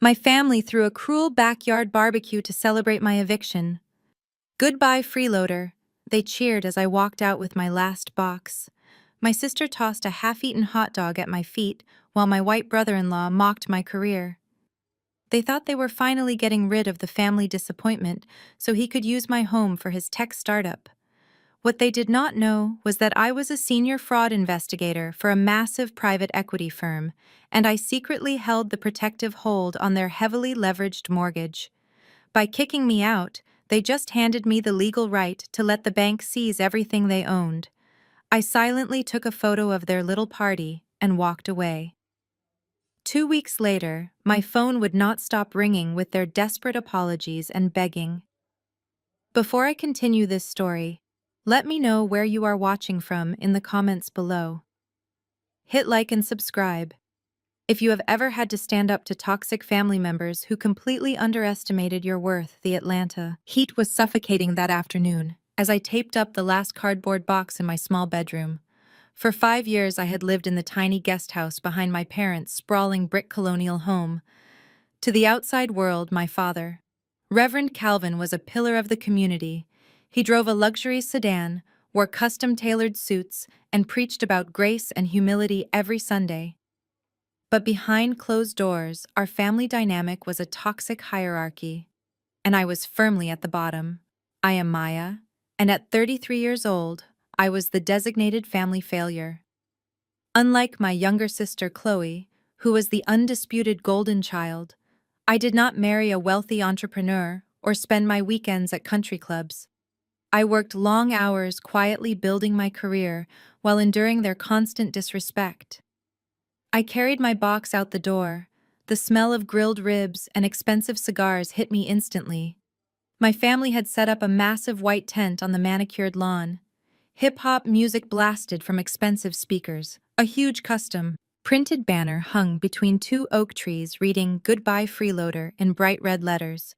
My family threw a cruel backyard barbecue to celebrate my eviction. Goodbye, freeloader, they cheered as I walked out with my last box. My sister tossed a half-eaten hot dog at my feet, while my white brother-in-law mocked my career. They thought they were finally getting rid of the family disappointment so he could use my home for his tech startup. What they did not know was that I was a senior fraud investigator for a massive private equity firm, and I secretly held the protective hold on their heavily leveraged mortgage. By kicking me out, they just handed me the legal right to let the bank seize everything they owned. I silently took a photo of their little party and walked away. 2 weeks later, my phone would not stop ringing with their desperate apologies and begging. Before I continue this story, let me know where you are watching from in the comments below. Hit like and subscribe. If you have ever had to stand up to toxic family members who completely underestimated your worth, the Atlanta heat was suffocating that afternoon as I taped up the last cardboard box in my small bedroom. For 5 years, I had lived in the tiny guest house behind my parents' sprawling brick colonial home. To the outside world, my father, Reverend Calvin, was a pillar of the community. He drove a luxury sedan, wore custom-tailored suits, and preached about grace and humility every Sunday. But behind closed doors, our family dynamic was a toxic hierarchy, and I was firmly at the bottom. I am Maya, and at 33 years old, I was the designated family failure. Unlike my younger sister Chloe, who was the undisputed golden child, I did not marry a wealthy entrepreneur or spend my weekends at country clubs. I worked long hours quietly building my career while enduring their constant disrespect. I carried my box out the door. The smell of grilled ribs and expensive cigars hit me instantly. My family had set up a massive white tent on the manicured lawn. Hip-hop music blasted from expensive speakers. A huge custom printed banner hung between 2 oak trees reading "Goodbye Freeloader" in bright red letters.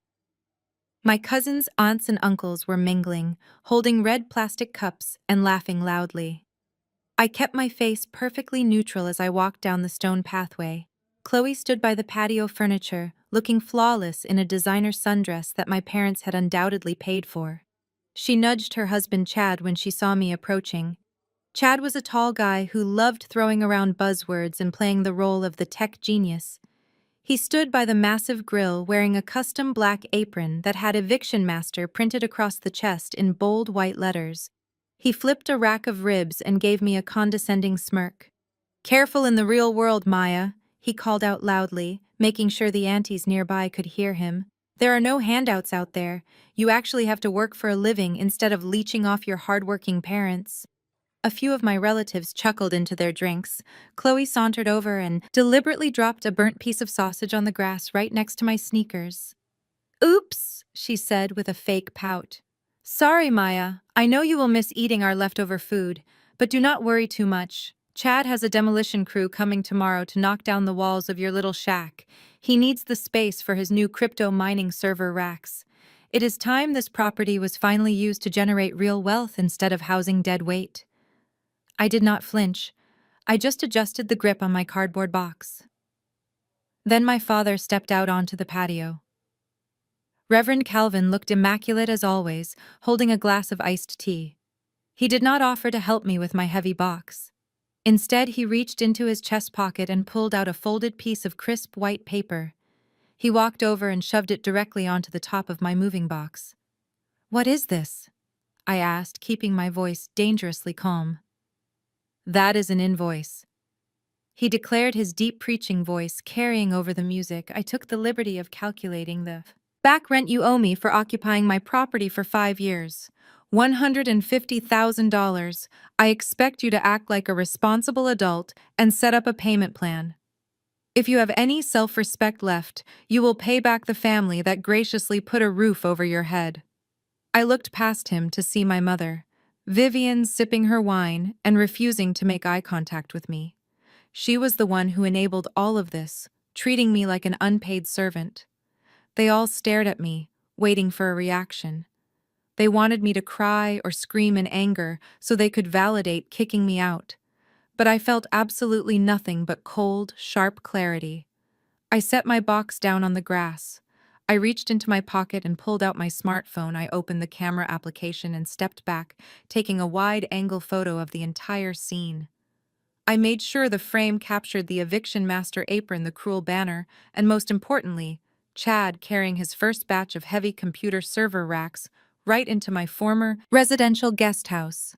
My cousins, aunts, and uncles were mingling, holding red plastic cups and laughing loudly. I kept my face perfectly neutral as I walked down the stone pathway. Chloe stood by the patio furniture, looking flawless in a designer sundress that my parents had undoubtedly paid for. She nudged her husband Chad when she saw me approaching. Chad was a tall guy who loved throwing around buzzwords and playing the role of the tech genius. He stood by the massive grill wearing a custom black apron that had "Eviction Master" printed across the chest in bold white letters. He flipped a rack of ribs and gave me a condescending smirk. "Careful in the real world, Maya," he called out loudly, making sure the aunties nearby could hear him. "There are no handouts out there. You actually have to work for a living instead of leeching off your hardworking parents." A few of my relatives chuckled into their drinks. Chloe sauntered over and deliberately dropped a burnt piece of sausage on the grass right next to my sneakers. "Oops," she said with a fake pout. "Sorry, Maya. I know you will miss eating our leftover food, but do not worry too much. Chad has a demolition crew coming tomorrow to knock down the walls of your little shack. He needs the space for his new crypto mining server racks. It is time this property was finally used to generate real wealth instead of housing dead weight." I did not flinch. I just adjusted the grip on my cardboard box. Then my father stepped out onto the patio. Reverend Calvin looked immaculate as always, holding a glass of iced tea. He did not offer to help me with my heavy box. Instead, he reached into his chest pocket and pulled out a folded piece of crisp white paper. He walked over and shoved it directly onto the top of my moving box. "What is this?" I asked, keeping my voice dangerously calm. "That is an invoice," he declared, his deep preaching voice carrying over the music. I took the liberty of calculating the back rent you owe me for occupying my property for 5 years. $150,000. I expect you to act like a responsible adult and set up a payment plan. If you have any self-respect left, you will pay back the family that graciously put a roof over your head. I looked past him to see my mother, Vivian, sipping her wine and refusing to make eye contact with me. She was the one who enabled all of this, treating me like an unpaid servant. They all stared at me, waiting for a reaction. They wanted me to cry or scream in anger so they could validate kicking me out. But I felt absolutely nothing but cold, sharp clarity. I set my box down on the grass. I reached into my pocket and pulled out my smartphone. I opened the camera application and stepped back, taking a wide-angle photo of the entire scene. I made sure the frame captured the eviction master apron, the cruel banner, and most importantly, Chad carrying his first batch of heavy computer server racks right into my former residential guest house.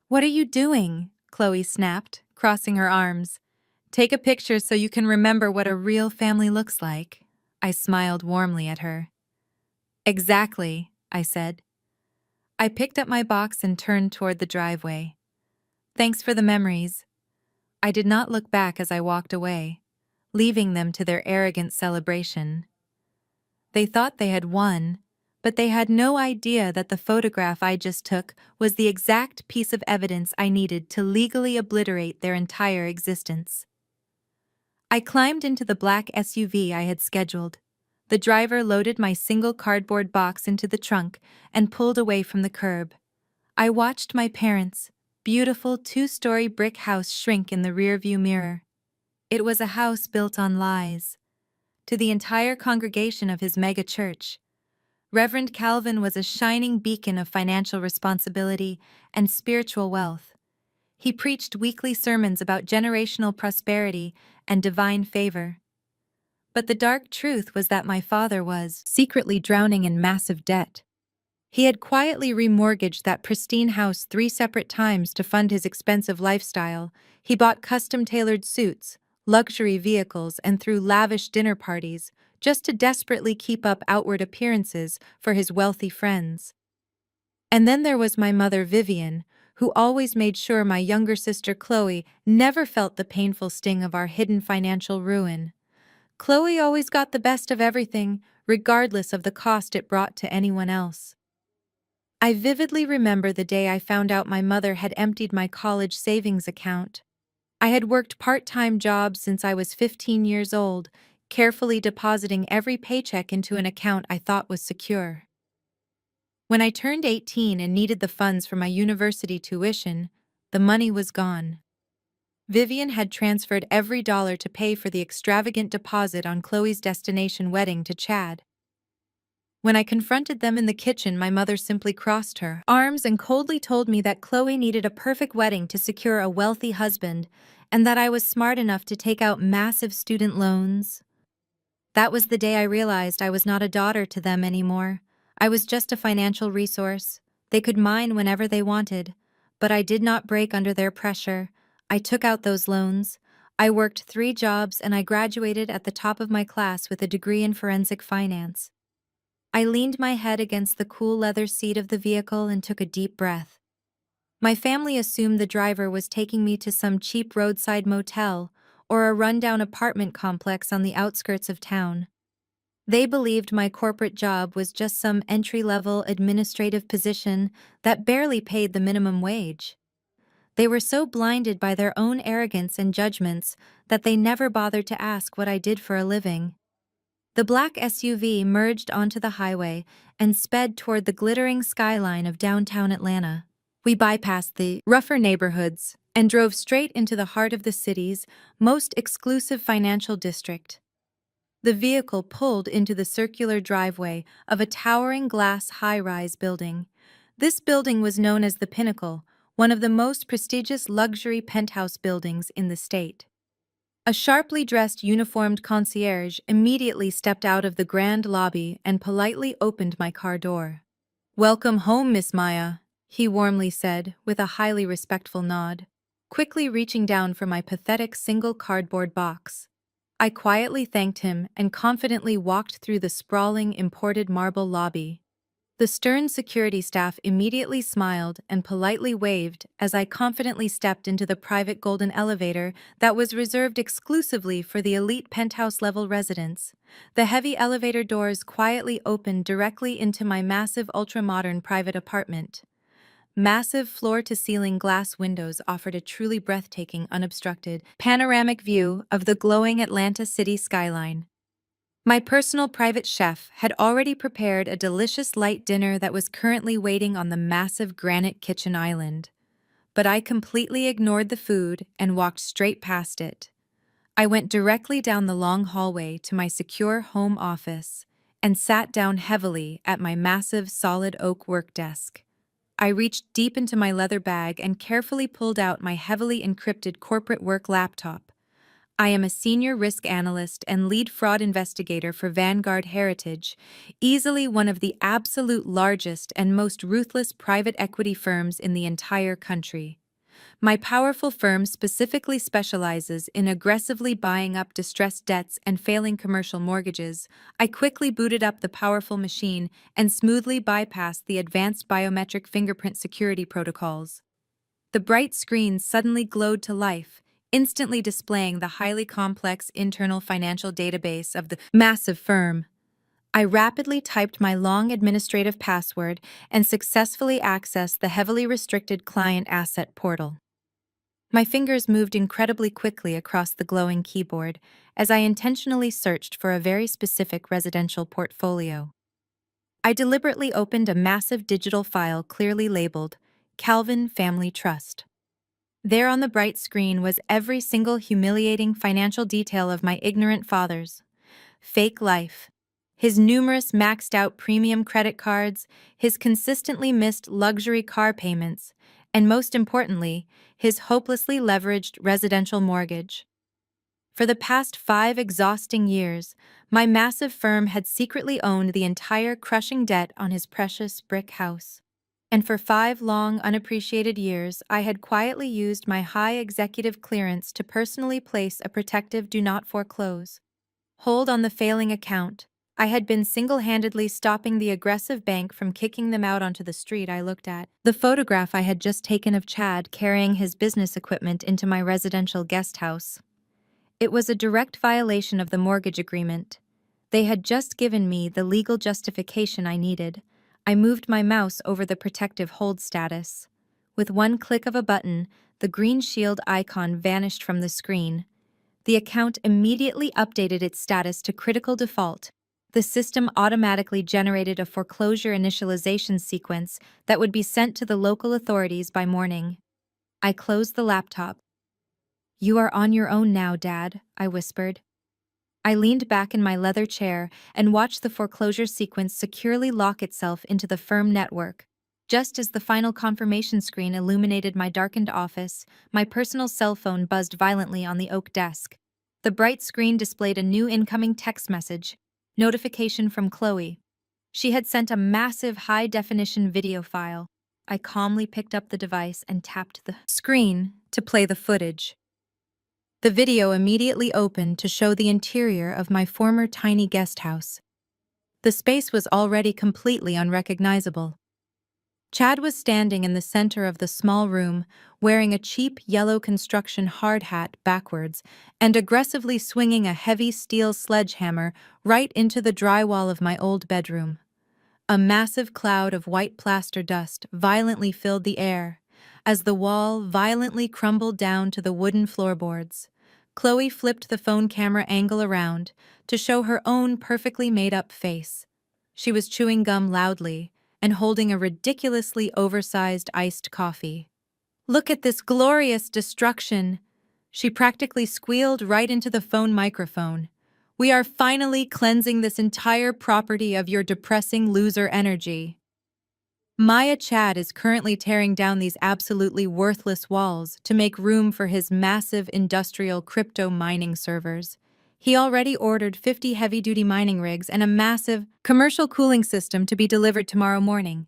"What are you doing?" Chloe snapped, crossing her arms. "Take a picture so you can remember what a real family looks like." I smiled warmly at her. "Exactly," I said. I picked up my box and turned toward the driveway. "Thanks for the memories." I did not look back as I walked away, leaving them to their arrogant celebration. They thought they had won, but they had no idea that the photograph I just took was the exact piece of evidence I needed to legally obliterate their entire existence. I climbed into the black SUV I had scheduled. The driver loaded my single cardboard box into the trunk and pulled away from the curb. I watched my parents' beautiful two-story brick house shrink in the rearview mirror. It was a house built on lies. To the entire congregation of his mega church, Reverend Calvin was a shining beacon of financial responsibility and spiritual wealth. He preached weekly sermons about generational prosperity and divine favor. But the dark truth was that my father was secretly drowning in massive debt. He had quietly remortgaged that pristine house 3 separate times to fund his expensive lifestyle. He bought custom-tailored suits, luxury vehicles, and threw lavish dinner parties just to desperately keep up outward appearances for his wealthy friends. And then there was my mother Vivian, who always made sure my younger sister Chloe never felt the painful sting of our hidden financial ruin. Chloe always got the best of everything, regardless of the cost it brought to anyone else. I vividly remember the day I found out my mother had emptied my college savings account. I had worked part-time jobs since I was 15 years old, carefully depositing every paycheck into an account I thought was secure. When I turned 18 and needed the funds for my university tuition, the money was gone. Vivian had transferred every dollar to pay for the extravagant deposit on Chloe's destination wedding to Chad. When I confronted them in the kitchen, my mother simply crossed her arms and coldly told me that Chloe needed a perfect wedding to secure a wealthy husband, and that I was smart enough to take out massive student loans. That was the day I realized I was not a daughter to them anymore. I was just a financial resource. They could mine whenever they wanted, but I did not break under their pressure. I took out those loans. I worked 3 jobs and I graduated at the top of my class with a degree in forensic finance. I leaned my head against the cool leather seat of the vehicle and took a deep breath. My family assumed the driver was taking me to some cheap roadside motel or a rundown apartment complex on the outskirts of town. They believed my corporate job was just some entry-level administrative position that barely paid the minimum wage. They were so blinded by their own arrogance and judgments that they never bothered to ask what I did for a living. The black SUV merged onto the highway and sped toward the glittering skyline of downtown Atlanta. We bypassed the rougher neighborhoods and drove straight into the heart of the city's most exclusive financial district. The vehicle pulled into the circular driveway of a towering glass high-rise building. This building was known as the Pinnacle, one of the most prestigious luxury penthouse buildings in the state. A sharply dressed uniformed concierge immediately stepped out of the grand lobby and politely opened my car door. "Welcome home, Miss Maya," he warmly said, with a highly respectful nod, quickly reaching down for my pathetic single cardboard box. I quietly thanked him and confidently walked through the sprawling imported marble lobby. The stern security staff immediately smiled and politely waved as I confidently stepped into the private golden elevator that was reserved exclusively for the elite penthouse-level residents. The heavy elevator doors quietly opened directly into my massive ultra-modern private apartment. Massive floor-to-ceiling glass windows offered a truly breathtaking, unobstructed, panoramic view of the glowing Atlanta city skyline. My personal private chef had already prepared a delicious light dinner that was currently waiting on the massive granite kitchen island. But I completely ignored the food and walked straight past it. I went directly down the long hallway to my secure home office and sat down heavily at my massive solid oak work desk. I reached deep into my leather bag and carefully pulled out my heavily encrypted corporate work laptop. I am a senior risk analyst and lead fraud investigator for Vanguard Heritage, easily one of the absolute largest and most ruthless private equity firms in the entire country. My powerful firm specifically specializes in aggressively buying up distressed debts and failing commercial mortgages. I quickly booted up the powerful machine and smoothly bypassed the advanced biometric fingerprint security protocols. The bright screen suddenly glowed to life, instantly displaying the highly complex internal financial database of the massive firm. I rapidly typed my long administrative password and successfully accessed the heavily restricted client asset portal. My fingers moved incredibly quickly across the glowing keyboard as I intentionally searched for a very specific residential portfolio. I deliberately opened a massive digital file clearly labeled Calvin Family Trust. There on the bright screen was every single humiliating financial detail of my ignorant father's fake life. His numerous maxed-out premium credit cards, his consistently missed luxury car payments, and most importantly, his hopelessly leveraged residential mortgage. For the past 5 exhausting years, my massive firm had secretly owned the entire crushing debt on his precious brick house. And for 5 long, unappreciated years, I had quietly used my high executive clearance to personally place a protective do not foreclose hold on the failing account. I had been single-handedly stopping the aggressive bank from kicking them out onto the street. I looked at the photograph I had just taken of Chad carrying his business equipment into my residential guest house. It was a direct violation of the mortgage agreement. They had just given me the legal justification I needed. I moved my mouse over the protective hold status. With one click of a button, the green shield icon vanished from the screen. The account immediately updated its status to critical default. The system automatically generated a foreclosure initialization sequence that would be sent to the local authorities by morning. I closed the laptop. "You are on your own now, Dad," I whispered. I leaned back in my leather chair and watched the foreclosure sequence securely lock itself into the firm network. Just as the final confirmation screen illuminated my darkened office, my personal cell phone buzzed violently on the oak desk. The bright screen displayed a new incoming text message, notification from Chloe. She had sent a massive high-definition video file. I calmly picked up the device and tapped the screen to play the footage. The video immediately opened to show the interior of my former tiny guest house. The space was already completely unrecognizable. Chad was standing in the center of the small room, wearing a cheap yellow construction hard hat backwards and aggressively swinging a heavy steel sledgehammer right into the drywall of my old bedroom. A massive cloud of white plaster dust violently filled the air as the wall violently crumbled down to the wooden floorboards. Chloe flipped the phone camera angle around to show her own perfectly made-up face. She was chewing gum loudly and holding a ridiculously oversized iced coffee. "Look at this glorious destruction!" She practically squealed right into the phone microphone. "We are finally cleansing this entire property of your depressing loser energy." Maya Chad is currently tearing down these absolutely worthless walls to make room for his massive industrial crypto mining servers. He already ordered 50 heavy-duty mining rigs and a massive commercial cooling system to be delivered tomorrow morning.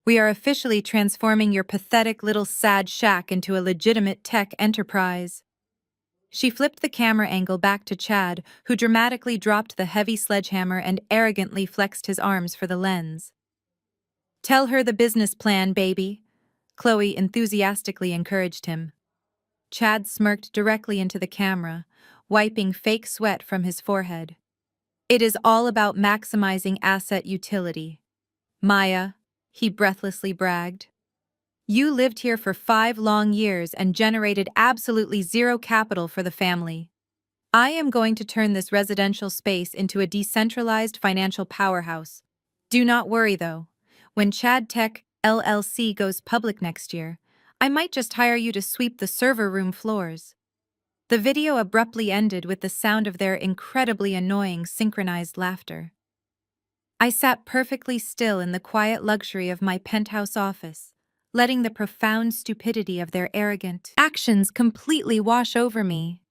We are officially transforming your pathetic little sad shack into a legitimate tech enterprise. She flipped the camera angle back to Chad, who dramatically dropped the heavy sledgehammer and arrogantly flexed his arms for the lens. "Tell her the business plan, baby," Chloe enthusiastically encouraged him. Chad smirked directly into the camera, wiping fake sweat from his forehead. "It is all about maximizing asset utility. Maya," he breathlessly bragged. "You lived here for 5 long years and generated absolutely zero capital for the family. I am going to turn this residential space into a decentralized financial powerhouse. Do not worry, though. When Chad Tech LLC goes public next year, I might just hire you to sweep the server room floors." The video abruptly ended with the sound of their incredibly annoying synchronized laughter. I sat perfectly still in the quiet luxury of my penthouse office, letting the profound stupidity of their arrogant actions completely wash over me.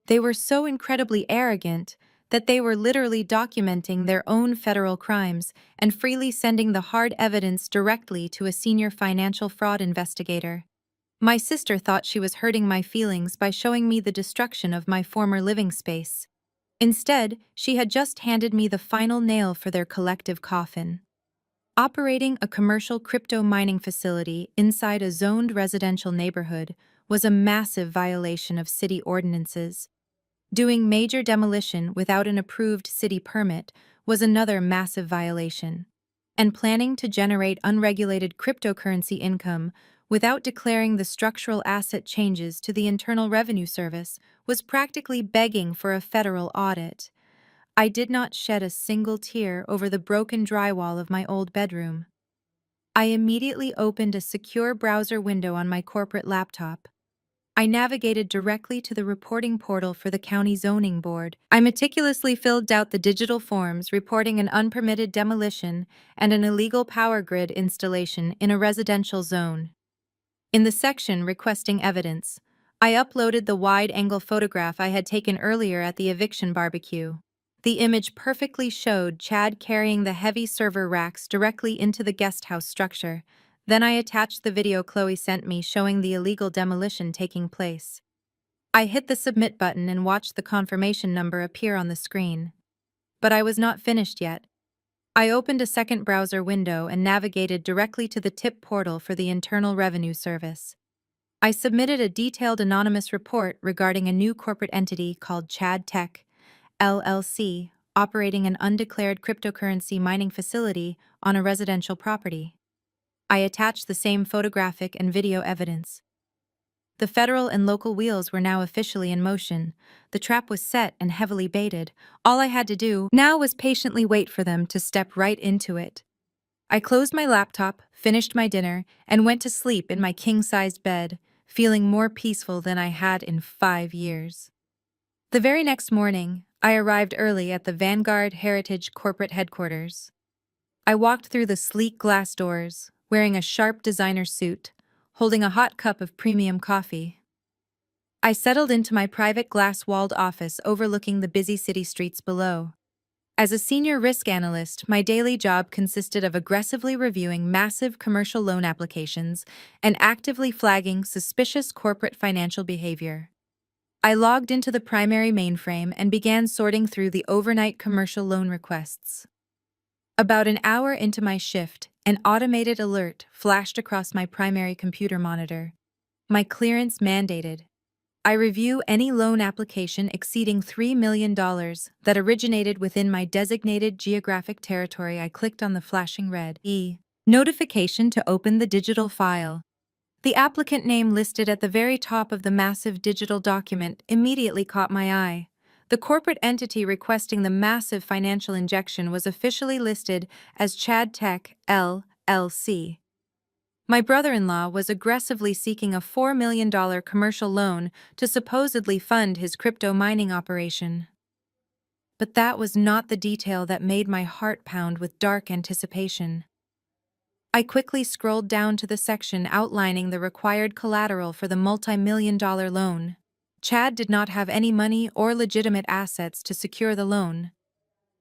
They were so incredibly arrogant that they were literally documenting their own federal crimes and freely sending the hard evidence directly to a senior financial fraud investigator. My sister thought she was hurting my feelings by showing me the destruction of my former living space. Instead, she had just handed me the final nail for their collective coffin. Operating a commercial crypto mining facility inside a zoned residential neighborhood was a massive violation of city ordinances. Doing major demolition without an approved city permit was another massive violation. And planning to generate unregulated cryptocurrency income without declaring the structural asset changes to the Internal Revenue Service was practically begging for a federal audit. I did not shed a single tear over the broken drywall of my old bedroom. I immediately opened a secure browser window on my corporate laptop. I navigated directly to the reporting portal for the county zoning board. I meticulously filled out the digital forms reporting an unpermitted demolition and an illegal power grid installation in a residential zone. In the section requesting evidence, I uploaded the wide-angle photograph I had taken earlier at the Eviction barbecue. The image perfectly showed Chad carrying the heavy server racks directly into the guest house structure. Then I attached the video Chloe sent me showing the illegal demolition taking place. I hit the submit button and watched the confirmation number appear on the screen. But I was not finished yet. I opened a second browser window and navigated directly to the tip portal for the Internal Revenue Service. I submitted a detailed anonymous report regarding a new corporate entity called Chad Tech, LLC, operating an undeclared cryptocurrency mining facility on a residential property. I attached the same photographic and video evidence. The federal and local wheels were now officially in motion. The trap was set and heavily baited. All I had to do now was patiently wait for them to step right into it. I closed my laptop, finished my dinner, and went to sleep in my king-sized bed, feeling more peaceful than I had in 5 years. The very next morning, I arrived early at the Vanguard Heritage corporate headquarters. I walked through the sleek glass doors, wearing a sharp designer suit, holding a hot cup of premium coffee. I settled into my private glass-walled office overlooking the busy city streets below. As a senior risk analyst, my daily job consisted of aggressively reviewing massive commercial loan applications and actively flagging suspicious corporate financial behavior. I logged into the primary mainframe and began sorting through the overnight commercial loan requests. About an hour into my shift, an automated alert flashed across my primary computer monitor. My clearance mandated. I review any loan application exceeding $3 million that originated within my designated geographic territory. I clicked on the flashing red notification to open the digital file. The applicant name listed at the very top of the massive digital document immediately caught my eye. The corporate entity requesting the massive financial injection was officially listed as Chad Tech, LLC. My brother-in-law was aggressively seeking a $4 million commercial loan to supposedly fund his crypto mining operation. But that was not the detail that made my heart pound with dark anticipation. I quickly scrolled down to the section outlining the required collateral for the multi-million-dollar loan. Chad did not have any money or legitimate assets to secure the loan.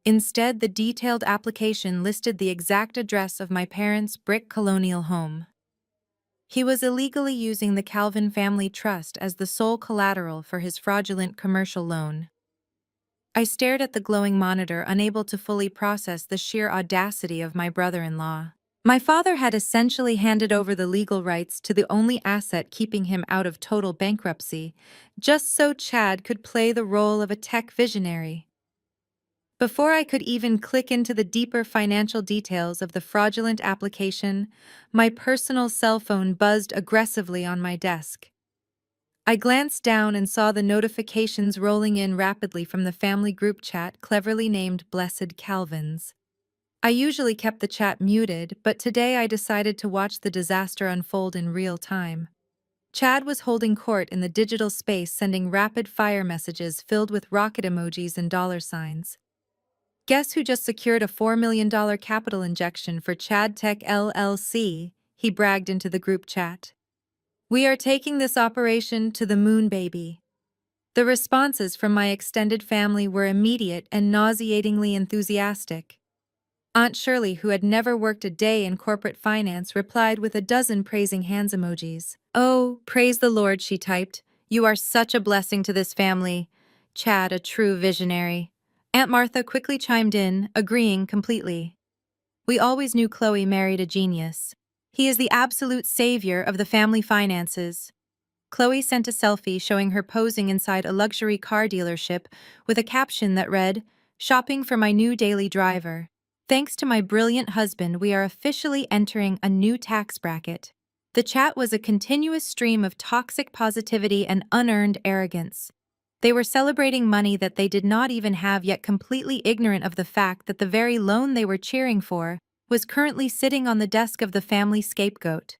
Instead, the detailed application listed the exact address of my parents' brick colonial home. He was illegally using the Calvin Family Trust as the sole collateral for his fraudulent commercial loan. I stared at the glowing monitor, unable to fully process the sheer audacity of my brother-in-law. My father had essentially handed over the legal rights to the only asset keeping him out of total bankruptcy, just so Chad could play the role of a tech visionary. Before I could even click into the deeper financial details of the fraudulent application, my personal cell phone buzzed aggressively on my desk. I glanced down and saw the notifications rolling in rapidly from the family group chat cleverly named Blessed Calvins. I usually kept the chat muted, but today I decided to watch the disaster unfold in real time. Chad was holding court in the digital space, sending rapid-fire messages filled with rocket emojis and dollar signs. Guess who just secured a $4 million capital injection for Chad Tech LLC? He bragged into the group chat. We are taking this operation to the moon, baby. The responses from my extended family were immediate and nauseatingly enthusiastic. Aunt Shirley, who had never worked a day in corporate finance, replied with a dozen praising hands emojis. Oh, praise the Lord, she typed. You are such a blessing to this family. Chad, a true visionary. Aunt Martha quickly chimed in, agreeing completely. We always knew Chloe married a genius. He is the absolute savior of the family finances. Chloe sent a selfie showing her posing inside a luxury car dealership with a caption that read, "Shopping for my new daily driver. Thanks to my brilliant husband, we are officially entering a new tax bracket." The chat was a continuous stream of toxic positivity and unearned arrogance. They were celebrating money that they did not even have, yet completely ignorant of the fact that the very loan they were cheering for was currently sitting on the desk of the family scapegoat.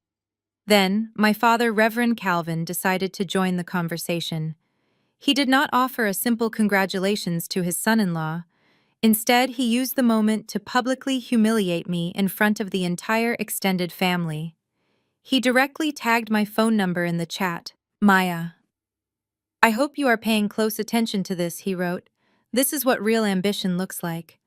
Then, my father, Reverend Calvin, decided to join the conversation. He did not offer a simple congratulations to his son-in-law. Instead, he used the moment to publicly humiliate me in front of the entire extended family. He directly tagged my phone number in the chat. Maya. I hope you are paying close attention to this, he wrote. This is what real ambition looks like.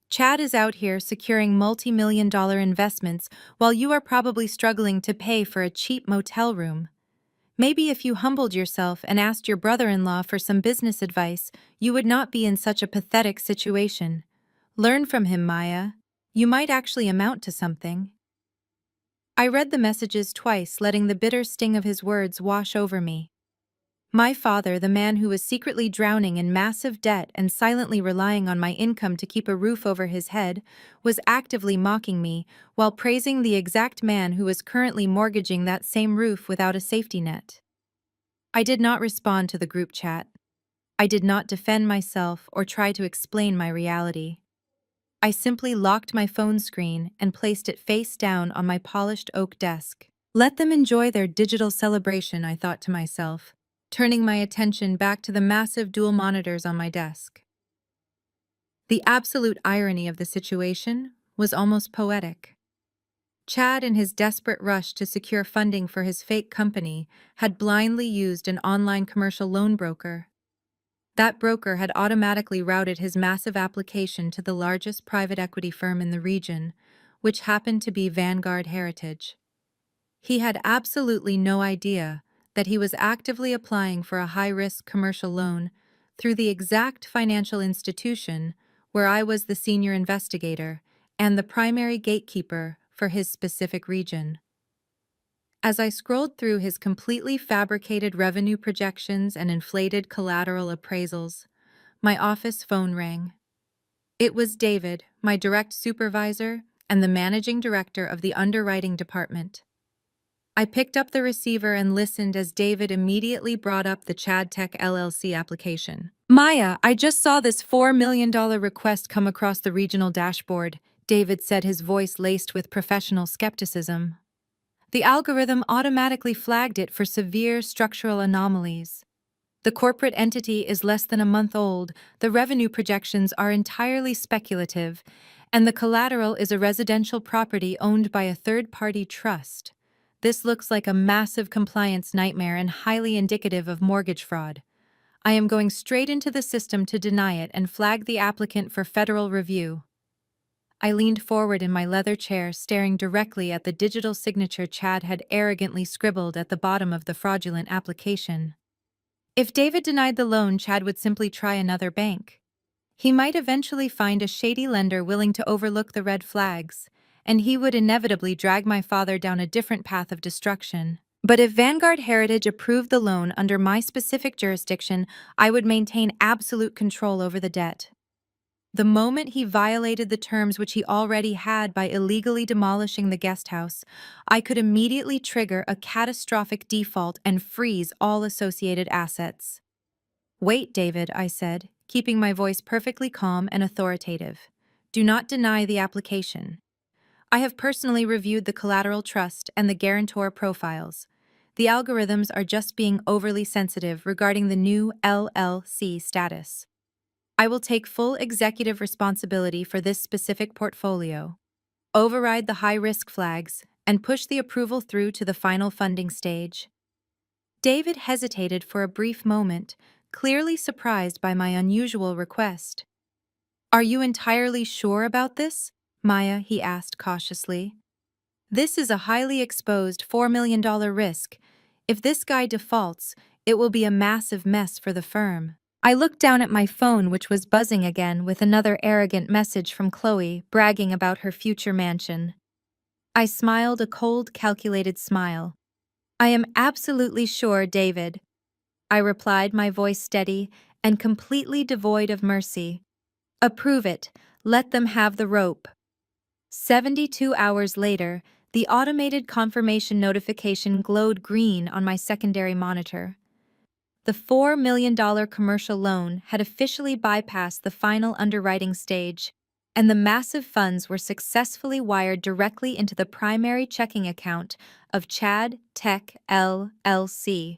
Chad is out here securing multi-million-dollar investments while you are probably struggling to pay for a cheap motel room. Maybe if you humbled yourself and asked your brother-in-law for some business advice, you would not be in such a pathetic situation. Learn from him, Maya. You might actually amount to something. I read the messages twice, letting the bitter sting of his words wash over me. My father, the man who was secretly drowning in massive debt and silently relying on my income to keep a roof over his head, was actively mocking me while praising the exact man who was currently mortgaging that same roof without a safety net. I did not respond to the group chat. I did not defend myself or try to explain my reality. I simply locked my phone screen and placed it face down on my polished oak desk. Let them enjoy their digital celebration, I thought to myself, turning my attention back to the massive dual monitors on my desk. The absolute irony of the situation was almost poetic. Chad, in his desperate rush to secure funding for his fake company, had blindly used an online commercial loan broker. That broker had automatically routed his massive application to the largest private equity firm in the region, which happened to be Vanguard Heritage. He had absolutely no idea that he was actively applying for a high-risk commercial loan through the exact financial institution where I was the senior investigator and the primary gatekeeper for his specific region. As I scrolled through his completely fabricated revenue projections and inflated collateral appraisals, my office phone rang. It was David, my direct supervisor and the managing director of the underwriting department. I picked up the receiver and listened as David immediately brought up the Chad Tech LLC application. Maya, I just saw this $4 million request come across the regional dashboard, David said, his voice laced with professional skepticism. The algorithm automatically flagged it for severe structural anomalies. The corporate entity is less than a month old, the revenue projections are entirely speculative, and the collateral is a residential property owned by a third-party trust. This looks like a massive compliance nightmare and highly indicative of mortgage fraud. I am going straight into the system to deny it and flag the applicant for federal review. I leaned forward in my leather chair, staring directly at the digital signature Chad had arrogantly scribbled at the bottom of the fraudulent application. If David denied the loan, Chad would simply try another bank. He might eventually find a shady lender willing to overlook the red flags, and he would inevitably drag my father down a different path of destruction. But if Vanguard Heritage approved the loan under my specific jurisdiction, I would maintain absolute control over the debt. The moment he violated the terms which he already had by illegally demolishing the guest house, I could immediately trigger a catastrophic default and freeze all associated assets. Wait, David, I said, keeping my voice perfectly calm and authoritative. Do not deny the application. I have personally reviewed the collateral trust and the guarantor profiles. The algorithms are just being overly sensitive regarding the new LLC status. I will take full executive responsibility for this specific portfolio, override the high-risk flags, and push the approval through to the final funding stage. David hesitated for a brief moment, clearly surprised by my unusual request. Are you entirely sure about this, Maya? He asked cautiously. This is a highly exposed $4 million risk. If this guy defaults, it will be a massive mess for the firm. I looked down at my phone, which was buzzing again with another arrogant message from Chloe bragging about her future mansion. I smiled a cold, calculated smile. I am absolutely sure, David, I replied, my voice steady and completely devoid of mercy. Approve it. Let them have the rope. 72 hours later, the automated confirmation notification glowed green on my secondary monitor. The $4 million commercial loan had officially bypassed the final underwriting stage, and the massive funds were successfully wired directly into the primary checking account of Chad Tech LLC.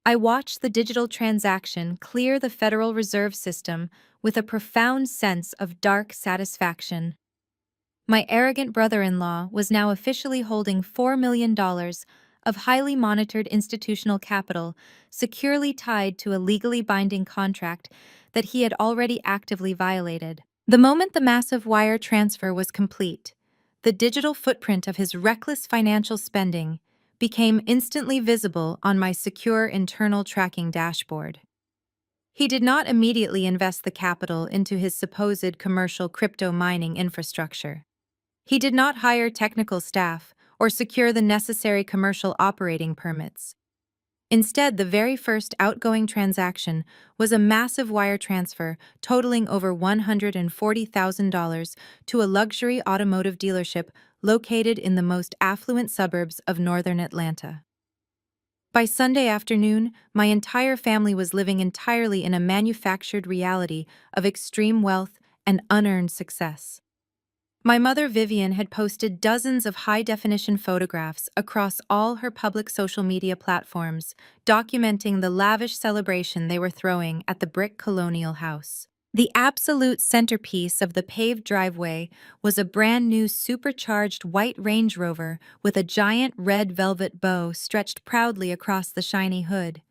I watched the digital transaction clear the Federal Reserve System with a profound sense of dark satisfaction. My arrogant brother-in-law was now officially holding $4 million of highly monitored institutional capital securely tied to a legally binding contract that he had already actively violated. The moment the massive wire transfer was complete, the digital footprint of his reckless financial spending became instantly visible on my secure internal tracking dashboard. He did not immediately invest the capital into his supposed commercial crypto mining infrastructure. He did not hire technical staff or secure the necessary commercial operating permits. Instead, the very first outgoing transaction was a massive wire transfer totaling over $140,000 to a luxury automotive dealership located in the most affluent suburbs of northern Atlanta. By Sunday afternoon, my entire family was living entirely in a manufactured reality of extreme wealth and unearned success. My mother, Vivian, had posted dozens of high-definition photographs across all her public social media platforms, documenting the lavish celebration they were throwing at the brick colonial house. The absolute centerpiece of the paved driveway was a brand-new supercharged white Range Rover with a giant red velvet bow stretched proudly across the shiny hood.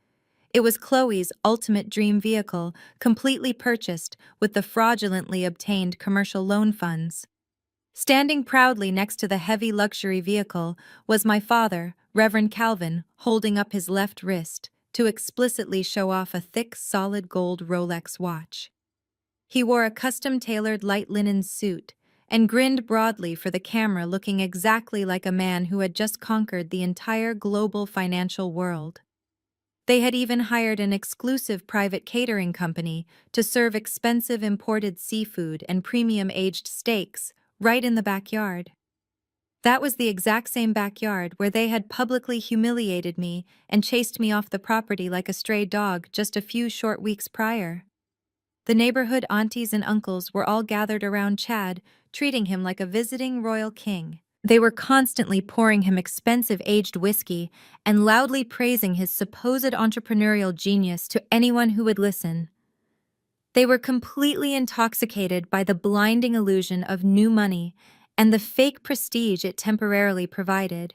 It was Chloe's ultimate dream vehicle, completely purchased with the fraudulently obtained commercial loan funds. Standing proudly next to the heavy luxury vehicle was my father, Reverend Calvin, holding up his left wrist to explicitly show off a thick, solid gold Rolex watch. He wore a custom-tailored light linen suit and grinned broadly for the camera, looking exactly like a man who had just conquered the entire global financial world. They had even hired an exclusive private catering company to serve expensive imported seafood and premium aged steaks right in the backyard. That was the exact same backyard where they had publicly humiliated me and chased me off the property like a stray dog just a few short weeks prior. The neighborhood aunties and uncles were all gathered around Chad, treating him like a visiting royal king. They were constantly pouring him expensive aged whiskey and loudly praising his supposed entrepreneurial genius to anyone who would listen. They were completely intoxicated by the blinding illusion of new money and the fake prestige it temporarily provided.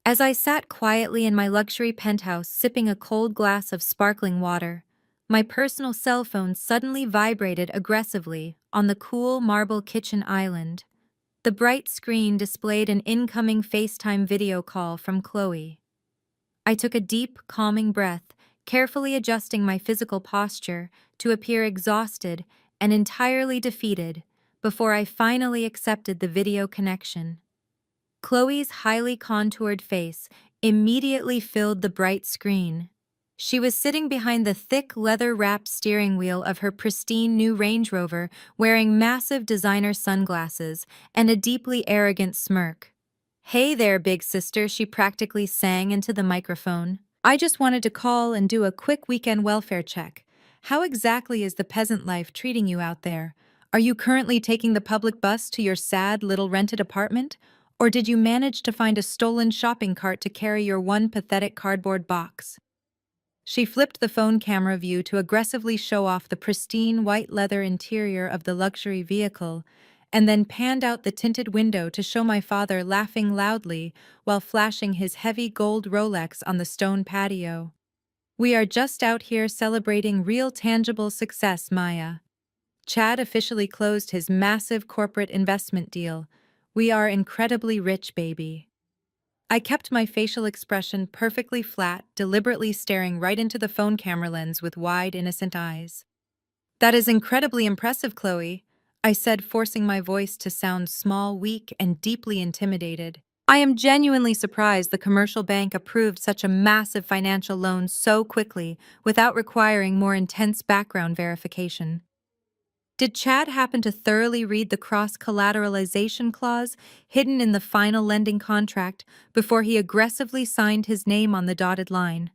As I sat quietly in my luxury penthouse sipping a cold glass of sparkling water, my personal cell phone suddenly vibrated aggressively on the cool marble kitchen island. The bright screen displayed an incoming FaceTime video call from Chloe. I took a deep, calming breath, carefully adjusting my physical posture to appear exhausted and entirely defeated before I finally accepted the video connection. Chloe's highly contoured face immediately filled the bright screen. She was sitting behind the thick leather-wrapped steering wheel of her pristine new Range Rover, wearing massive designer sunglasses and a deeply arrogant smirk. "Hey there, big sister," she practically sang into the microphone. "I just wanted to call and do a quick weekend welfare check. How exactly is the peasant life treating you out there? Are you currently taking the public bus to your sad little rented apartment? Or did you manage to find a stolen shopping cart to carry your one pathetic cardboard box? She flipped the phone camera view to aggressively show off the pristine white leather interior of the luxury vehicle, and then panned out the tinted window to show my father laughing loudly while flashing his heavy gold Rolex on the stone patio. We are just out here celebrating real tangible success, Maya. Chad officially closed his massive corporate investment deal. We are incredibly rich, baby. I kept my facial expression perfectly flat, deliberately staring right into the phone camera lens with wide, innocent eyes. That is incredibly impressive, Chloe, I said, forcing my voice to sound small, weak, and deeply intimidated. I am genuinely surprised the commercial bank approved such a massive financial loan so quickly without requiring more intense background verification. Did Chad happen to thoroughly read the cross-collateralization clause hidden in the final lending contract before he aggressively signed his name on the dotted line?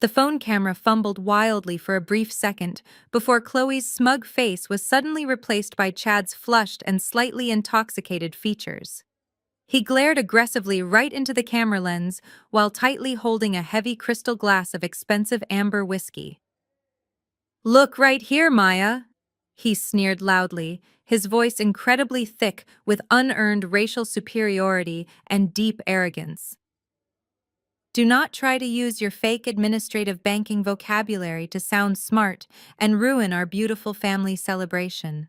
The phone camera fumbled wildly for a brief second before Chloe's smug face was suddenly replaced by Chad's flushed and slightly intoxicated features. He glared aggressively right into the camera lens while tightly holding a heavy crystal glass of expensive amber whiskey. "Look right here, Maya," he sneered loudly, his voice incredibly thick with unearned racial superiority and deep arrogance. Do not try to use your fake administrative banking vocabulary to sound smart and ruin our beautiful family celebration.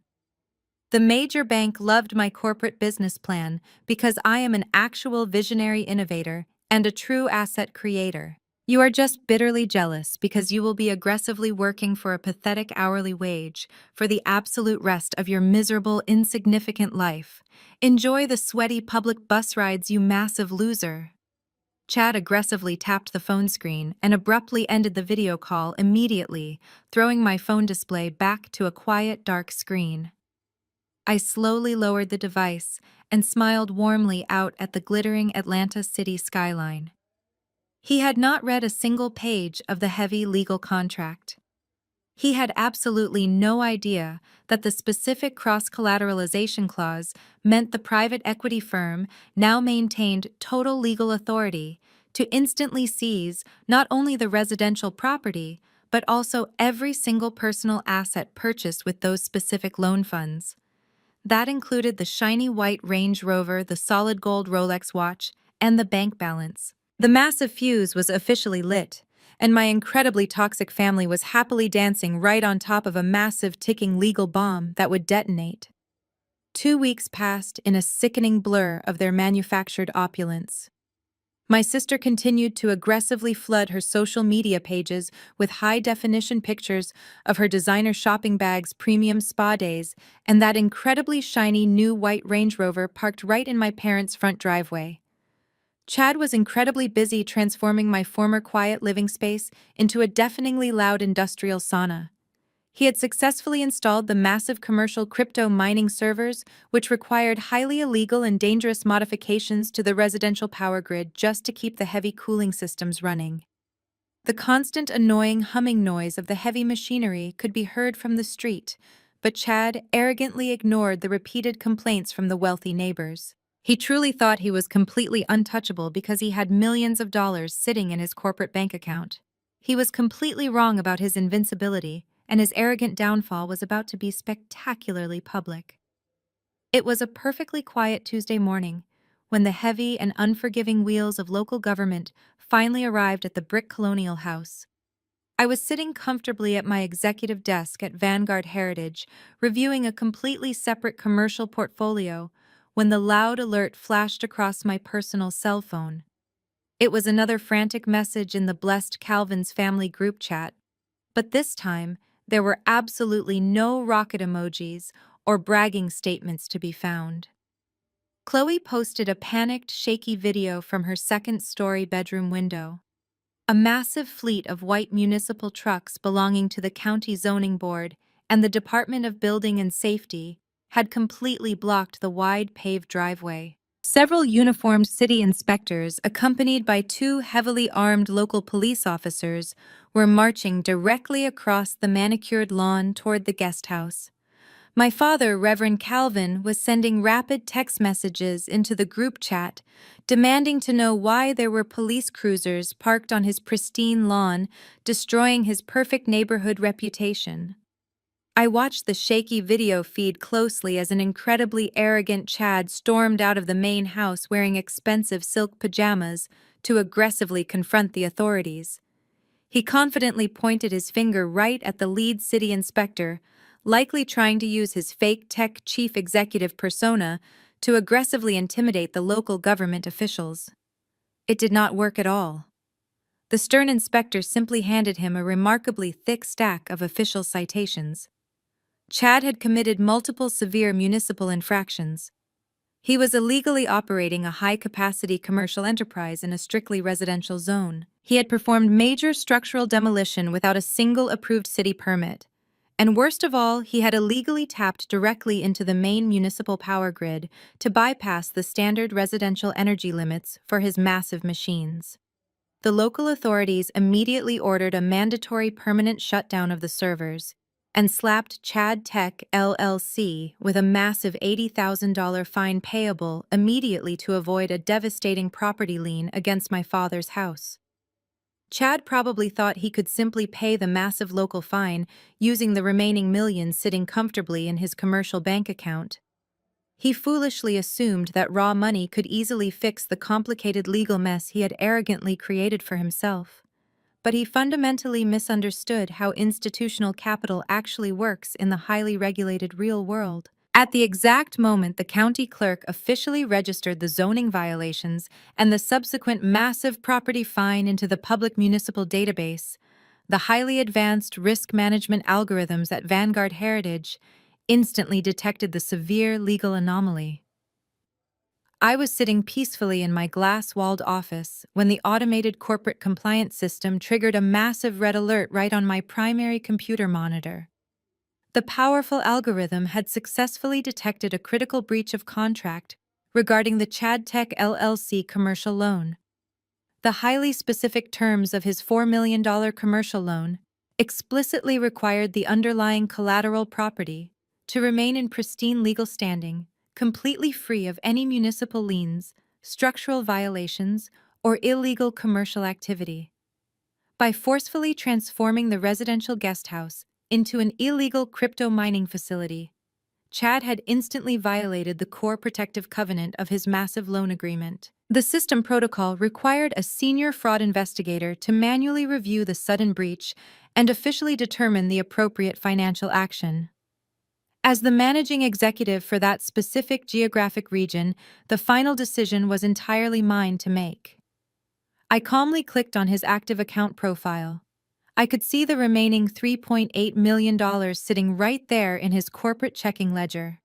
The major bank loved my corporate business plan because I am an actual visionary innovator and a true asset creator. You are just bitterly jealous because you will be aggressively working for a pathetic hourly wage for the absolute rest of your miserable, insignificant life. Enjoy the sweaty public bus rides, you massive loser. Chad aggressively tapped the phone screen and abruptly ended the video call immediately, throwing my phone display back to a quiet, dark screen. I slowly lowered the device and smiled warmly out at the glittering Atlanta city skyline. He had not read a single page of the heavy legal contract. He had absolutely no idea that the specific cross-collateralization clause meant the private equity firm now maintained total legal authority to instantly seize not only the residential property, but also every single personal asset purchased with those specific loan funds. That included the shiny white Range Rover, the solid gold Rolex watch, and the bank balance. The massive fuse was officially lit, and my incredibly toxic family was happily dancing right on top of a massive ticking legal bomb that would detonate. 2 weeks passed in a sickening blur of their manufactured opulence. My sister continued to aggressively flood her social media pages with high-definition pictures of her designer shopping bags, premium spa days, and that incredibly shiny new white Range Rover parked right in my parents' front driveway. Chad was incredibly busy transforming my former quiet living space into a deafeningly loud industrial sauna. He had successfully installed the massive commercial crypto mining servers, which required highly illegal and dangerous modifications to the residential power grid just to keep the heavy cooling systems running. The constant annoying humming noise of the heavy machinery could be heard from the street, but Chad arrogantly ignored the repeated complaints from the wealthy neighbors. He truly thought he was completely untouchable because he had millions of dollars sitting in his corporate bank account. He was completely wrong about his invincibility, and his arrogant downfall was about to be spectacularly public. It was a perfectly quiet Tuesday morning when the heavy and unforgiving wheels of local government finally arrived at the brick colonial house. I was sitting comfortably at my executive desk at Vanguard Heritage, reviewing a completely separate commercial portfolio, when the loud alert flashed across my personal cell phone. It was another frantic message in the Blessed Calvin's family group chat, but this time there were absolutely no rocket emojis or bragging statements to be found. Chloe posted a panicked, shaky video from her second-story bedroom window. A massive fleet of white municipal trucks belonging to the county zoning board and the Department of Building and Safety had completely blocked the wide paved driveway. Several uniformed city inspectors, accompanied by two heavily armed local police officers, were marching directly across the manicured lawn toward the guest house. My father, Reverend Calvin, was sending rapid text messages into the group chat, demanding to know why there were police cruisers parked on his pristine lawn, destroying his perfect neighborhood reputation. I watched the shaky video feed closely as an incredibly arrogant Chad stormed out of the main house wearing expensive silk pajamas to aggressively confront the authorities. He confidently pointed his finger right at the lead city inspector, likely trying to use his fake tech chief executive persona to aggressively intimidate the local government officials. It did not work at all. The stern inspector simply handed him a remarkably thick stack of official citations. Chad had committed multiple severe municipal infractions. He was illegally operating a high-capacity commercial enterprise in a strictly residential zone. He had performed major structural demolition without a single approved city permit. And worst of all, he had illegally tapped directly into the main municipal power grid to bypass the standard residential energy limits for his massive machines. The local authorities immediately ordered a mandatory permanent shutdown of the servers and slapped Chad Tech LLC with a massive $80,000 fine payable immediately to avoid a devastating property lien against my father's house. Chad probably thought he could simply pay the massive local fine using the remaining millions sitting comfortably in his commercial bank account. He foolishly assumed that raw money could easily fix the complicated legal mess he had arrogantly created for himself. But he fundamentally misunderstood how institutional capital actually works in the highly regulated real world. At the exact moment the county clerk officially registered the zoning violations and the subsequent massive property fine into the public municipal database, the highly advanced risk management algorithms at Vanguard Heritage instantly detected the severe legal anomaly. I was sitting peacefully in my glass-walled office when the automated corporate compliance system triggered a massive red alert right on my primary computer monitor. The powerful algorithm had successfully detected a critical breach of contract regarding the Chad Tech LLC commercial loan. The highly specific terms of his $4 million commercial loan explicitly required the underlying collateral property to remain in pristine legal standing, completely free of any municipal liens, structural violations, or illegal commercial activity. By forcefully transforming the residential guesthouse into an illegal crypto mining facility, Chad had instantly violated the core protective covenant of his massive loan agreement. The system protocol required a senior fraud investigator to manually review the sudden breach and officially determine the appropriate financial action. As the managing executive for that specific geographic region, the final decision was entirely mine to make. I calmly clicked on his active account profile. I could see the remaining $3.8 million sitting right there in his corporate checking ledger.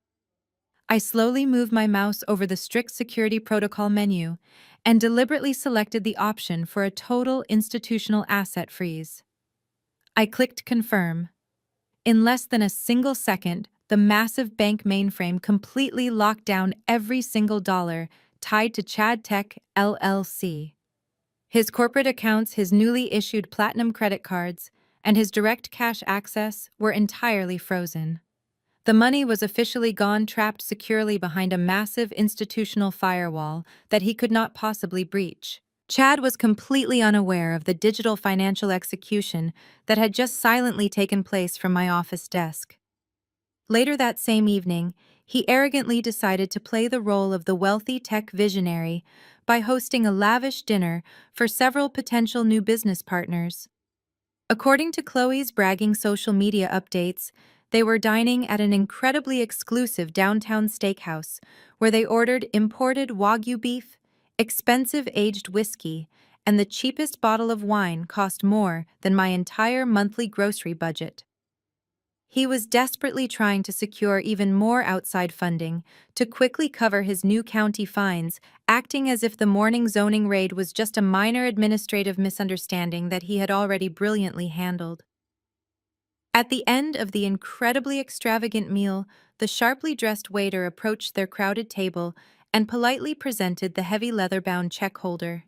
I slowly moved my mouse over the strict security protocol menu and deliberately selected the option for a total institutional asset freeze. I clicked confirm. In less than a single second, the massive bank mainframe completely locked down every single dollar tied to Chad Tech LLC. His corporate accounts, his newly issued platinum credit cards, and his direct cash access were entirely frozen. The money was officially gone, trapped securely behind a massive institutional firewall that he could not possibly breach. Chad was completely unaware of the digital financial execution that had just silently taken place from my office desk. Later that same evening, he arrogantly decided to play the role of the wealthy tech visionary by hosting a lavish dinner for several potential new business partners. According to Chloe's bragging social media updates, they were dining at an incredibly exclusive downtown steakhouse where they ordered imported Wagyu beef, expensive aged whiskey, and the cheapest bottle of wine cost more than my entire monthly grocery budget. He was desperately trying to secure even more outside funding to quickly cover his new county fines, acting as if the morning zoning raid was just a minor administrative misunderstanding that he had already brilliantly handled. At the end of the incredibly extravagant meal, the sharply dressed waiter approached their crowded table and politely presented the heavy leather-bound check holder.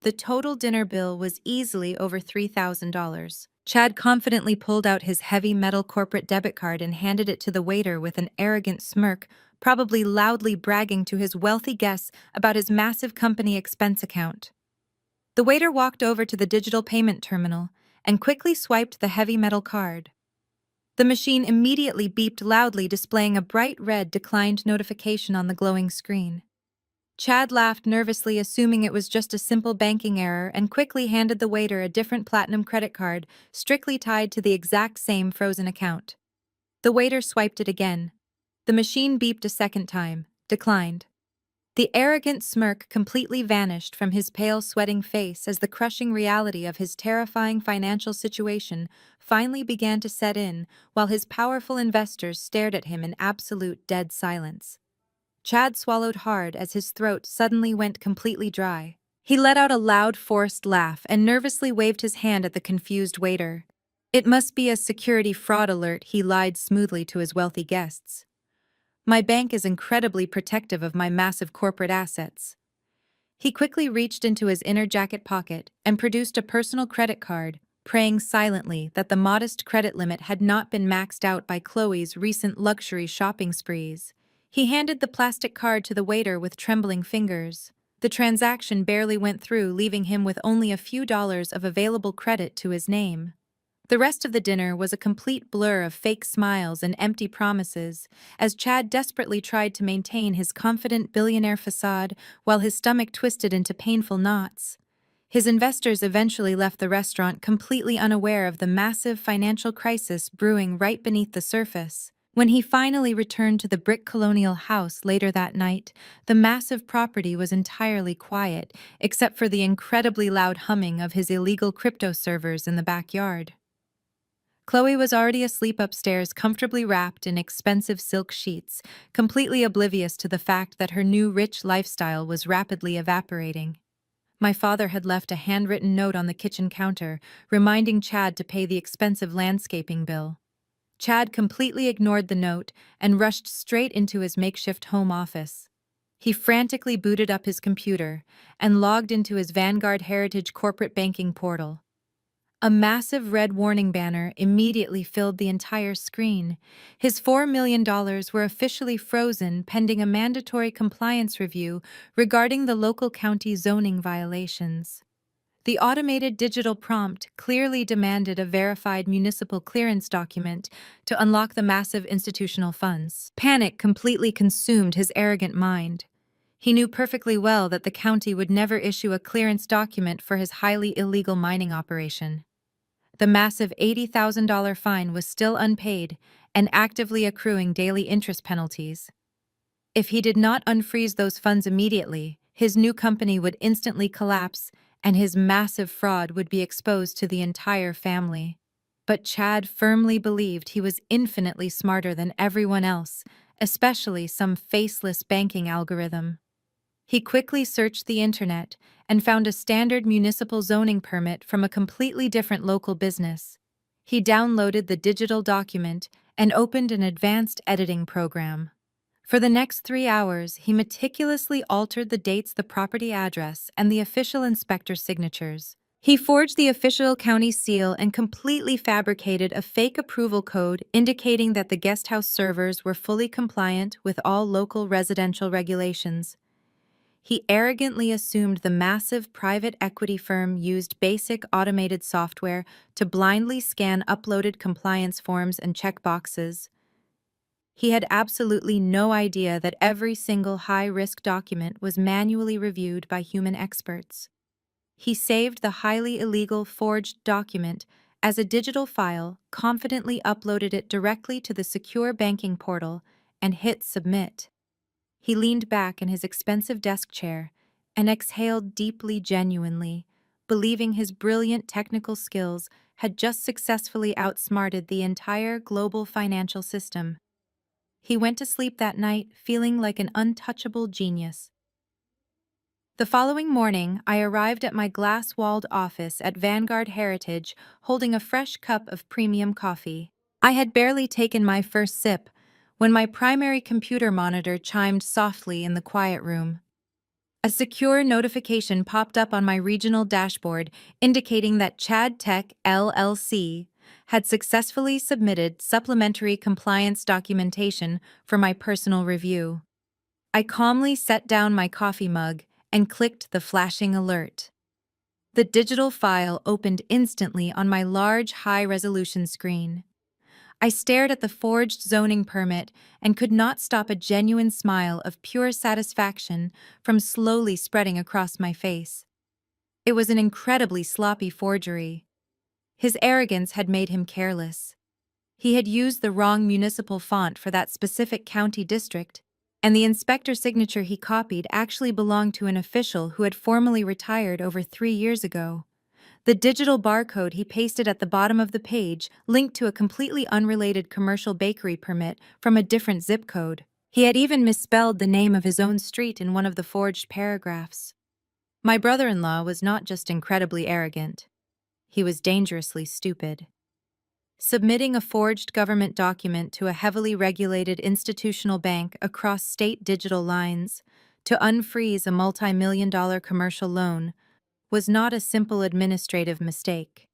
The total dinner bill was easily over $3,000. Chad confidently pulled out his heavy metal corporate debit card and handed it to the waiter with an arrogant smirk, probably loudly bragging to his wealthy guests about his massive company expense account. The waiter walked over to the digital payment terminal and quickly swiped the heavy metal card. The machine immediately beeped loudly, displaying a bright red declined notification on the glowing screen. Chad laughed nervously, assuming it was just a simple banking error, and quickly handed the waiter a different platinum credit card, strictly tied to the exact same frozen account. The waiter swiped it again. The machine beeped a second time, declined. The arrogant smirk completely vanished from his pale, sweating face as the crushing reality of his terrifying financial situation finally began to set in, while his powerful investors stared at him in absolute dead silence. Chad swallowed hard as his throat suddenly went completely dry. He let out a loud, forced laugh and nervously waved his hand at the confused waiter. "It must be a security fraud alert," he lied smoothly to his wealthy guests. "My bank is incredibly protective of my massive corporate assets." He quickly reached into his inner jacket pocket and produced a personal credit card, praying silently that the modest credit limit had not been maxed out by Chloe's recent luxury shopping sprees. He handed the plastic card to the waiter with trembling fingers. The transaction barely went through, leaving him with only a few dollars of available credit to his name. The rest of the dinner was a complete blur of fake smiles and empty promises, as Chad desperately tried to maintain his confident billionaire facade while his stomach twisted into painful knots. His investors eventually left the restaurant completely unaware of the massive financial crisis brewing right beneath the surface. When he finally returned to the brick colonial house later that night, the massive property was entirely quiet, except for the incredibly loud humming of his illegal crypto servers in the backyard. Chloe was already asleep upstairs, comfortably wrapped in expensive silk sheets, completely oblivious to the fact that her new rich lifestyle was rapidly evaporating. My father had left a handwritten note on the kitchen counter, reminding Chad to pay the expensive landscaping bill. Chad completely ignored the note and rushed straight into his makeshift home office. He frantically booted up his computer and logged into his Vanguard Heritage corporate banking portal. A massive red warning banner immediately filled the entire screen. His $4 million were officially frozen pending a mandatory compliance review regarding the local county zoning violations. The automated digital prompt clearly demanded a verified municipal clearance document to unlock the massive institutional funds. Panic completely consumed his arrogant mind. He knew perfectly well that the county would never issue a clearance document for his highly illegal mining operation. The massive $80,000 fine was still unpaid and actively accruing daily interest penalties. If he did not unfreeze those funds immediately, his new company would instantly collapse and his massive fraud would be exposed to the entire family. But Chad firmly believed he was infinitely smarter than everyone else, especially some faceless banking algorithm. He quickly searched the internet and found a standard municipal zoning permit from a completely different local business. He downloaded the digital document and opened an advanced editing program. For the next 3 hours, he meticulously altered the dates, the property address, and the official inspector's signatures. He forged the official county seal and completely fabricated a fake approval code indicating that the guesthouse servers were fully compliant with all local residential regulations. He arrogantly assumed the massive private equity firm used basic automated software to blindly scan uploaded compliance forms and checkboxes. He had absolutely no idea that every single high-risk document was manually reviewed by human experts. He saved the highly illegal forged document as a digital file, confidently uploaded it directly to the secure banking portal, and hit submit. He leaned back in his expensive desk chair and exhaled deeply, genuinely, believing his brilliant technical skills had just successfully outsmarted the entire global financial system. He went to sleep that night feeling like an untouchable genius. The following morning, I arrived at my glass-walled office at Vanguard Heritage holding a fresh cup of premium coffee. I had barely taken my first sip when my primary computer monitor chimed softly in the quiet room. A secure notification popped up on my regional dashboard indicating that Chad Tech LLC had successfully submitted supplementary compliance documentation for my personal review. I calmly set down my coffee mug and clicked the flashing alert. The digital file opened instantly on my large, high-resolution screen. I stared at the forged zoning permit and could not stop a genuine smile of pure satisfaction from slowly spreading across my face. It was an incredibly sloppy forgery. His arrogance had made him careless. He had used the wrong municipal font for that specific county district, and the inspector signature he copied actually belonged to an official who had formally retired over 3 years ago. The digital barcode he pasted at the bottom of the page linked to a completely unrelated commercial bakery permit from a different zip code. He had even misspelled the name of his own street in one of the forged paragraphs. My brother-in-law was not just incredibly arrogant. He was dangerously stupid. Submitting a forged government document to a heavily regulated institutional bank across state digital lines to unfreeze a multi-million-dollar commercial loan was not a simple administrative mistake.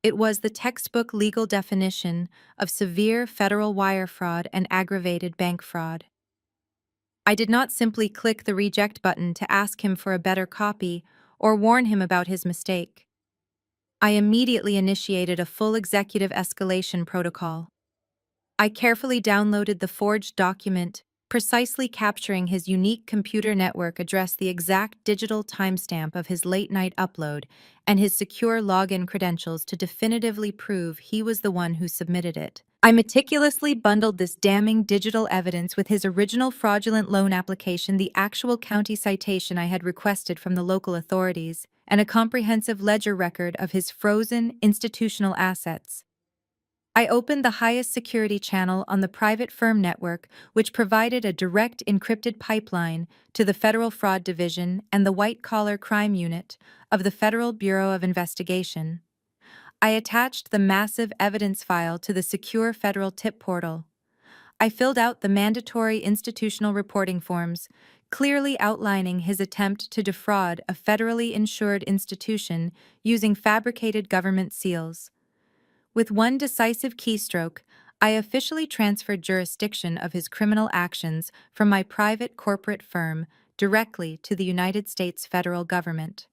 It was the textbook legal definition of severe federal wire fraud and aggravated bank fraud. I did not simply click the reject button to ask him for a better copy or warn him about his mistake. I immediately initiated a full executive escalation protocol. I carefully downloaded the forged document, precisely capturing his unique computer network address, the exact digital timestamp of his late-night upload, and his secure login credentials to definitively prove he was the one who submitted it. I meticulously bundled this damning digital evidence with his original fraudulent loan application, the actual county citation I had requested from the local authorities, and a comprehensive ledger record of his frozen institutional assets. I opened the highest security channel on the private firm network, which provided a direct encrypted pipeline to the Federal Fraud Division and the White-Collar Crime Unit of the Federal Bureau of Investigation. I attached the massive evidence file to the secure federal tip portal. I filled out the mandatory institutional reporting forms, clearly outlining his attempt to defraud a federally insured institution using fabricated government seals. With one decisive keystroke, I officially transferred jurisdiction of his criminal actions from my private corporate firm directly to the United States federal government.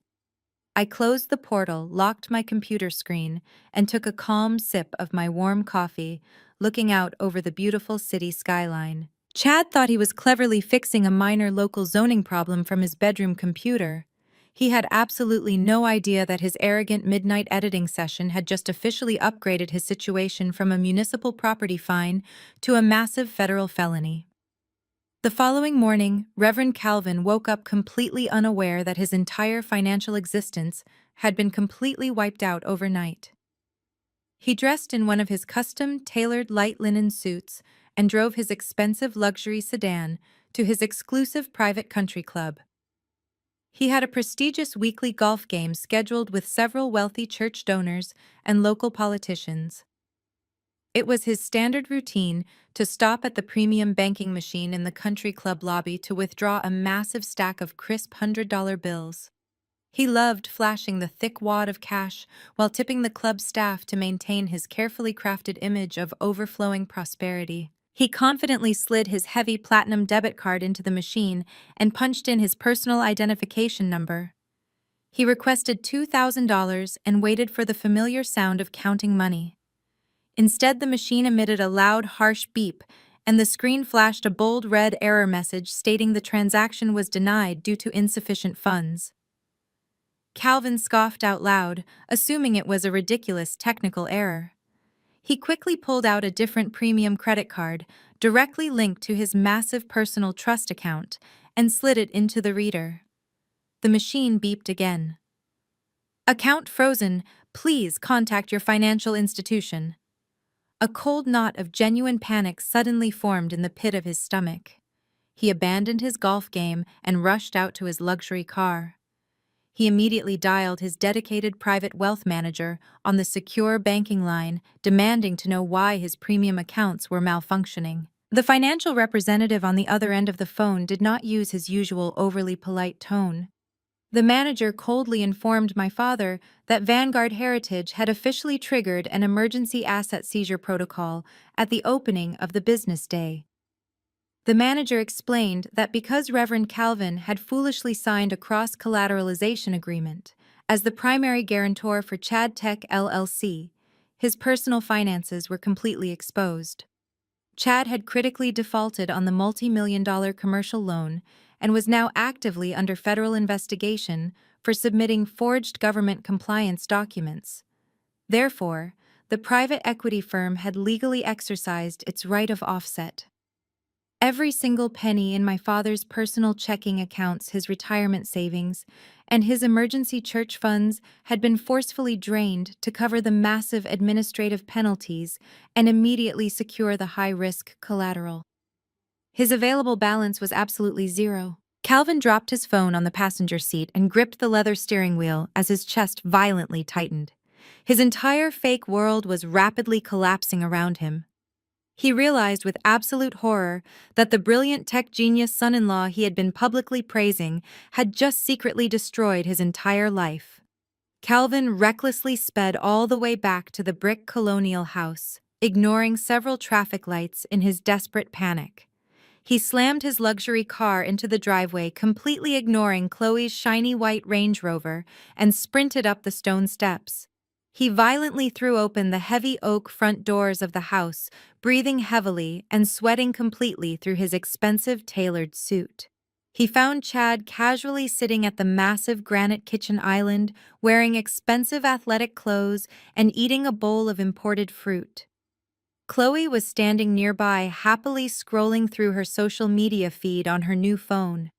I closed the portal, locked my computer screen, and took a calm sip of my warm coffee, looking out over the beautiful city skyline. Chad thought he was cleverly fixing a minor local zoning problem from his bedroom computer. He had absolutely no idea that his arrogant midnight editing session had just officially upgraded his situation from a municipal property fine to a massive federal felony. The following morning, Reverend Calvin woke up completely unaware that his entire financial existence had been completely wiped out overnight. He dressed in one of his custom-tailored light linen suits and drove his expensive luxury sedan to his exclusive private country club. He had a prestigious weekly golf game scheduled with several wealthy church donors and local politicians. It was his standard routine to stop at the premium banking machine in the country club lobby to withdraw a massive stack of crisp $100 bills. He loved flashing the thick wad of cash while tipping the club staff to maintain his carefully crafted image of overflowing prosperity. He confidently slid his heavy platinum debit card into the machine and punched in his personal identification number. He requested $2,000 and waited for the familiar sound of counting money. Instead, the machine emitted a loud, harsh beep, and the screen flashed a bold red error message stating the transaction was denied due to insufficient funds. Calvin scoffed out loud, assuming it was a ridiculous technical error. He quickly pulled out a different premium credit card, directly linked to his massive personal trust account, and slid it into the reader. The machine beeped again. "Account frozen. Please contact your financial institution." A cold knot of genuine panic suddenly formed in the pit of his stomach. He abandoned his golf game and rushed out to his luxury car. He immediately dialed his dedicated private wealth manager on the secure banking line, demanding to know why his premium accounts were malfunctioning. The financial representative on the other end of the phone did not use his usual overly polite tone. The manager coldly informed my father that Vanguard Heritage had officially triggered an emergency asset seizure protocol at the opening of the business day. The manager explained that because Reverend Calvin had foolishly signed a cross-collateralization agreement as the primary guarantor for Chad Tech LLC, his personal finances were completely exposed. Chad had critically defaulted on the multi-million-dollar commercial loan and was now actively under federal investigation for submitting forged government compliance documents. Therefore, the private equity firm had legally exercised its right of offset. Every single penny in my father's personal checking accounts, his retirement savings, and his emergency church funds had been forcefully drained to cover the massive administrative penalties and immediately secure the high-risk collateral. His available balance was absolutely zero. Calvin dropped his phone on the passenger seat and gripped the leather steering wheel as his chest violently tightened. His entire fake world was rapidly collapsing around him. He realized with absolute horror that the brilliant tech genius son-in-law he had been publicly praising had just secretly destroyed his entire life. Calvin recklessly sped all the way back to the brick colonial house, ignoring several traffic lights in his desperate panic. He slammed his luxury car into the driveway, completely ignoring Chloe's shiny white Range Rover, and sprinted up the stone steps. He violently threw open the heavy oak front doors of the house, breathing heavily and sweating completely through his expensive tailored suit. He found Chad casually sitting at the massive granite kitchen island, wearing expensive athletic clothes and eating a bowl of imported fruit. Chloe was standing nearby, happily scrolling through her social media feed on her new phone.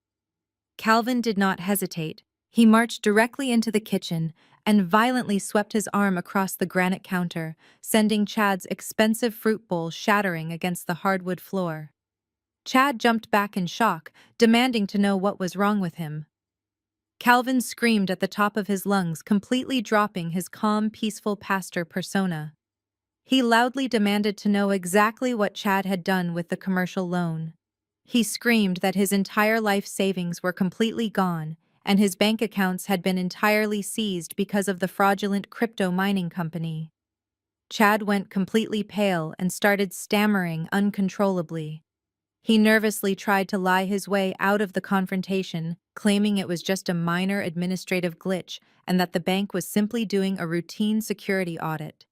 Calvin did not hesitate. He marched directly into the kitchen and violently swept his arm across the granite counter, sending Chad's expensive fruit bowl shattering against the hardwood floor. Chad jumped back in shock, demanding to know what was wrong with him. Calvin screamed at the top of his lungs, completely dropping his calm, peaceful pastor persona. He loudly demanded to know exactly what Chad had done with the commercial loan. He screamed that his entire life savings were completely gone, and his bank accounts had been entirely seized because of the fraudulent crypto mining company. Chad went completely pale and started stammering uncontrollably. He nervously tried to lie his way out of the confrontation, claiming it was just a minor administrative glitch and that the bank was simply doing a routine security audit.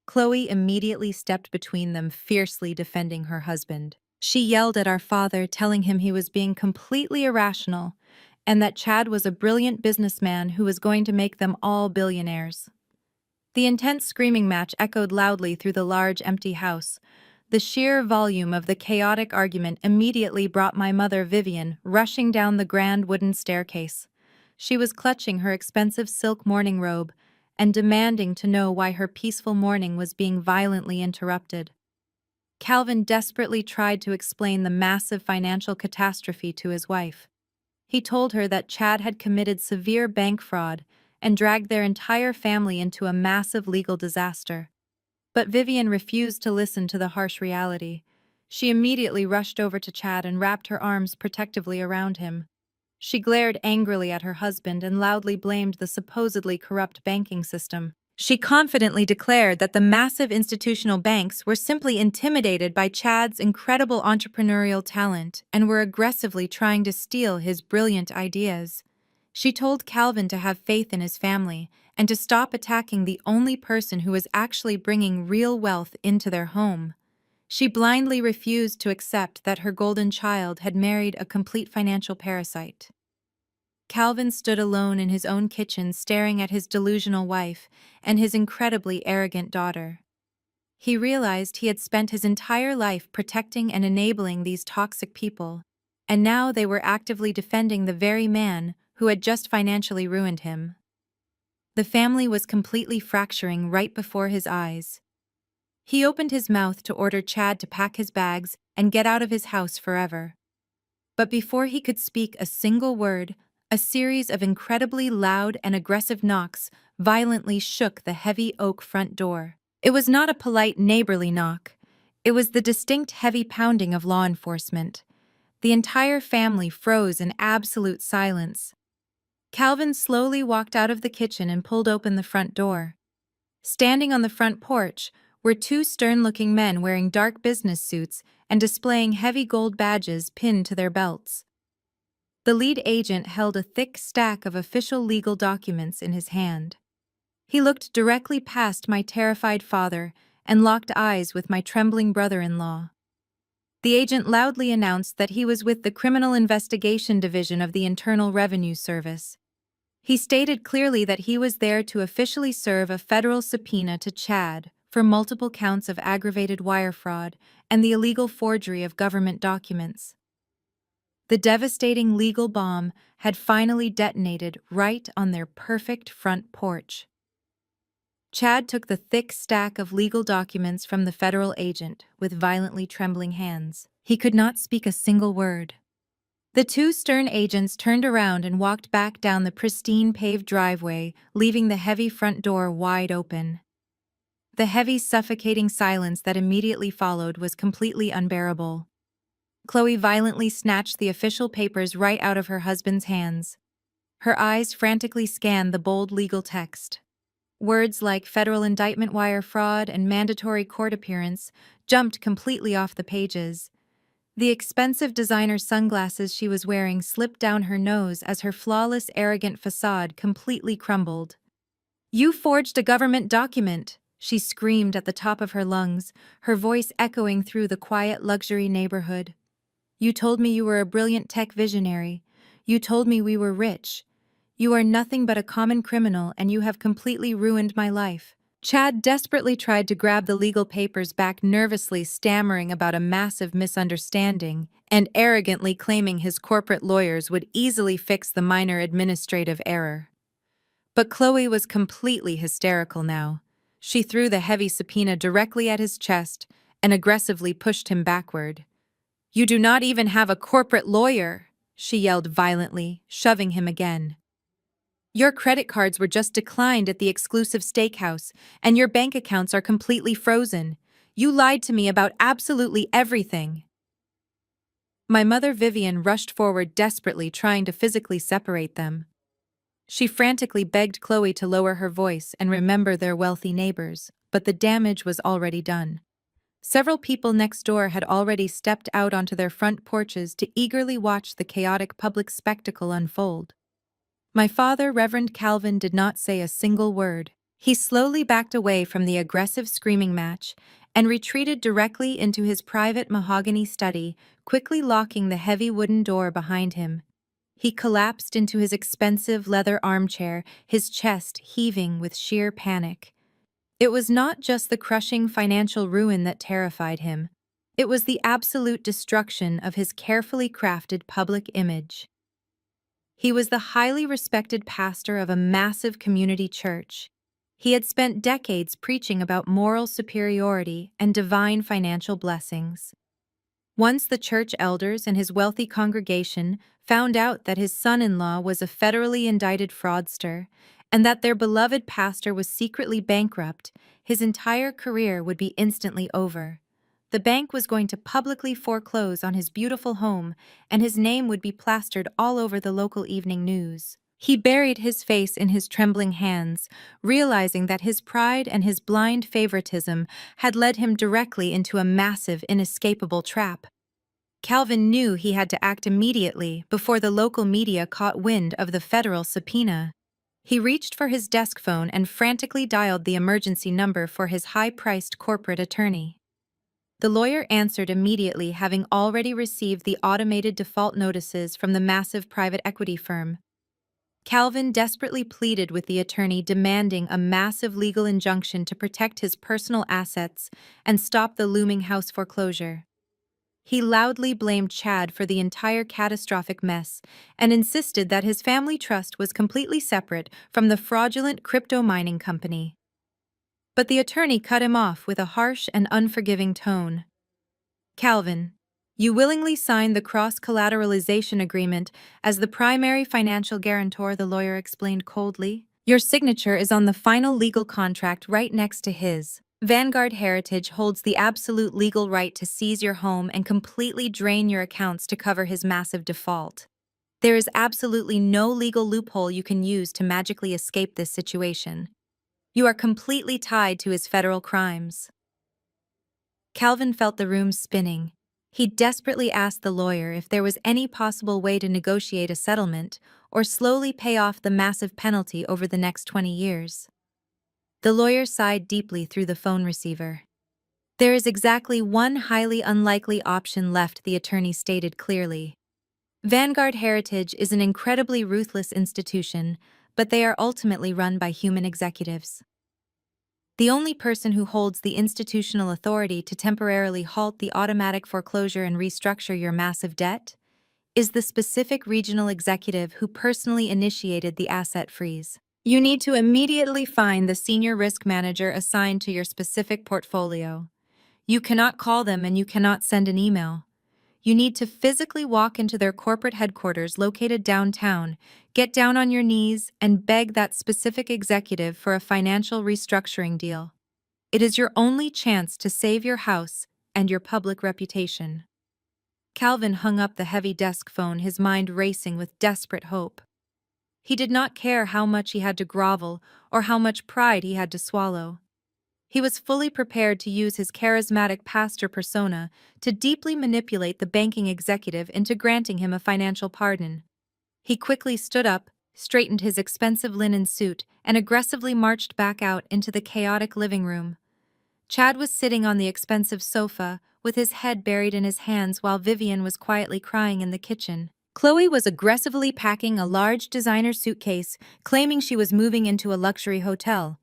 Chloe immediately stepped between them, fiercely defending her husband. She yelled at our father, telling him he was being completely irrational and that Chad was a brilliant businessman who was going to make them all billionaires. The intense screaming match echoed loudly through the large, empty house. The sheer volume of the chaotic argument immediately brought my mother, Vivian, rushing down the grand wooden staircase. She was clutching her expensive silk morning robe and demanding to know why her peaceful morning was being violently interrupted. Calvin desperately tried to explain the massive financial catastrophe to his wife. He told her that Chad had committed severe bank fraud and dragged their entire family into a massive legal disaster. But Vivian refused to listen to the harsh reality. She immediately rushed over to Chad and wrapped her arms protectively around him. She glared angrily at her husband and loudly blamed the supposedly corrupt banking system. She confidently declared that the massive institutional banks were simply intimidated by Chad's incredible entrepreneurial talent and were aggressively trying to steal his brilliant ideas. She told Calvin to have faith in his family and to stop attacking the only person who was actually bringing real wealth into their home. She blindly refused to accept that her golden child had married a complete financial parasite. Calvin stood alone in his own kitchen, staring at his delusional wife and his incredibly arrogant daughter. He realized he had spent his entire life protecting and enabling these toxic people, and now they were actively defending the very man who had just financially ruined him. The family was completely fracturing right before his eyes. He opened his mouth to order Chad to pack his bags and get out of his house forever. But before he could speak a single word, a series of incredibly loud and aggressive knocks violently shook the heavy oak front door. It was not a polite neighborly knock. It was the distinct heavy pounding of law enforcement. The entire family froze in absolute silence. Calvin slowly walked out of the kitchen and pulled open the front door. Standing on the front porch were two stern-looking men wearing dark business suits and displaying heavy gold badges pinned to their belts. The lead agent held a thick stack of official legal documents in his hand. He looked directly past my terrified father and locked eyes with my trembling brother-in-law. The agent loudly announced that he was with the Criminal Investigation Division of the Internal Revenue Service. He stated clearly that he was there to officially serve a federal subpoena to Chad for multiple counts of aggravated wire fraud and the illegal forgery of government documents. The devastating legal bomb had finally detonated right on their perfect front porch. Chad took the thick stack of legal documents from the federal agent with violently trembling hands. He could not speak a single word. The two stern agents turned around and walked back down the pristine paved driveway, leaving the heavy front door wide open. The heavy, suffocating silence that immediately followed was completely unbearable. Chloe violently snatched the official papers right out of her husband's hands. Her eyes frantically scanned the bold legal text. Words like federal indictment wire fraud and mandatory court appearance jumped completely off the pages. The expensive designer sunglasses she was wearing slipped down her nose as her flawless, arrogant facade completely crumbled. "You forged a government document!" she screamed at the top of her lungs, her voice echoing through the quiet luxury neighborhood. "You told me you were a brilliant tech visionary. You told me we were rich. You are nothing but a common criminal, and you have completely ruined my life." Chad desperately tried to grab the legal papers back, nervously stammering about a massive misunderstanding and arrogantly claiming his corporate lawyers would easily fix the minor administrative error. But Chloe was completely hysterical now. She threw the heavy subpoena directly at his chest and aggressively pushed him backward. "You do not even have a corporate lawyer!" she yelled violently, shoving him again. "Your credit cards were just declined at the exclusive steakhouse, and your bank accounts are completely frozen. You lied to me about absolutely everything." My mother Vivian rushed forward desperately, trying to physically separate them. She frantically begged Chloe to lower her voice and remember their wealthy neighbors, but the damage was already done. Several people next door had already stepped out onto their front porches to eagerly watch the chaotic public spectacle unfold. My father, Reverend Calvin, did not say a single word. He slowly backed away from the aggressive screaming match and retreated directly into his private mahogany study, quickly locking the heavy wooden door behind him. He collapsed into his expensive leather armchair, his chest heaving with sheer panic. It was not just the crushing financial ruin that terrified him. It was the absolute destruction of his carefully crafted public image. He was the highly respected pastor of a massive community church. He had spent decades preaching about moral superiority and divine financial blessings. Once the church elders and his wealthy congregation found out that his son-in-law was a federally indicted fraudster and that their beloved pastor was secretly bankrupt, his entire career would be instantly over. The bank was going to publicly foreclose on his beautiful home, and his name would be plastered all over the local evening news. He buried his face in his trembling hands, realizing that his pride and his blind favoritism had led him directly into a massive, inescapable trap. Calvin knew he had to act immediately before the local media caught wind of the federal subpoena. He reached for his desk phone and frantically dialed the emergency number for his high-priced corporate attorney. The lawyer answered immediately, having already received the automated default notices from the massive private equity firm. Calvin desperately pleaded with the attorney, demanding a massive legal injunction to protect his personal assets and stop the looming house foreclosure. He loudly blamed Chad for the entire catastrophic mess and insisted that his family trust was completely separate from the fraudulent crypto mining company. But the attorney cut him off with a harsh and unforgiving tone. "Calvin, you willingly signed the cross-collateralization agreement as the primary financial guarantor," the lawyer explained coldly. "Your signature is on the final legal contract right next to his." Vanguard Heritage holds the absolute legal right to seize your home and completely drain your accounts to cover his massive default. There is absolutely no legal loophole you can use to magically escape this situation. You are completely tied to his federal crimes. Calvin felt the room spinning. He desperately asked the lawyer if there was any possible way to negotiate a settlement or slowly pay off the massive penalty over the next 20 years. The lawyer sighed deeply through the phone receiver. There is exactly one highly unlikely option left, the attorney stated clearly. Vanguard Heritage is an incredibly ruthless institution, but they are ultimately run by human executives. The only person who holds the institutional authority to temporarily halt the automatic foreclosure and restructure your massive debt is the specific regional executive who personally initiated the asset freeze. You need to immediately find the senior risk manager assigned to your specific portfolio. You cannot call them and you cannot send an email. You need to physically walk into their corporate headquarters located downtown, get down on your knees, and beg that specific executive for a financial restructuring deal. It is your only chance to save your house and your public reputation. Calvin hung up the heavy desk phone, his mind racing with desperate hope. He did not care how much he had to grovel or how much pride he had to swallow. He was fully prepared to use his charismatic pastor persona to deeply manipulate the banking executive into granting him a financial pardon. He quickly stood up, straightened his expensive linen suit, and aggressively marched back out into the chaotic living room. Chad was sitting on the expensive sofa, with his head buried in his hands while Vivian was quietly crying in the kitchen. Chloe was aggressively packing a large designer suitcase, claiming she was moving into a luxury hotel.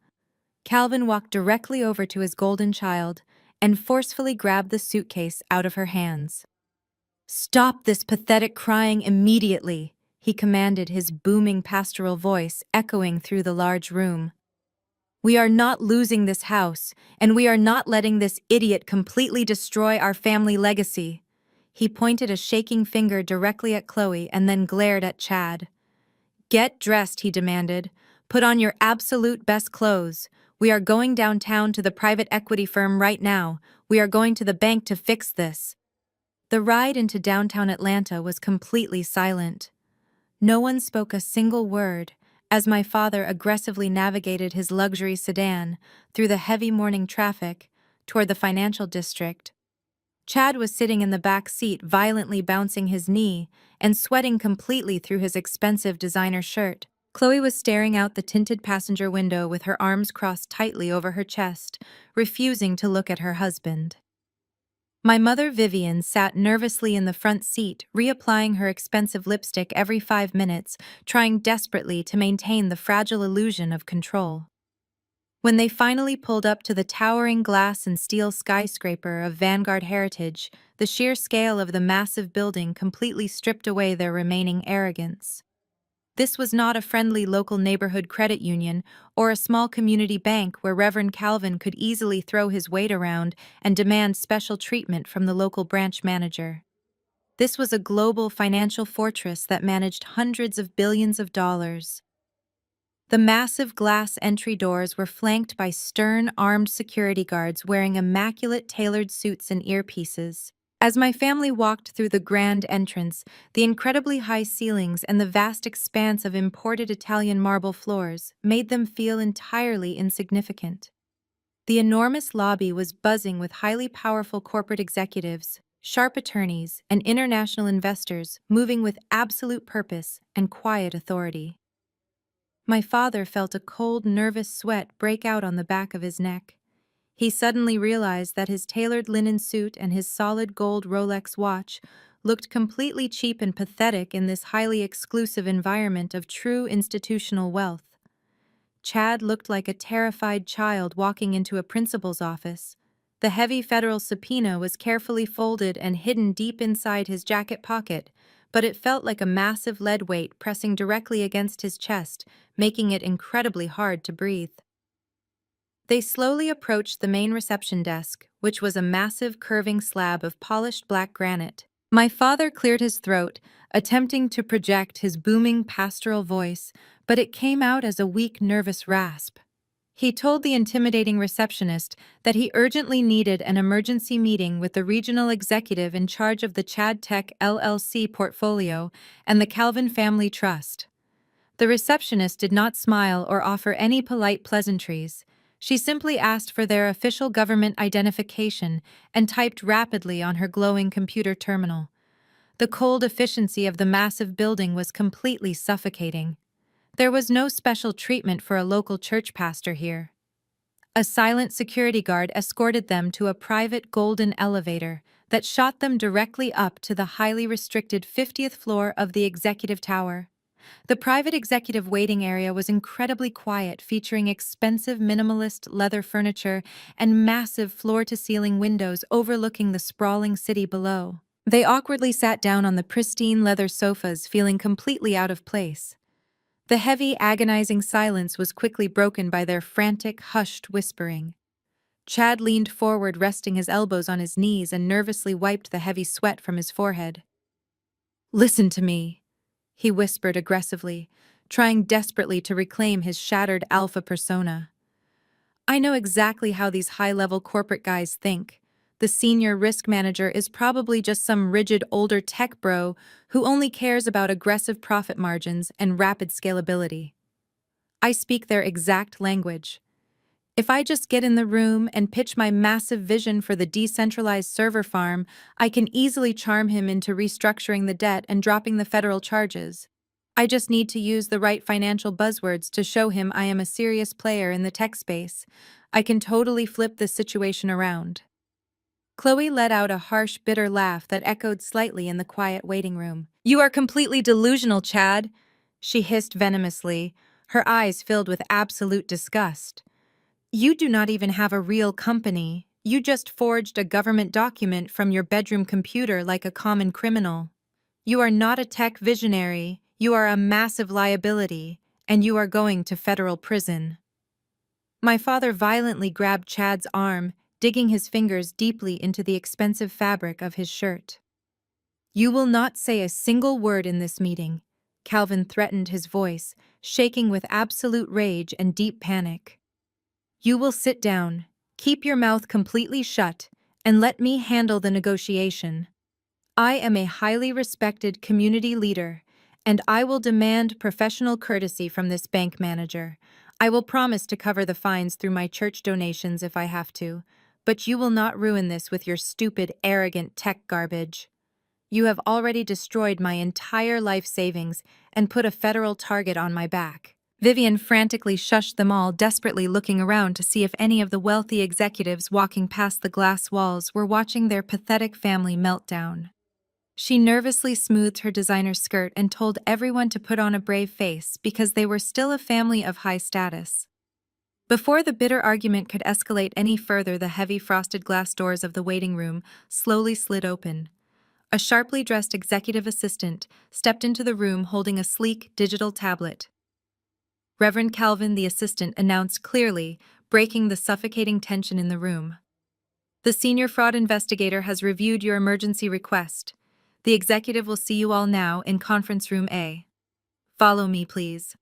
Calvin walked directly over to his golden child and forcefully grabbed the suitcase out of her hands. "Stop this pathetic crying immediately," he commanded, his booming pastoral voice echoing through the large room. "We are not losing this house, and we are not letting this idiot completely destroy our family legacy." He pointed a shaking finger directly at Chloe and then glared at Chad. "Get dressed," he demanded. "Put on your absolute best clothes. We are going downtown to the private equity firm right now. We are going to the bank to fix this." The ride into downtown Atlanta was completely silent. No one spoke a single word as my father aggressively navigated his luxury sedan through the heavy morning traffic toward the financial district. Chad was sitting in the back seat, violently bouncing his knee and sweating completely through his expensive designer shirt. Chloe was staring out the tinted passenger window with her arms crossed tightly over her chest, refusing to look at her husband. My mother Vivian sat nervously in the front seat, reapplying her expensive lipstick every 5 minutes, trying desperately to maintain the fragile illusion of control. When they finally pulled up to the towering glass and steel skyscraper of Vanguard Heritage, the sheer scale of the massive building completely stripped away their remaining arrogance. This was not a friendly local neighborhood credit union or a small community bank where Reverend Calvin could easily throw his weight around and demand special treatment from the local branch manager. This was a global financial fortress that managed hundreds of billions of dollars. The massive glass entry doors were flanked by stern, armed security guards wearing immaculate tailored suits and earpieces. As my family walked through the grand entrance, the incredibly high ceilings and the vast expanse of imported Italian marble floors made them feel entirely insignificant. The enormous lobby was buzzing with highly powerful corporate executives, sharp attorneys, and international investors moving with absolute purpose and quiet authority. My father felt a cold, nervous sweat break out on the back of his neck. He suddenly realized that his tailored linen suit and his solid gold Rolex watch looked completely cheap and pathetic in this highly exclusive environment of true institutional wealth. Chad looked like a terrified child walking into a principal's office. The heavy federal subpoena was carefully folded and hidden deep inside his jacket pocket, but it felt like a massive lead weight pressing directly against his chest, making it incredibly hard to breathe. They slowly approached the main reception desk, which was a massive curving slab of polished black granite. My father cleared his throat, attempting to project his booming pastoral voice, but it came out as a weak, nervous rasp. He told the intimidating receptionist that he urgently needed an emergency meeting with the regional executive in charge of the Chad Tech LLC portfolio and the Calvin Family Trust. The receptionist did not smile or offer any polite pleasantries. She simply asked for their official government identification and typed rapidly on her glowing computer terminal. The cold efficiency of the massive building was completely suffocating. There was no special treatment for a local church pastor here. A silent security guard escorted them to a private golden elevator that shot them directly up to the highly restricted 50th floor of the executive tower. The private executive waiting area was incredibly quiet, featuring expensive minimalist leather furniture and massive floor-to-ceiling windows overlooking the sprawling city below. They awkwardly sat down on the pristine leather sofas, feeling completely out of place. The heavy, agonizing silence was quickly broken by their frantic, hushed whispering. Chad leaned forward, resting his elbows on his knees, and nervously wiped the heavy sweat from his forehead. "Listen to me," he whispered aggressively, trying desperately to reclaim his shattered alpha persona. "I know exactly how these high-level corporate guys think. The senior risk manager is probably just some rigid older tech bro who only cares about aggressive profit margins and rapid scalability. I speak their exact language. If I just get in the room and pitch my massive vision for the decentralized server farm, I can easily charm him into restructuring the debt and dropping the federal charges. I just need to use the right financial buzzwords to show him I am a serious player in the tech space. I can totally flip this situation around." Chloe let out a harsh, bitter laugh that echoed slightly in the quiet waiting room. "You are completely delusional, Chad," she hissed venomously, her eyes filled with absolute disgust. "You do not even have a real company. You just forged a government document from your bedroom computer like a common criminal. You are not a tech visionary, you are a massive liability, and you are going to federal prison." My father violently grabbed Chad's arm, digging his fingers deeply into the expensive fabric of his shirt. "You will not say a single word in this meeting," Calvin threatened, his voice shaking with absolute rage and deep panic. "You will sit down, keep your mouth completely shut, and let me handle the negotiation. I am a highly respected community leader, and I will demand professional courtesy from this bank manager. I will promise to cover the fines through my church donations if I have to, but you will not ruin this with your stupid, arrogant tech garbage. You have already destroyed my entire life savings and put a federal target on my back." Vivian frantically shushed them all, desperately looking around to see if any of the wealthy executives walking past the glass walls were watching their pathetic family meltdown. She nervously smoothed her designer skirt and told everyone to put on a brave face because they were still a family of high status. Before the bitter argument could escalate any further, the heavy frosted glass doors of the waiting room slowly slid open. A sharply dressed executive assistant stepped into the room holding a sleek digital tablet. Reverend Calvin, the assistant, announced clearly, breaking the suffocating tension in the room. "The senior fraud investigator has reviewed your emergency request. The executive will see you all now in conference room A. Follow me, please."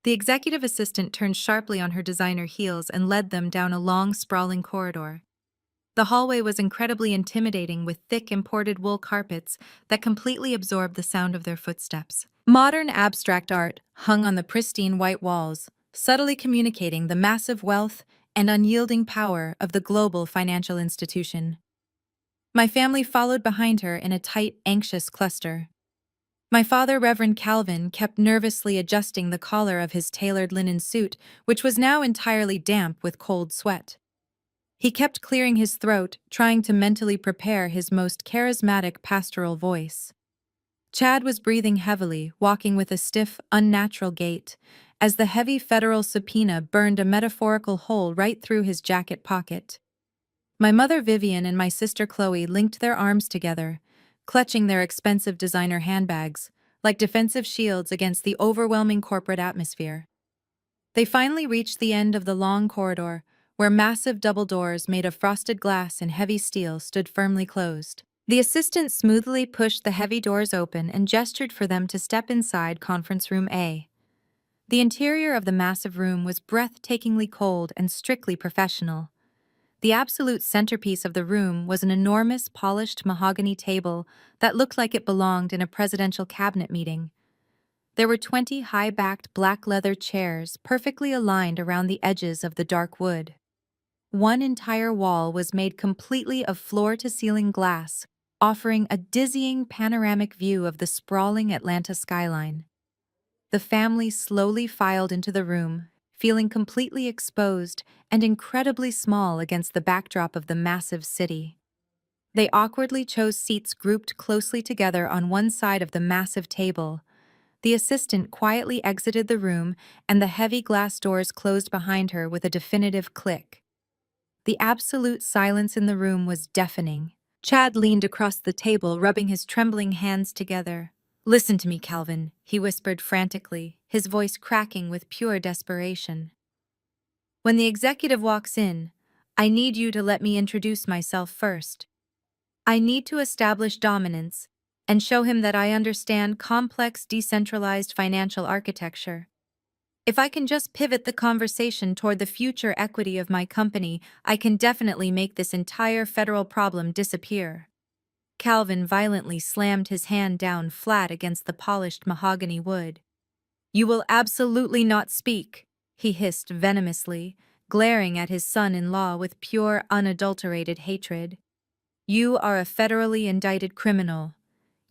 The executive assistant turned sharply on her designer heels and led them down a long, sprawling corridor. The hallway was incredibly intimidating, with thick imported wool carpets that completely absorbed the sound of their footsteps. Modern abstract art hung on the pristine white walls, subtly communicating the massive wealth and unyielding power of the global financial institution. My family followed behind her in a tight, anxious cluster. My father, Reverend Calvin, kept nervously adjusting the collar of his tailored linen suit, which was now entirely damp with cold sweat. He kept clearing his throat, trying to mentally prepare his most charismatic pastoral voice. Chad was breathing heavily, walking with a stiff, unnatural gait, as the heavy federal subpoena burned a metaphorical hole right through his jacket pocket. My mother Vivian and my sister Chloe linked their arms together, clutching their expensive designer handbags, like defensive shields against the overwhelming corporate atmosphere. They finally reached the end of the long corridor, where massive double doors made of frosted glass and heavy steel stood firmly closed. The assistant smoothly pushed the heavy doors open and gestured for them to step inside conference room A. The interior of the massive room was breathtakingly cold and strictly professional. The absolute centerpiece of the room was an enormous polished mahogany table that looked like it belonged in a presidential cabinet meeting. There were 20 high-backed black leather chairs perfectly aligned around the edges of the dark wood. One entire wall was made completely of floor-to-ceiling glass, offering a dizzying panoramic view of the sprawling Atlanta skyline. The family slowly filed into the room, feeling completely exposed and incredibly small against the backdrop of the massive city. They awkwardly chose seats grouped closely together on one side of the massive table. The assistant quietly exited the room, and the heavy glass doors closed behind her with a definitive click. The absolute silence in the room was deafening. Chad leaned across the table, rubbing his trembling hands together. "Listen to me, Calvin," he whispered frantically, his voice cracking with pure desperation. "When the executive walks in, I need you to let me introduce myself first. I need to establish dominance and show him that I understand complex, decentralized financial architecture. If I can just pivot the conversation toward the future equity of my company, I can definitely make this entire federal problem disappear." Calvin violently slammed his hand down flat against the polished mahogany wood. "You will absolutely not speak," he hissed venomously, glaring at his son-in-law with pure, unadulterated hatred. "You are a federally indicted criminal.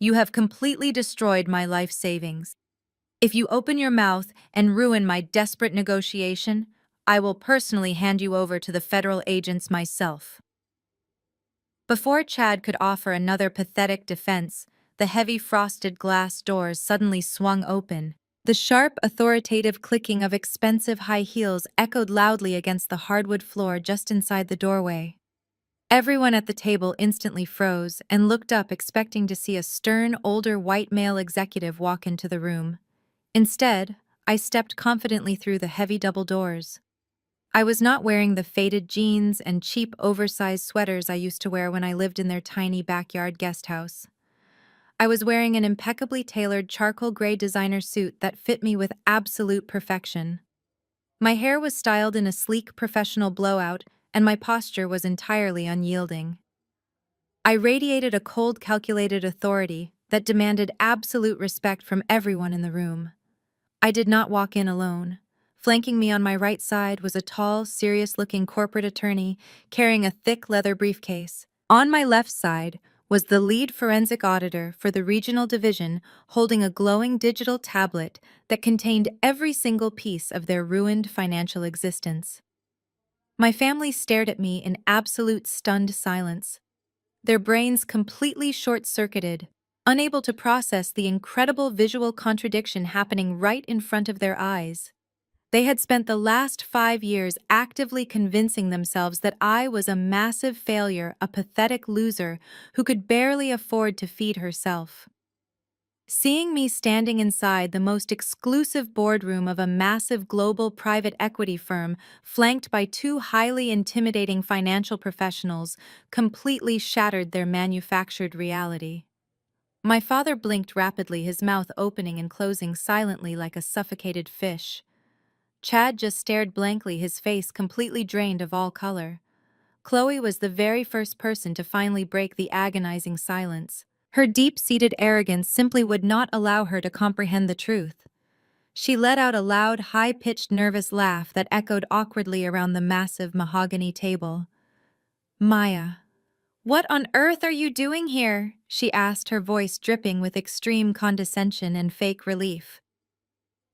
You have completely destroyed my life savings. If you open your mouth and ruin my desperate negotiation, I will personally hand you over to the federal agents myself." Before Chad could offer another pathetic defense, the heavy frosted glass doors suddenly swung open. The sharp, authoritative clicking of expensive high heels echoed loudly against the hardwood floor just inside the doorway. Everyone at the table instantly froze and looked up, expecting to see a stern, older white male executive walk into the room. Instead, I stepped confidently through the heavy double doors. I was not wearing the faded jeans and cheap, oversized sweaters I used to wear when I lived in their tiny backyard guest house. I was wearing an impeccably tailored charcoal gray designer suit that fit me with absolute perfection. My hair was styled in a sleek, professional blowout, and my posture was entirely unyielding. I radiated a cold, calculated authority that demanded absolute respect from everyone in the room. I did not walk in alone. Flanking me on my right side was a tall, serious-looking corporate attorney carrying a thick leather briefcase. On my left side was the lead forensic auditor for the regional division, holding a glowing digital tablet that contained every single piece of their ruined financial existence. My family stared at me in absolute stunned silence, their brains completely short-circuited, unable to process the incredible visual contradiction happening right in front of their eyes. They had spent the last 5 years actively convincing themselves that I was a massive failure, a pathetic loser who could barely afford to feed herself. Seeing me standing inside the most exclusive boardroom of a massive global private equity firm, flanked by two highly intimidating financial professionals, completely shattered their manufactured reality. My father blinked rapidly, his mouth opening and closing silently like a suffocated fish. Chad just stared blankly, his face completely drained of all color. Chloe was the very first person to finally break the agonizing silence. Her deep-seated arrogance simply would not allow her to comprehend the truth. She let out a loud, high-pitched, nervous laugh that echoed awkwardly around the massive mahogany table. "Maya, what on earth are you doing here?" she asked, her voice dripping with extreme condescension and fake relief.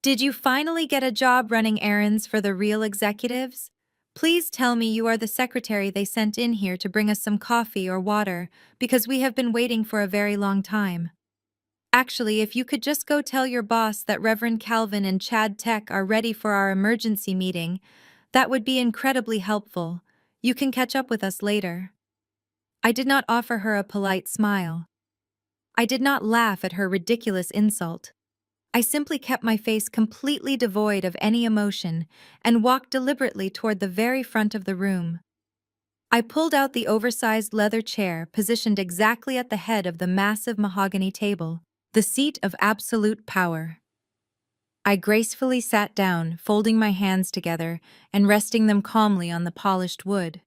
"Did you finally get a job running errands for the real executives? Please tell me you are the secretary they sent in here to bring us some coffee or water, because we have been waiting for a very long time. Actually, if you could just go tell your boss that Reverend Calvin and Chad Tech are ready for our emergency meeting, that would be incredibly helpful. You can catch up with us later." I did not offer her a polite smile. I did not laugh at her ridiculous insult. I simply kept my face completely devoid of any emotion and walked deliberately toward the very front of the room. I pulled out the oversized leather chair positioned exactly at the head of the massive mahogany table, the seat of absolute power. I gracefully sat down, folding my hands together and resting them calmly on the polished wood.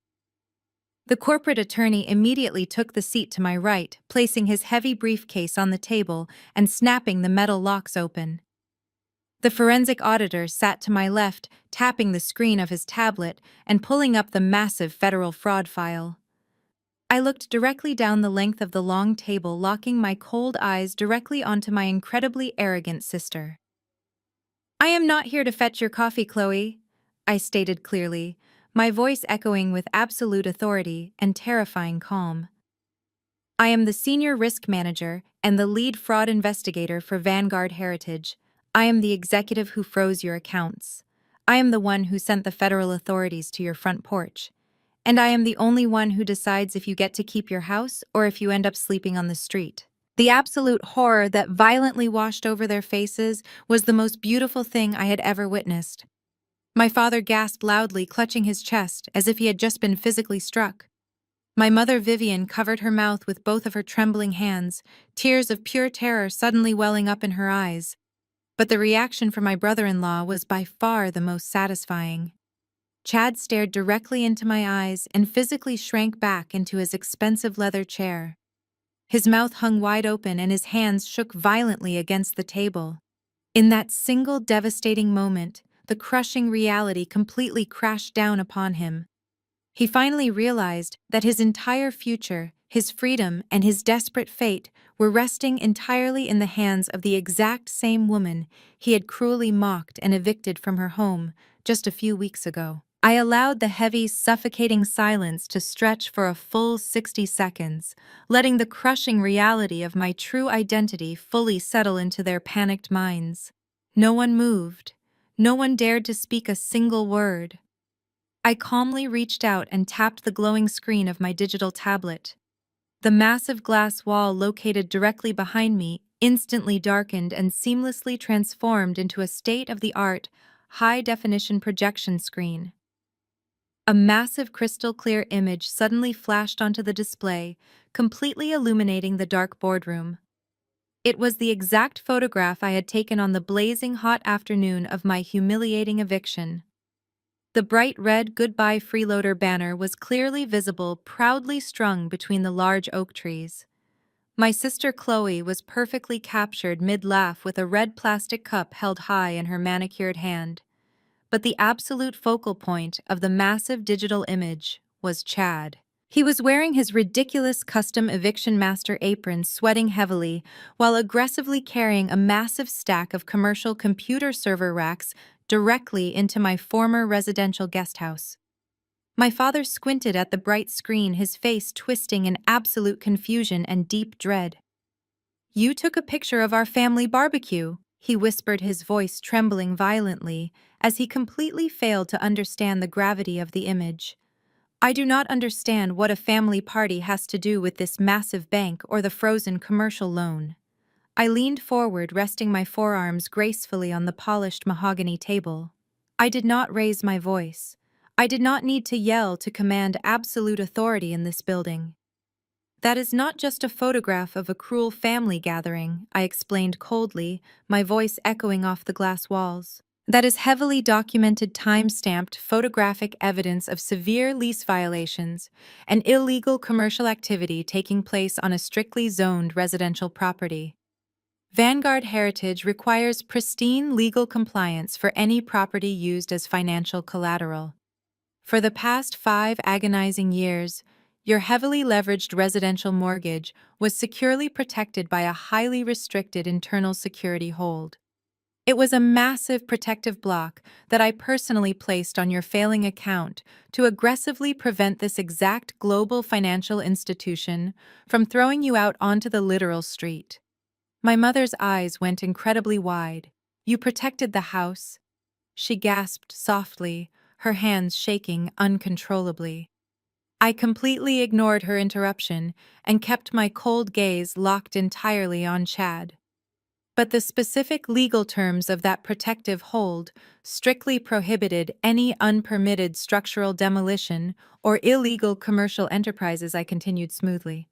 The corporate attorney immediately took the seat to my right, placing his heavy briefcase on the table and snapping the metal locks open. The forensic auditor sat to my left, tapping the screen of his tablet and pulling up the massive federal fraud file. I looked directly down the length of the long table, locking my cold eyes directly onto my incredibly arrogant sister. "I am not here to fetch your coffee, Chloe," I stated clearly, my voice echoing with absolute authority and terrifying calm. "I am the senior risk manager and the lead fraud investigator for Vanguard Heritage. I am the executive who froze your accounts. I am the one who sent the federal authorities to your front porch. And I am the only one who decides if you get to keep your house or if you end up sleeping on the street." The absolute horror that violently washed over their faces was the most beautiful thing I had ever witnessed. My father gasped loudly, clutching his chest as if he had just been physically struck. My mother Vivian covered her mouth with both of her trembling hands, tears of pure terror suddenly welling up in her eyes. But the reaction from my brother-in-law was by far the most satisfying. Chad stared directly into my eyes and physically shrank back into his expensive leather chair. His mouth hung wide open and his hands shook violently against the table. In that single devastating moment, the crushing reality completely crashed down upon him. He finally realized that his entire future, his freedom, and his desperate fate were resting entirely in the hands of the exact same woman he had cruelly mocked and evicted from her home just a few weeks ago. I allowed the heavy, suffocating silence to stretch for a full 60 seconds, letting the crushing reality of my true identity fully settle into their panicked minds. No one moved. No one dared to speak a single word. I calmly reached out and tapped the glowing screen of my digital tablet. The massive glass wall located directly behind me instantly darkened and seamlessly transformed into a state-of-the-art, high-definition projection screen. A massive crystal-clear image suddenly flashed onto the display, completely illuminating the dark boardroom. It was the exact photograph I had taken on the blazing hot afternoon of my humiliating eviction. The bright red "Goodbye Freeloader" banner was clearly visible, proudly strung between the large oak trees. My sister Chloe was perfectly captured mid-laugh with a red plastic cup held high in her manicured hand. But the absolute focal point of the massive digital image was Chad. He was wearing his ridiculous custom Eviction Master apron, sweating heavily, while aggressively carrying a massive stack of commercial computer server racks directly into my former residential guest house. My father squinted at the bright screen, his face twisting in absolute confusion and deep dread. "You took a picture of our family barbecue," he whispered, his voice trembling violently, as he completely failed to understand the gravity of the image. "I do not understand what a family party has to do with this massive bank or the frozen commercial loan." I leaned forward, resting my forearms gracefully on the polished mahogany table. I did not raise my voice. I did not need to yell to command absolute authority in this building. "That is not just a photograph of a cruel family gathering," I explained coldly, my voice echoing off the glass walls. "That is heavily documented, time-stamped photographic evidence of severe lease violations and illegal commercial activity taking place on a strictly zoned residential property. Vanguard Heritage requires pristine legal compliance for any property used as financial collateral. For the past 5 agonizing years, your heavily leveraged residential mortgage was securely protected by a highly restricted internal security hold. It was a massive protective block that I personally placed on your failing account to aggressively prevent this exact global financial institution from throwing you out onto the literal street." My mother's eyes went incredibly wide. "You protected the house?" she gasped softly, her hands shaking uncontrollably. I completely ignored her interruption and kept my cold gaze locked entirely on Chad. "But the specific legal terms of that protective hold strictly prohibited any unpermitted structural demolition or illegal commercial enterprises," I continued smoothly.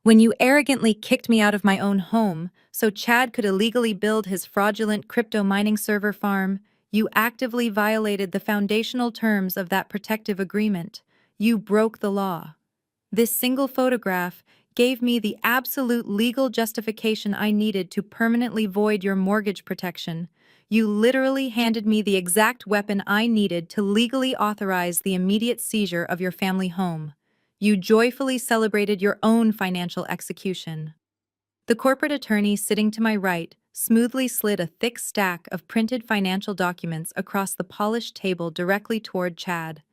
When you arrogantly kicked me out of my own home so Chad could illegally build his fraudulent crypto mining server farm, you actively violated the foundational terms of that protective agreement. You broke the law. This single photograph gave me the absolute legal justification I needed to permanently void your mortgage protection. You literally handed me the exact weapon I needed to legally authorize the immediate seizure of your family home. You joyfully celebrated your own financial execution. The corporate attorney sitting to my right smoothly slid a thick stack of printed financial documents across the polished table directly toward Chad.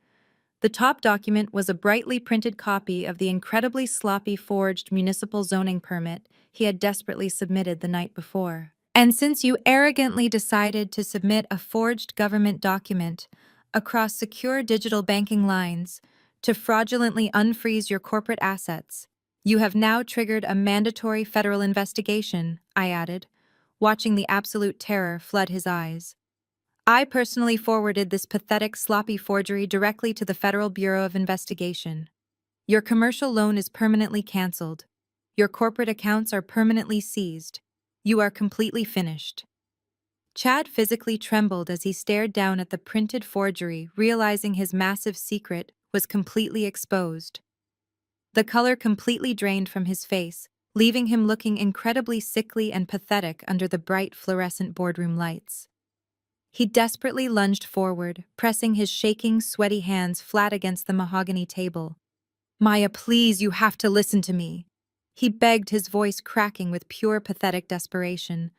The top document was a brightly printed copy of the incredibly sloppy forged municipal zoning permit he had desperately submitted the night before. And since you arrogantly decided to submit a forged government document across secure digital banking lines to fraudulently unfreeze your corporate assets, you have now triggered a mandatory federal investigation, I added, watching the absolute terror flood his eyes. I personally forwarded this pathetic, sloppy forgery directly to the Federal Bureau of Investigation. Your commercial loan is permanently canceled. Your corporate accounts are permanently seized. You are completely finished. Chad physically trembled as he stared down at the printed forgery, realizing his massive secret was completely exposed. The color completely drained from his face, leaving him looking incredibly sickly and pathetic under the bright fluorescent boardroom lights. He desperately lunged forward, pressing his shaking, sweaty hands flat against the mahogany table. "Maya, please, you have to listen to me," he begged, his voice cracking with pure pathetic desperation.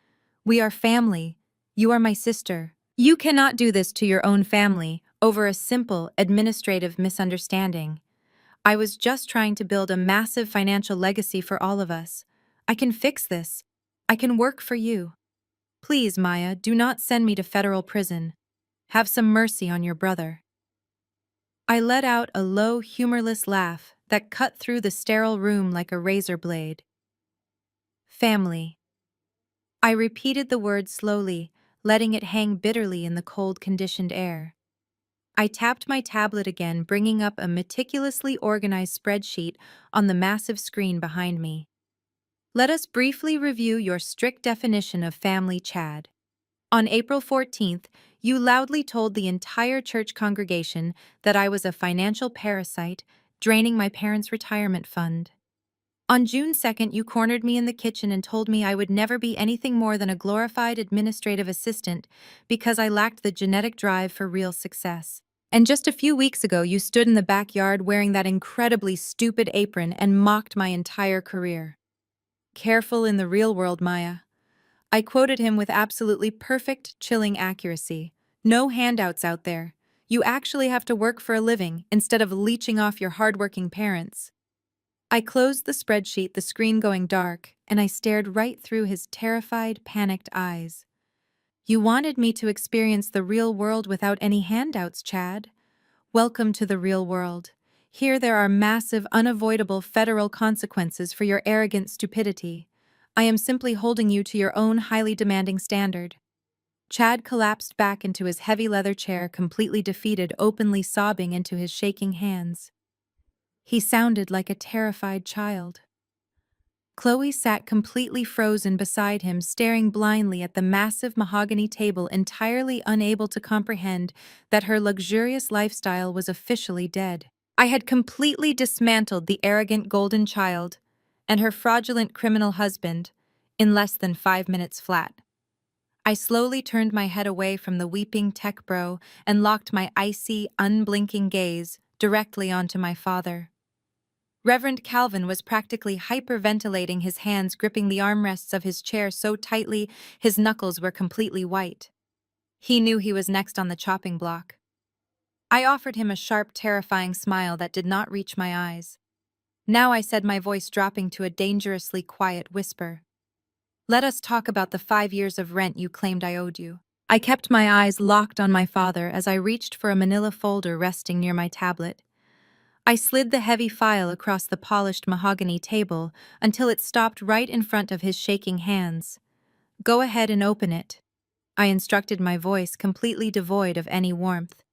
"We are family. You are my sister. You cannot do this to your own family over a simple administrative misunderstanding. I was just trying to build a massive financial legacy for all of us. I can fix this. I can work for you. Please, Maya, do not send me to federal prison. Have some mercy on your brother." I let out a low, humorless laugh that cut through the sterile room like a razor blade. Family. I repeated the word slowly, letting it hang bitterly in the cold, conditioned air. I tapped my tablet again, bringing up a meticulously organized spreadsheet on the massive screen behind me. Let us briefly review your strict definition of family, Chad. On April 14th, you loudly told the entire church congregation that I was a financial parasite, draining my parents' retirement fund. On June 2nd, you cornered me in the kitchen and told me I would never be anything more than a glorified administrative assistant because I lacked the genetic drive for real success. And just a few weeks ago, you stood in the backyard wearing that incredibly stupid apron and mocked my entire career. "Careful in the real world, Maya." I quoted him with absolutely perfect, chilling accuracy. "No handouts out there. You actually have to work for a living instead of leeching off your hardworking parents." I closed the spreadsheet, the screen going dark, and I stared right through his terrified, panicked eyes. "You wanted me to experience the real world without any handouts, Chad. Welcome to the real world. Here there are massive, unavoidable federal consequences for your arrogant stupidity. I am simply holding you to your own highly demanding standard." Chad collapsed back into his heavy leather chair, completely defeated, openly sobbing into his shaking hands. He sounded like a terrified child. Chloe sat completely frozen beside him, staring blindly at the massive mahogany table, entirely unable to comprehend that her luxurious lifestyle was officially dead. I had completely dismantled the arrogant golden child and her fraudulent criminal husband in less than 5 minutes flat. I slowly turned my head away from the weeping tech bro and locked my icy, unblinking gaze directly onto my father. Reverend Calvin was practically hyperventilating, his hands gripping the armrests of his chair so tightly his knuckles were completely white. He knew he was next on the chopping block. I offered him a sharp, terrifying smile that did not reach my eyes. Now I said, my voice dropping to a dangerously quiet whisper. "Let us talk about the 5 years of rent you claimed I owed you." I kept my eyes locked on my father as I reached for a manila folder resting near my tablet. I slid the heavy file across the polished mahogany table until it stopped right in front of his shaking hands. "Go ahead and open it," I instructed, my voice completely devoid of any warmth.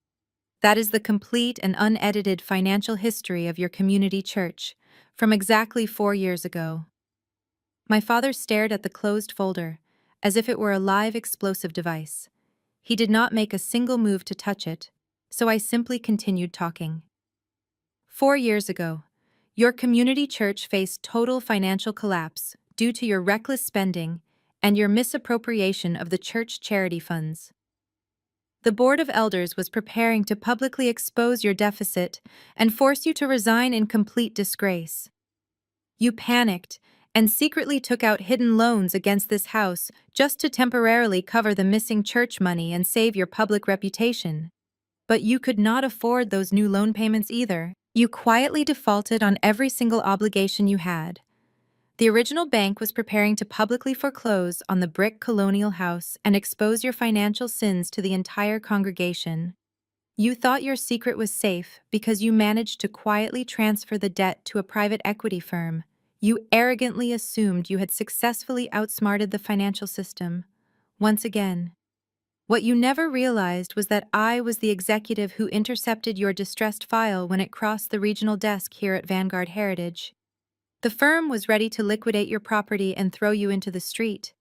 "That is the complete and unedited financial history of your community church, From exactly 4 years ago. My father stared at the closed folder, as if it were a live explosive device. He did not make a single move to touch it, so I simply continued talking. 4 years ago, your community church faced total financial collapse due to your reckless spending and your misappropriation of the church charity funds. The Board of Elders was preparing to publicly expose your deficit and force you to resign in complete disgrace. You panicked and secretly took out hidden loans against this house just to temporarily cover the missing church money and save your public reputation. But you could not afford those new loan payments either. You quietly defaulted on every single obligation you had. The original bank was preparing to publicly foreclose on the brick colonial house and expose your financial sins to the entire congregation. You thought your secret was safe because you managed to quietly transfer the debt to a private equity firm. You arrogantly assumed you had successfully outsmarted the financial system. Once again. What you never realized was that I was the executive who intercepted your distressed file when it crossed the regional desk here at Vanguard Heritage. The firm was ready to liquidate your property and throw you into the street.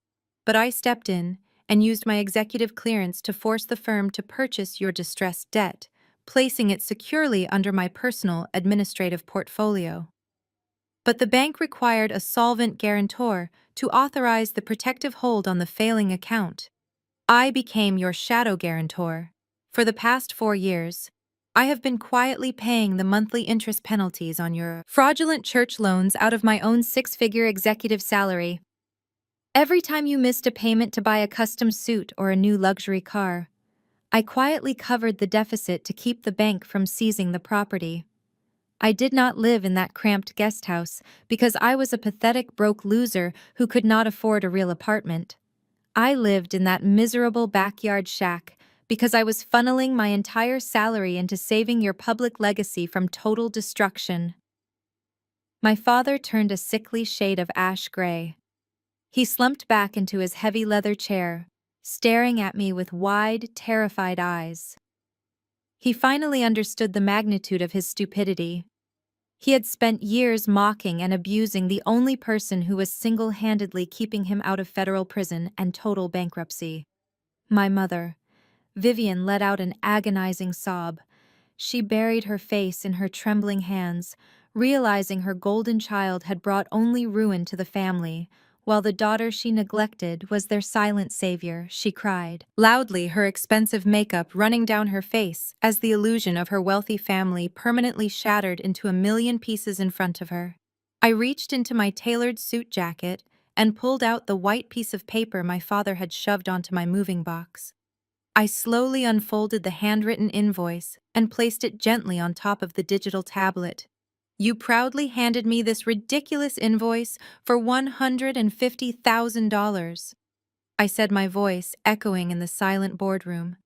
But I stepped in and used my executive clearance to force the firm to purchase your distressed debt, placing it securely under my personal administrative portfolio. But the bank required a solvent guarantor to authorize the protective hold on the failing account. I became your shadow guarantor. For the past 4 years, I have been quietly paying the monthly interest penalties on your fraudulent church loans out of my own six-figure executive salary. Every time you missed a payment to buy a custom suit or a new luxury car, I quietly covered the deficit to keep the bank from seizing the property. I did not live in that cramped guest house because I was a pathetic broke loser who could not afford a real apartment. I lived in that miserable backyard shack because I was funneling my entire salary into saving your public legacy from total destruction. My father turned a sickly shade of ash gray. He slumped back into his heavy leather chair, staring at me with wide, terrified eyes. He finally understood the magnitude of his stupidity. He had spent years mocking and abusing the only person who was single-handedly keeping him out of federal prison and total bankruptcy. My mother. Vivian let out an agonizing sob. She buried her face in her trembling hands, realizing her golden child had brought only ruin to the family, while the daughter she neglected was their silent savior. She cried loudly, her expensive makeup running down her face as the illusion of her wealthy family permanently shattered into a million pieces in front of her. I reached into my tailored suit jacket and pulled out the white piece of paper my father had shoved onto my moving box. I slowly unfolded the handwritten invoice and placed it gently on top of the digital tablet. You proudly handed me this ridiculous invoice for $150,000. I said, my voice echoing in the silent boardroom.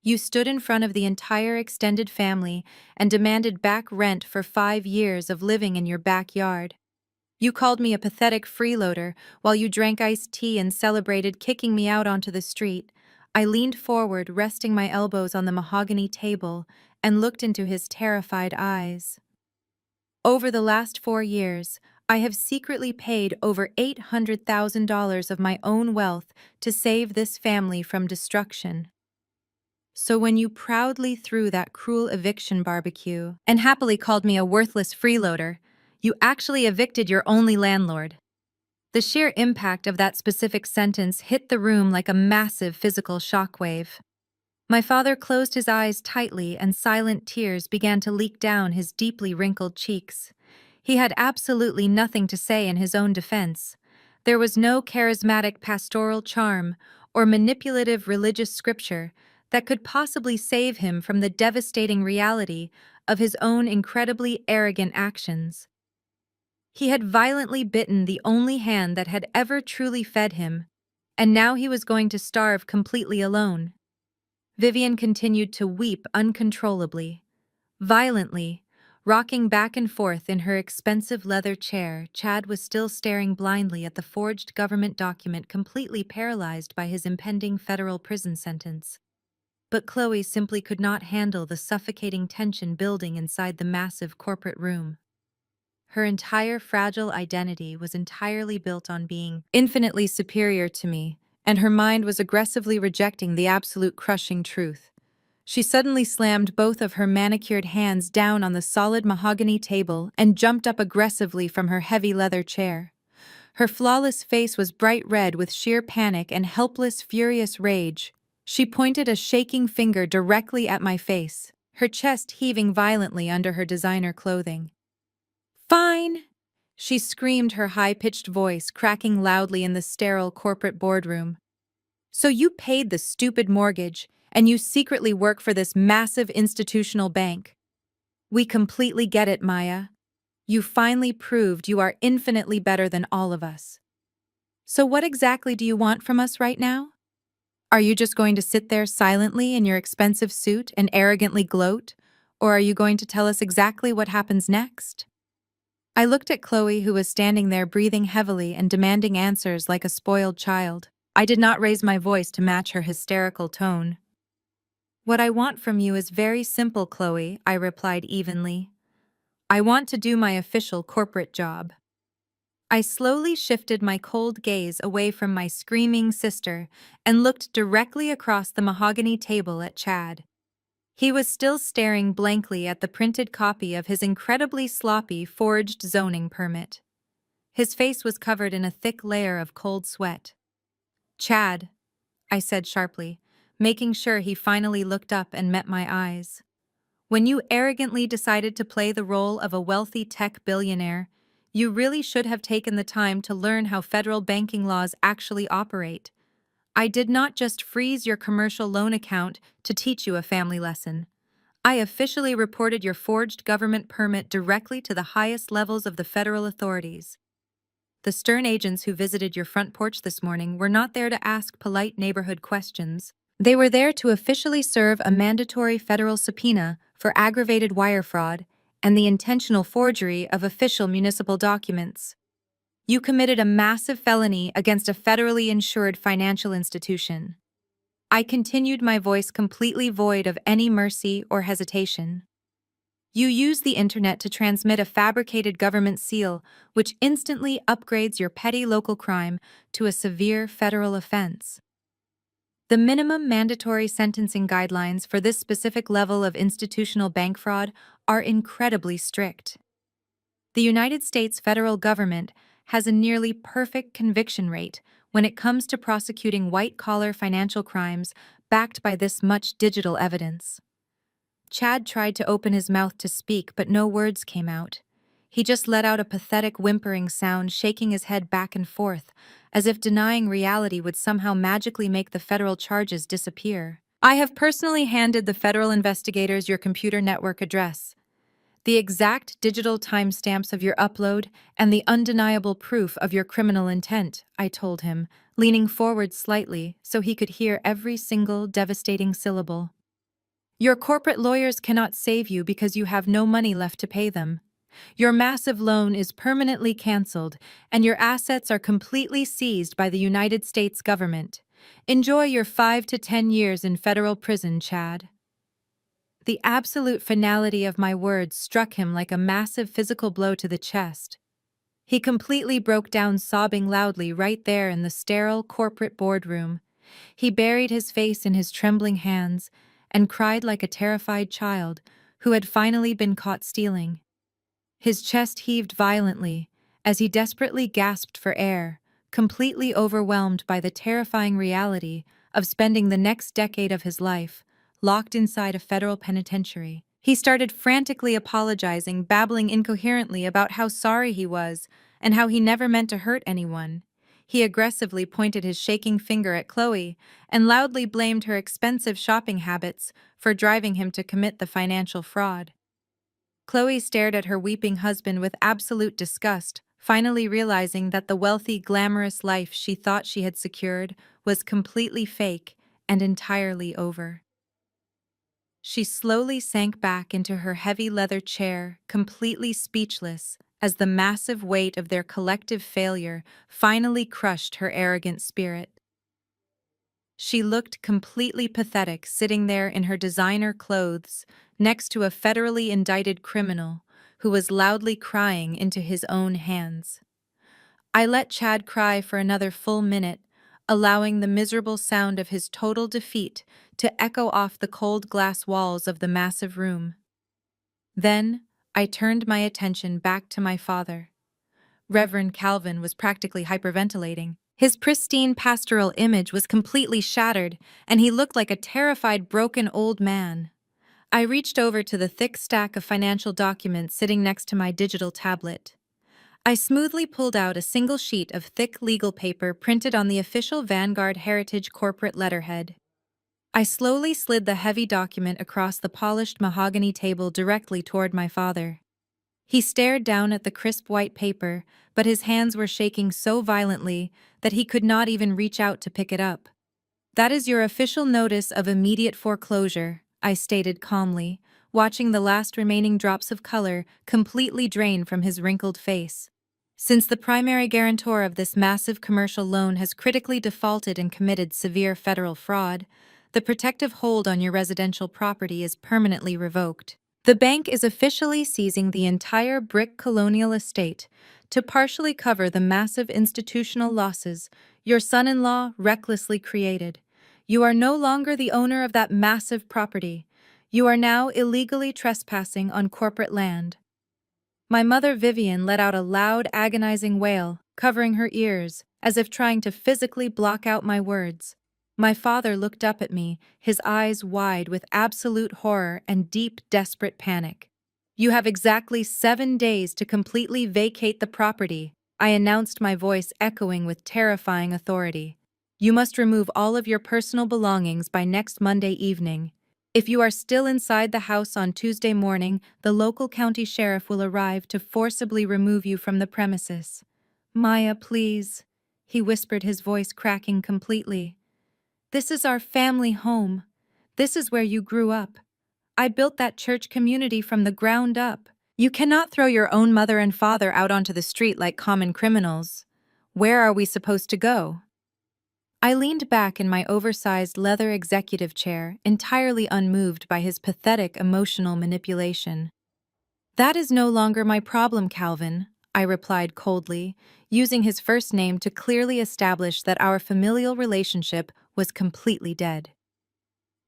You stood in front of the entire extended family and demanded back rent for 5 years of living in your backyard. You called me a pathetic freeloader while you drank iced tea and celebrated kicking me out onto the street. I leaned forward, resting my elbows on the mahogany table, and looked into his terrified eyes. Over the last 4 years, I have secretly paid over $800,000 of my own wealth to save this family from destruction. So when you proudly threw that cruel eviction barbecue and happily called me a worthless freeloader, you actually evicted your only landlord. The sheer impact of that specific sentence hit the room like a massive physical shockwave. My father closed his eyes tightly and silent tears began to leak down his deeply wrinkled cheeks. He had absolutely nothing to say in his own defense. There was no charismatic pastoral charm or manipulative religious scripture that could possibly save him from the devastating reality of his own incredibly arrogant actions. He had violently bitten the only hand that had ever truly fed him, and now he was going to starve completely alone. Vivian continued to weep uncontrollably. Violently, rocking back and forth in her expensive leather chair, Chad was still staring blindly at the forged government document, completely paralyzed by his impending federal prison sentence. But Chloe simply could not handle the suffocating tension building inside the massive corporate room. Her entire fragile identity was entirely built on being infinitely superior to me, and her mind was aggressively rejecting the absolute crushing truth. She suddenly slammed both of her manicured hands down on the solid mahogany table and jumped up aggressively from her heavy leather chair. Her flawless face was bright red with sheer panic and helpless, furious rage. She pointed a shaking finger directly at my face, her chest heaving violently under her designer clothing. "Fine!" she screamed, her high-pitched voice cracking loudly in the sterile corporate boardroom. "So you paid the stupid mortgage, and you secretly work for this massive institutional bank. We completely get it, Maya. You finally proved you are infinitely better than all of us. So what exactly do you want from us right now? Are you just going to sit there silently in your expensive suit and arrogantly gloat, or are you going to tell us exactly what happens next?" I looked at Chloe, who was standing there breathing heavily and demanding answers like a spoiled child. I did not raise my voice to match her hysterical tone. "What I want from you is very simple, Chloe," I replied evenly. "I want to do my official corporate job." I slowly shifted my cold gaze away from my screaming sister and looked directly across the mahogany table at Chad. He was still staring blankly at the printed copy of his incredibly sloppy forged zoning permit. His face was covered in a thick layer of cold sweat. "Chad," I said sharply, making sure he finally looked up and met my eyes. "When you arrogantly decided to play the role of a wealthy tech billionaire, you really should have taken the time to learn how federal banking laws actually operate. I did not just freeze your commercial loan account to teach you a family lesson. I officially reported your forged government permit directly to the highest levels of the federal authorities. The stern agents who visited your front porch this morning were not there to ask polite neighborhood questions. They were there to officially serve a mandatory federal subpoena for aggravated wire fraud and the intentional forgery of official municipal documents. You committed a massive felony against a federally insured financial institution." I continued, my voice completely void of any mercy or hesitation. "You use the internet to transmit a fabricated government seal, which instantly upgrades your petty local crime to a severe federal offense. The minimum mandatory sentencing guidelines for this specific level of institutional bank fraud are incredibly strict. The United States federal government has a nearly perfect conviction rate when it comes to prosecuting white-collar financial crimes backed by this much digital evidence." Chad tried to open his mouth to speak, but no words came out. He just let out a pathetic whimpering sound, shaking his head back and forth, as if denying reality would somehow magically make the federal charges disappear. "I have personally handed the federal investigators your computer network address, the exact digital timestamps of your upload, and the undeniable proof of your criminal intent," I told him, leaning forward slightly so he could hear every single devastating syllable. "Your corporate lawyers cannot save you because you have no money left to pay them. Your massive loan is permanently canceled, and your assets are completely seized by the United States government. Enjoy your 5 to 10 years in federal prison, Chad." The absolute finality of my words struck him like a massive physical blow to the chest. He completely broke down, sobbing loudly right there in the sterile corporate boardroom. He buried his face in his trembling hands and cried like a terrified child who had finally been caught stealing. His chest heaved violently as he desperately gasped for air, completely overwhelmed by the terrifying reality of spending the next decade of his life locked inside a federal penitentiary. He started frantically apologizing, babbling incoherently about how sorry he was and how he never meant to hurt anyone. He aggressively pointed his shaking finger at Chloe and loudly blamed her expensive shopping habits for driving him to commit the financial fraud. Chloe stared at her weeping husband with absolute disgust, finally realizing that the wealthy, glamorous life she thought she had secured was completely fake and entirely over. She slowly sank back into her heavy leather chair, completely speechless, as the massive weight of their collective failure finally crushed her arrogant spirit. She looked completely pathetic, sitting there in her designer clothes, next to a federally indicted criminal who was loudly crying into his own hands. I let Chad cry for another full minute, allowing the miserable sound of his total defeat to echo off the cold glass walls of the massive room. Then, I turned my attention back to my father. Reverend Calvin was practically hyperventilating. His pristine pastoral image was completely shattered, and he looked like a terrified, broken old man. I reached over to the thick stack of financial documents sitting next to my digital tablet. I smoothly pulled out a single sheet of thick legal paper printed on the official Vanguard Heritage corporate letterhead. I slowly slid the heavy document across the polished mahogany table directly toward my father. He stared down at the crisp white paper, but his hands were shaking so violently that he could not even reach out to pick it up. "That is your official notice of immediate foreclosure," I stated calmly, watching the last remaining drops of color completely drain from his wrinkled face. "Since the primary guarantor of this massive commercial loan has critically defaulted and committed severe federal fraud, the protective hold on your residential property is permanently revoked. The bank is officially seizing the entire brick colonial estate to partially cover the massive institutional losses your son-in-law recklessly created. You are no longer the owner of that massive property. You are now illegally trespassing on corporate land." My mother Vivian let out a loud, agonizing wail, covering her ears, as if trying to physically block out my words. My father looked up at me, his eyes wide with absolute horror and deep, desperate panic. "You have exactly 7 days to completely vacate the property," I announced, my voice echoing with terrifying authority. "You must remove all of your personal belongings by next Monday evening. If you are still inside the house on Tuesday morning, the local county sheriff will arrive to forcibly remove you from the premises." "Maya, please," he whispered, his voice cracking completely. "This is our family home. This is where you grew up. I built that church community from the ground up. You cannot throw your own mother and father out onto the street like common criminals. Where are we supposed to go?" I leaned back in my oversized leather executive chair, entirely unmoved by his pathetic emotional manipulation. "That is no longer my problem, Calvin," I replied coldly, using his first name to clearly establish that our familial relationship was completely dead.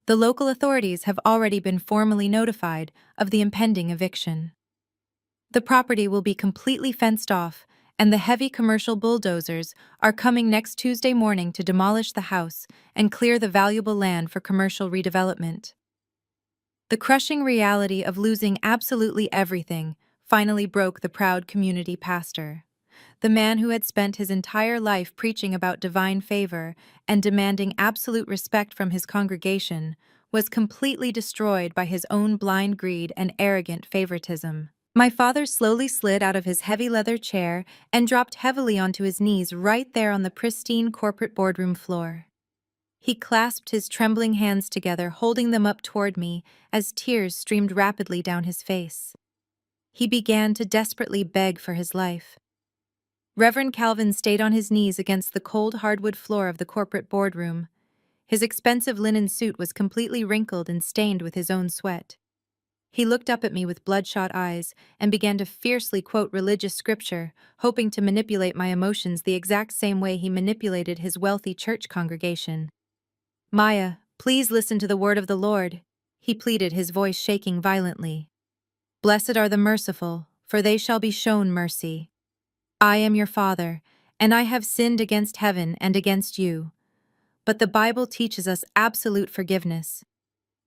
"The local authorities have already been formally notified of the impending eviction. The property will be completely fenced off, and the heavy commercial bulldozers are coming next Tuesday morning to demolish the house and clear the valuable land for commercial redevelopment." The crushing reality of losing absolutely everything finally broke the proud community pastor. The man who had spent his entire life preaching about divine favor and demanding absolute respect from his congregation was completely destroyed by his own blind greed and arrogant favoritism. My father slowly slid out of his heavy leather chair and dropped heavily onto his knees right there on the pristine corporate boardroom floor. He clasped his trembling hands together, holding them up toward me as tears streamed rapidly down his face. He began to desperately beg for his life. Reverend Calvin stayed on his knees against the cold hardwood floor of the corporate boardroom. His expensive linen suit was completely wrinkled and stained with his own sweat. He looked up at me with bloodshot eyes and began to fiercely quote religious scripture, hoping to manipulate my emotions the exact same way he manipulated his wealthy church congregation. "Maya, please listen to the word of the Lord," he pleaded, his voice shaking violently. "Blessed are the merciful, for they shall be shown mercy. I am your father, and I have sinned against heaven and against you. But the Bible teaches us absolute forgiveness.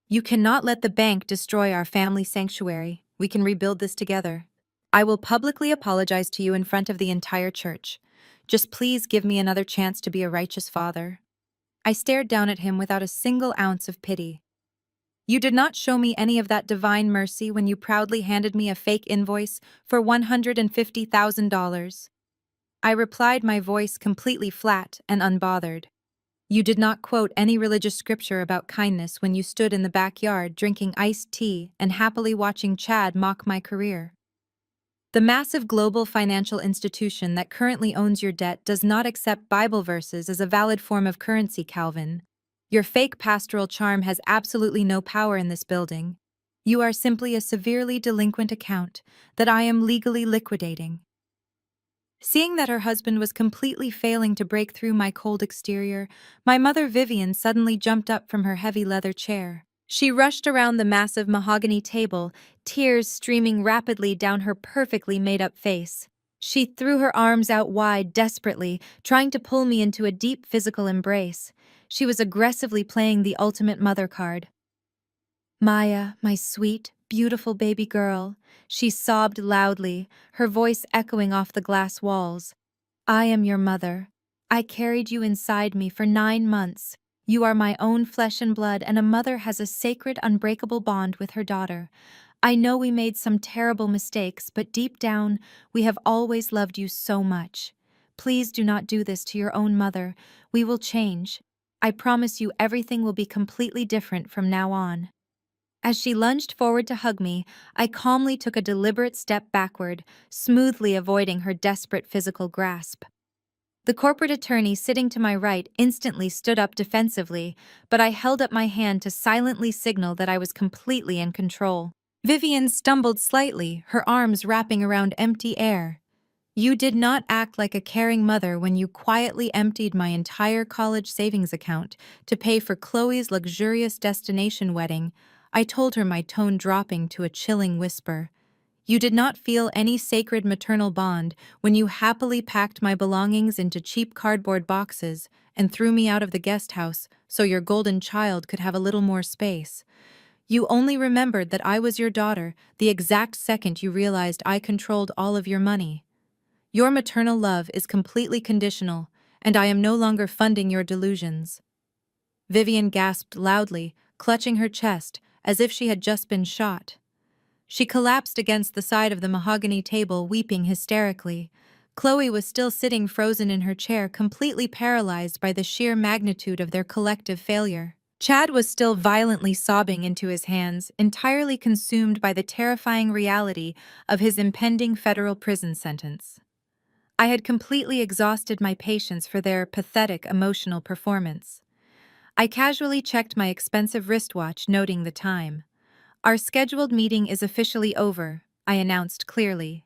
You cannot let the bank destroy our family sanctuary. We can rebuild this together. I will publicly apologize to you in front of the entire church. Just please give me another chance to be a righteous father." I stared down at him without a single ounce of pity. "You did not show me any of that divine mercy when you proudly handed me a fake invoice for $150,000. I replied, my voice completely flat and unbothered. "You did not quote any religious scripture about kindness when you stood in the backyard drinking iced tea and happily watching Chad mock my career. The massive global financial institution that currently owns your debt does not accept Bible verses as a valid form of currency, Calvin. Your fake pastoral charm has absolutely no power in this building. You are simply a severely delinquent account that I am legally liquidating. Seeing that her husband was completely failing to break through my cold exterior, my mother Vivian suddenly jumped up from her heavy leather chair. She rushed around the massive mahogany table, tears streaming rapidly down her perfectly made-up face. She threw her arms out wide desperately, trying to pull me into a deep physical embrace. She was aggressively playing the ultimate mother card. Maya, my sweet, beautiful baby girl, she sobbed loudly, her voice echoing off the glass walls. I am your mother. I carried you inside me for 9 months. You are my own flesh and blood, and a mother has a sacred, unbreakable bond with her daughter. I know we made some terrible mistakes, but deep down, we have always loved you so much. Please do not do this to your own mother. We will change. I promise you everything will be completely different from now on. As she lunged forward to hug me, I calmly took a deliberate step backward, smoothly avoiding her desperate physical grasp. The corporate attorney sitting to my right instantly stood up defensively, but I held up my hand to silently signal that I was completely in control. Vivian stumbled slightly, her arms wrapping around empty air. You did not act like a caring mother when you quietly emptied my entire college savings account to pay for Chloe's luxurious destination wedding, I told her, my tone dropping to a chilling whisper. You did not feel any sacred maternal bond when you happily packed my belongings into cheap cardboard boxes and threw me out of the guest house so your golden child could have a little more space. You only remembered that I was your daughter the exact second you realized I controlled all of your money. Your maternal love is completely conditional, and I am no longer funding your delusions. Vivian gasped loudly, clutching her chest as if she had just been shot. She collapsed against the side of the mahogany table, weeping hysterically. Chloe was still sitting frozen in her chair, completely paralyzed by the sheer magnitude of their collective failure. Chad was still violently sobbing into his hands, entirely consumed by the terrifying reality of his impending federal prison sentence. I had completely exhausted my patience for their pathetic emotional performance. I casually checked my expensive wristwatch, noting the time. Our scheduled meeting is officially over, I announced clearly.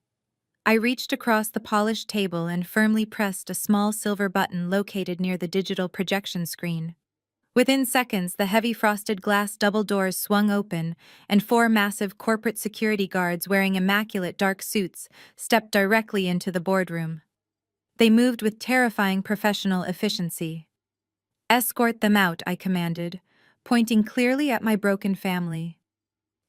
I reached across the polished table and firmly pressed a small silver button located near the digital projection screen. Within seconds, the heavy frosted glass double doors swung open, and 4 massive corporate security guards wearing immaculate dark suits stepped directly into the boardroom. They moved with terrifying professional efficiency. Escort them out, I commanded, pointing clearly at my broken family.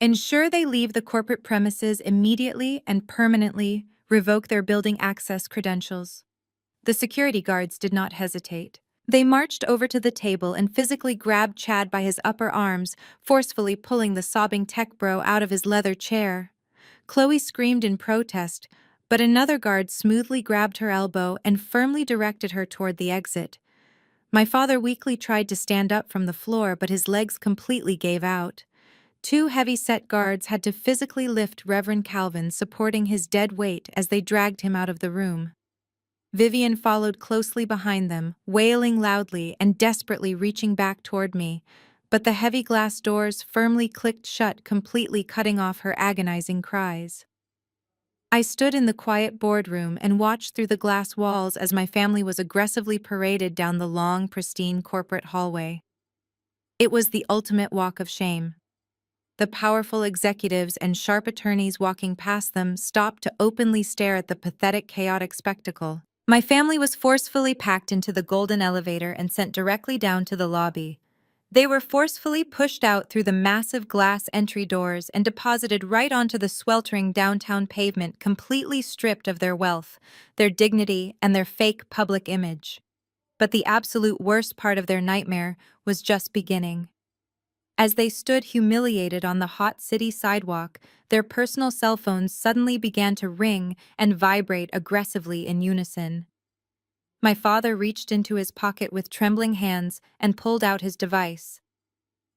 Ensure they leave the corporate premises immediately and permanently. Revoke their building access credentials. The security guards did not hesitate. They marched over to the table and physically grabbed Chad by his upper arms, forcefully pulling the sobbing tech bro out of his leather chair. Chloe screamed in protest, but another guard smoothly grabbed her elbow and firmly directed her toward the exit. My father weakly tried to stand up from the floor, but his legs completely gave out. 2 heavy-set guards had to physically lift Reverend Calvin, supporting his dead weight as they dragged him out of the room. Vivian followed closely behind them, wailing loudly and desperately reaching back toward me, but the heavy glass doors firmly clicked shut, completely cutting off her agonizing cries. I stood in the quiet boardroom and watched through the glass walls as my family was aggressively paraded down the long, pristine corporate hallway. It was the ultimate walk of shame. The powerful executives and sharp attorneys walking past them stopped to openly stare at the pathetic, chaotic spectacle. My family was forcefully packed into the golden elevator and sent directly down to the lobby. They were forcefully pushed out through the massive glass entry doors and deposited right onto the sweltering downtown pavement, completely stripped of their wealth, their dignity, and their fake public image. But the absolute worst part of their nightmare was just beginning. As they stood humiliated on the hot city sidewalk, their personal cell phones suddenly began to ring and vibrate aggressively in unison. My father reached into his pocket with trembling hands and pulled out his device.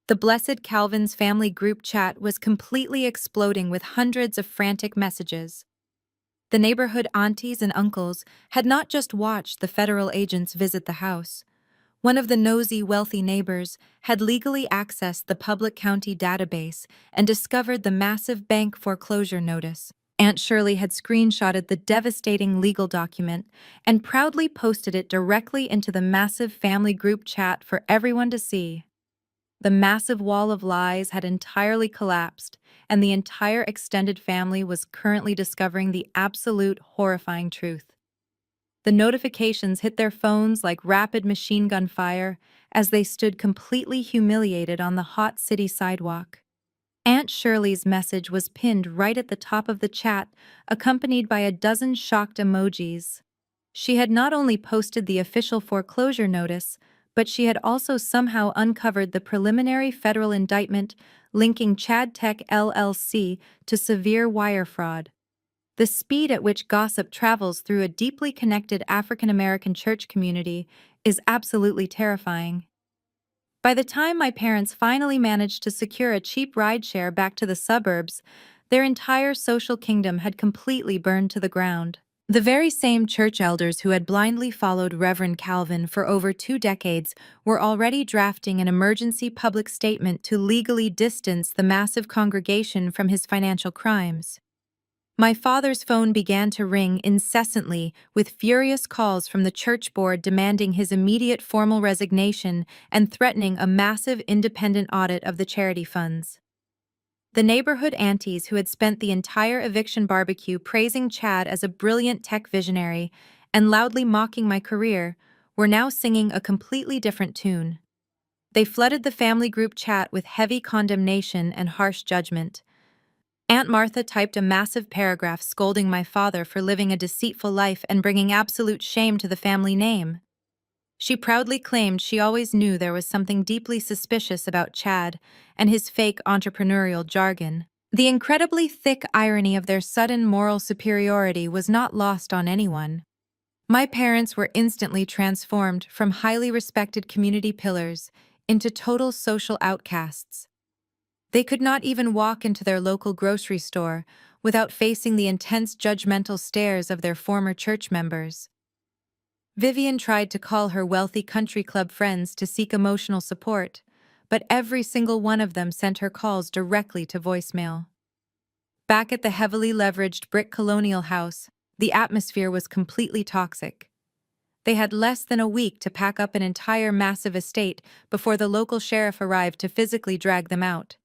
The Blessed Calvin's family group chat was completely exploding with hundreds of frantic messages. The neighborhood aunties and uncles had not just watched the federal agents visit the house. One of the nosy, wealthy neighbors had legally accessed the public county database and discovered the massive bank foreclosure notice. Aunt Shirley had screenshotted the devastating legal document and proudly posted it directly into the massive family group chat for everyone to see. The massive wall of lies had entirely collapsed, and the entire extended family was currently discovering the absolute horrifying truth. The notifications hit their phones like rapid machine gun fire as they stood completely humiliated on the hot city sidewalk. Aunt Shirley's message was pinned right at the top of the chat, accompanied by a dozen shocked emojis. She had not only posted the official foreclosure notice, but she had also somehow uncovered the preliminary federal indictment linking Chad Tech LLC to severe wire fraud. The speed at which gossip travels through a deeply connected African American church community is absolutely terrifying. By the time my parents finally managed to secure a cheap rideshare back to the suburbs, their entire social kingdom had completely burned to the ground. The very same church elders who had blindly followed Reverend Calvin for over 2 decades were already drafting an emergency public statement to legally distance the massive congregation from his financial crimes. My father's phone began to ring incessantly with furious calls from the church board demanding his immediate formal resignation and threatening a massive independent audit of the charity funds. The neighborhood aunties who had spent the entire eviction barbecue praising Chad as a brilliant tech visionary and loudly mocking my career were now singing a completely different tune. They flooded the family group chat with heavy condemnation and harsh judgment. Aunt Martha typed a massive paragraph scolding my father for living a deceitful life and bringing absolute shame to the family name. She proudly claimed she always knew there was something deeply suspicious about Chad and his fake entrepreneurial jargon. The incredibly thick irony of their sudden moral superiority was not lost on anyone. My parents were instantly transformed from highly respected community pillars into total social outcasts. They could not even walk into their local grocery store without facing the intense judgmental stares of their former church members. Vivian tried to call her wealthy country club friends to seek emotional support, but every single one of them sent her calls directly to voicemail. Back at the heavily leveraged brick colonial house, the atmosphere was completely toxic. They had less than a week to pack up an entire massive estate before the local sheriff arrived to physically drag them out.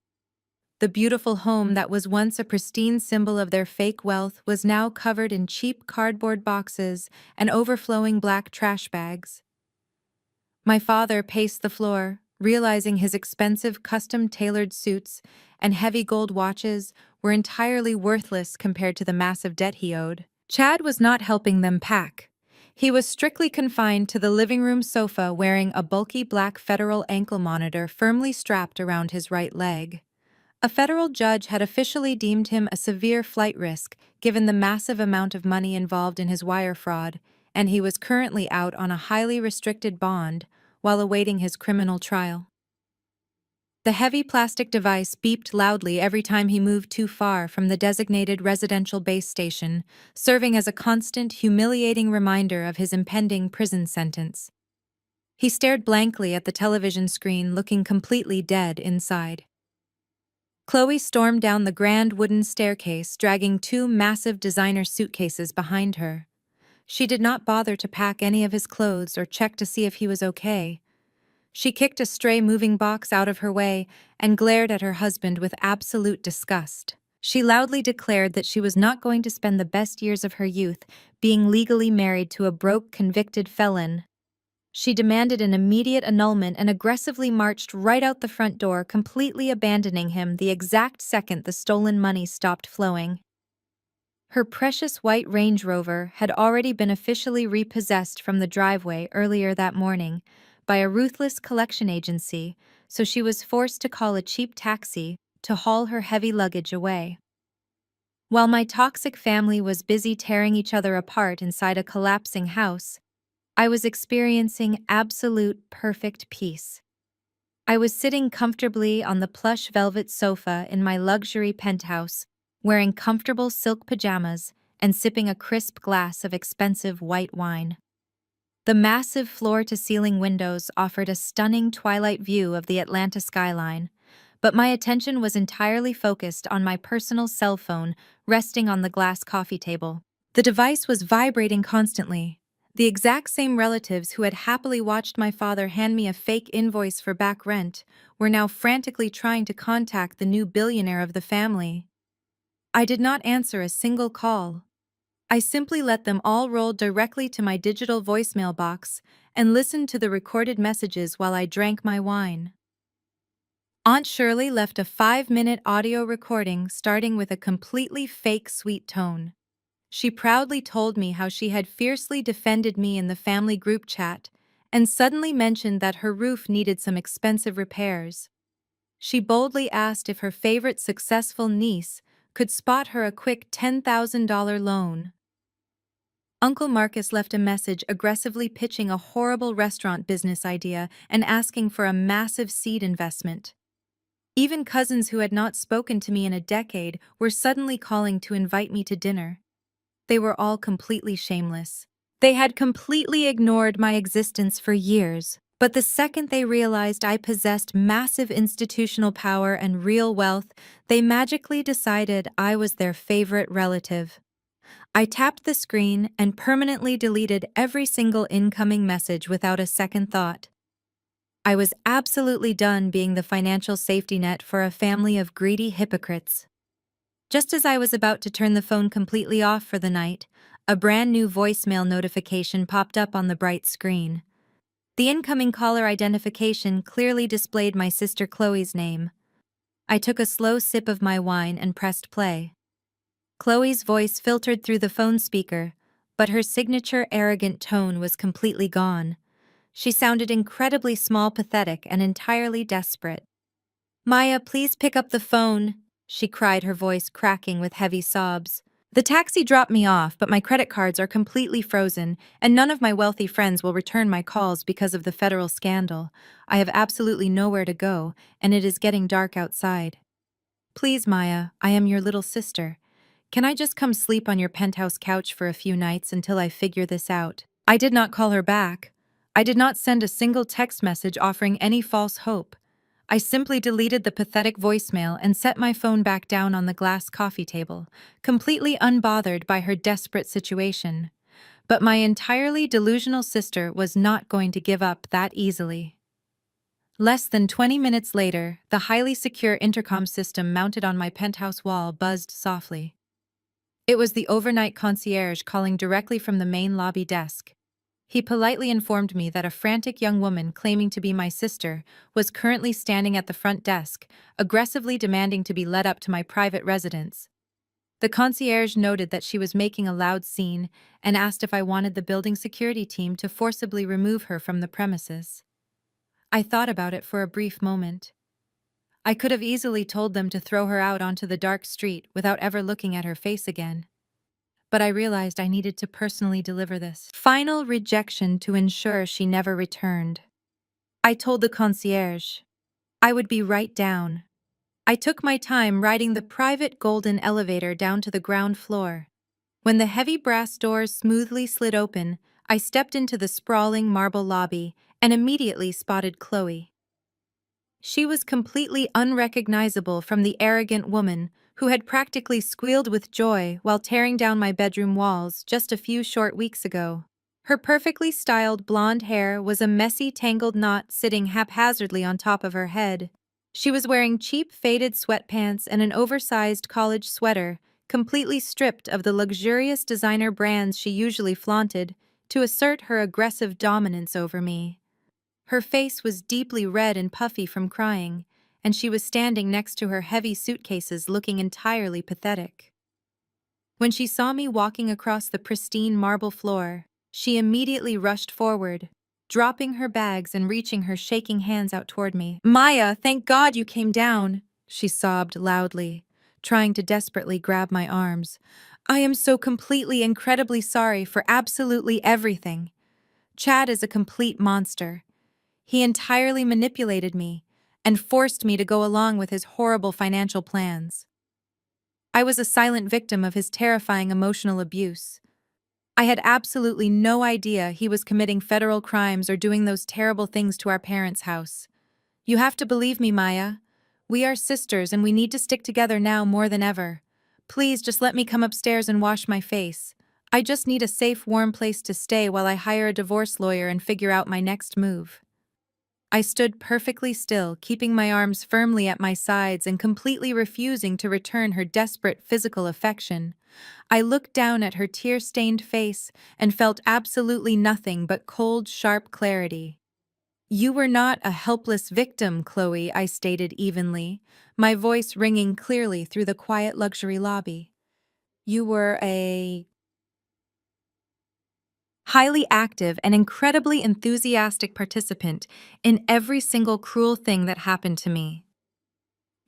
The beautiful home that was once a pristine symbol of their fake wealth was now covered in cheap cardboard boxes and overflowing black trash bags. My father paced the floor, realizing his expensive custom-tailored suits and heavy gold watches were entirely worthless compared to the massive debt he owed. Chad was not helping them pack. He was strictly confined to the living room sofa wearing a bulky black federal ankle monitor firmly strapped around his right leg. A federal judge had officially deemed him a severe flight risk given the massive amount of money involved in his wire fraud, and he was currently out on a highly restricted bond while awaiting his criminal trial. The heavy plastic device beeped loudly every time he moved too far from the designated residential base station, serving as a constant, humiliating reminder of his impending prison sentence. He stared blankly at the television screen, looking completely dead inside. Chloe stormed down the grand wooden staircase, dragging 2 massive designer suitcases behind her. She did not bother to pack any of his clothes or check to see if he was okay. She kicked a stray moving box out of her way and glared at her husband with absolute disgust. She loudly declared that she was not going to spend the best years of her youth being legally married to a broke, convicted felon. She demanded an immediate annulment and aggressively marched right out the front door, completely abandoning him the exact second the stolen money stopped flowing. Her precious white Range Rover had already been officially repossessed from the driveway earlier that morning by a ruthless collection agency, so she was forced to call a cheap taxi to haul her heavy luggage away. While my toxic family was busy tearing each other apart inside a collapsing house, I was experiencing absolute perfect peace. I was sitting comfortably on the plush velvet sofa in my luxury penthouse, wearing comfortable silk pajamas and sipping a crisp glass of expensive white wine. The massive floor-to-ceiling windows offered a stunning twilight view of the Atlanta skyline, but my attention was entirely focused on my personal cell phone resting on the glass coffee table. The device was vibrating constantly. The exact same relatives who had happily watched my father hand me a fake invoice for back rent were now frantically trying to contact the new billionaire of the family. I did not answer a single call. I simply let them all roll directly to my digital voicemail box and listened to the recorded messages while I drank my wine. Aunt Shirley left a 5-minute audio recording starting with a completely fake sweet tone. She proudly told me how she had fiercely defended me in the family group chat and suddenly mentioned that her roof needed some expensive repairs. She boldly asked if her favorite successful niece could spot her a quick $10,000 loan. Uncle Marcus left a message aggressively pitching a horrible restaurant business idea and asking for a massive seed investment. Even cousins who had not spoken to me in a decade were suddenly calling to invite me to dinner. They were all completely shameless. They had completely ignored my existence for years, but the second they realized I possessed massive institutional power and real wealth, they magically decided I was their favorite relative. I tapped the screen and permanently deleted every single incoming message without a second thought. I was absolutely done being the financial safety net for a family of greedy hypocrites. Just as I was about to turn the phone completely off for the night, a brand new voicemail notification popped up on the bright screen. The incoming caller identification clearly displayed my sister Chloe's name. I took a slow sip of my wine and pressed play. Chloe's voice filtered through the phone speaker, but her signature arrogant tone was completely gone. She sounded incredibly small, pathetic, and entirely desperate. "Maya, please pick up the phone," she cried, her voice cracking with heavy sobs. "The taxi dropped me off, but my credit cards are completely frozen, and none of my wealthy friends will return my calls because of the federal scandal. I have absolutely nowhere to go, and it is getting dark outside. Please, Maya, I am your little sister. Can I just come sleep on your penthouse couch for a few nights until I figure this out?" I did not call her back. I did not send a single text message offering any false hope. I simply deleted the pathetic voicemail and set my phone back down on the glass coffee table, completely unbothered by her desperate situation. But my entirely delusional sister was not going to give up that easily. Less than 20 minutes later, the highly secure intercom system mounted on my penthouse wall buzzed softly. It was the overnight concierge calling directly from the main lobby desk. He politely informed me that a frantic young woman claiming to be my sister was currently standing at the front desk, aggressively demanding to be led up to my private residence. The concierge noted that she was making a loud scene and asked if I wanted the building security team to forcibly remove her from the premises. I thought about it for a brief moment. I could have easily told them to throw her out onto the dark street without ever looking at her face again. But I realized I needed to personally deliver this final rejection to ensure she never returned. I told the concierge I would be right down. I took my time riding the private golden elevator down to the ground floor. When the heavy brass doors smoothly slid open, I stepped into the sprawling marble lobby and immediately spotted Chloe. She was completely unrecognizable from the arrogant woman who had practically squealed with joy while tearing down my bedroom walls just a few short weeks ago. Her perfectly styled blonde hair was a messy, tangled knot sitting haphazardly on top of her head. She was wearing cheap, faded sweatpants and an oversized college sweater, completely stripped of the luxurious designer brands she usually flaunted to assert her aggressive dominance over me. Her face was deeply red and puffy from crying, and she was standing next to her heavy suitcases looking entirely pathetic. When she saw me walking across the pristine marble floor, she immediately rushed forward, dropping her bags and reaching her shaking hands out toward me. "Maya, thank God you came down," she sobbed loudly, trying to desperately grab my arms. "I am so completely, incredibly sorry for absolutely everything. Chad is a complete monster. He entirely manipulated me and forced me to go along with his horrible financial plans. I was a silent victim of his terrifying emotional abuse. I had absolutely no idea he was committing federal crimes or doing those terrible things to our parents' house. You have to believe me, Maya. We are sisters and we need to stick together now more than ever. Please just let me come upstairs and wash my face. I just need a safe, warm place to stay while I hire a divorce lawyer and figure out my next move. I stood perfectly still, keeping my arms firmly at my sides and completely refusing to return her desperate physical affection. I looked down at her tear-stained face and felt absolutely nothing but cold, sharp clarity. You were not a helpless victim, Chloe, I stated evenly, my voice ringing clearly through the quiet luxury lobby. You were a highly active and incredibly enthusiastic participant in every single cruel thing that happened to me.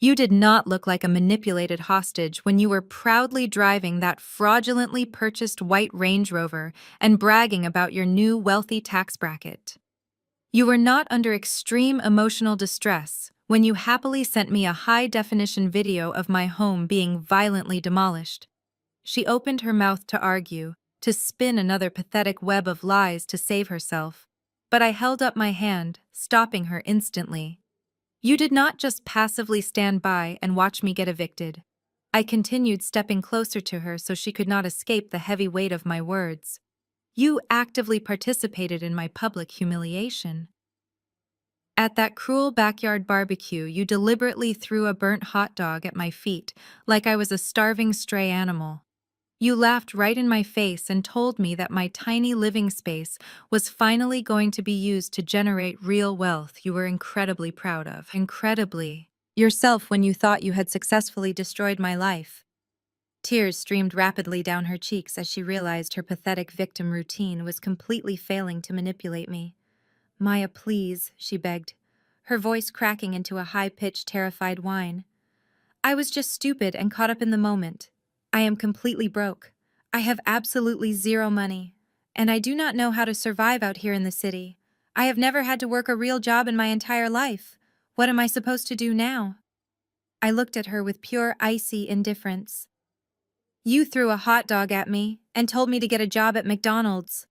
You did not look like a manipulated hostage when you were proudly driving that fraudulently purchased white Range Rover and bragging about your new wealthy tax bracket. You were not under extreme emotional distress when you happily sent me a high-definition video of my home being violently demolished. She opened her mouth to argue, to spin another pathetic web of lies to save herself, but I held up my hand, stopping her instantly. You did not just passively stand by and watch me get evicted. I continued stepping closer to her so she could not escape the heavy weight of my words. You actively participated in my public humiliation. At that cruel backyard barbecue, you deliberately threw a burnt hot dog at my feet like I was a starving stray animal. You laughed right in my face and told me that my tiny living space was finally going to be used to generate real wealth you were incredibly proud of. Incredibly. Yourself when you thought you had successfully destroyed my life. Tears streamed rapidly down her cheeks as she realized her pathetic victim routine was completely failing to manipulate me. Maya, please, she begged, her voice cracking into a high-pitched, terrified whine. I was just stupid and caught up in the moment. I am completely broke. I have absolutely zero money, and I do not know how to survive out here in the city. I have never had to work a real job in my entire life. What am I supposed to do now? I looked at her with pure, icy indifference. You threw a hot dog at me and told me to get a job at McDonald's,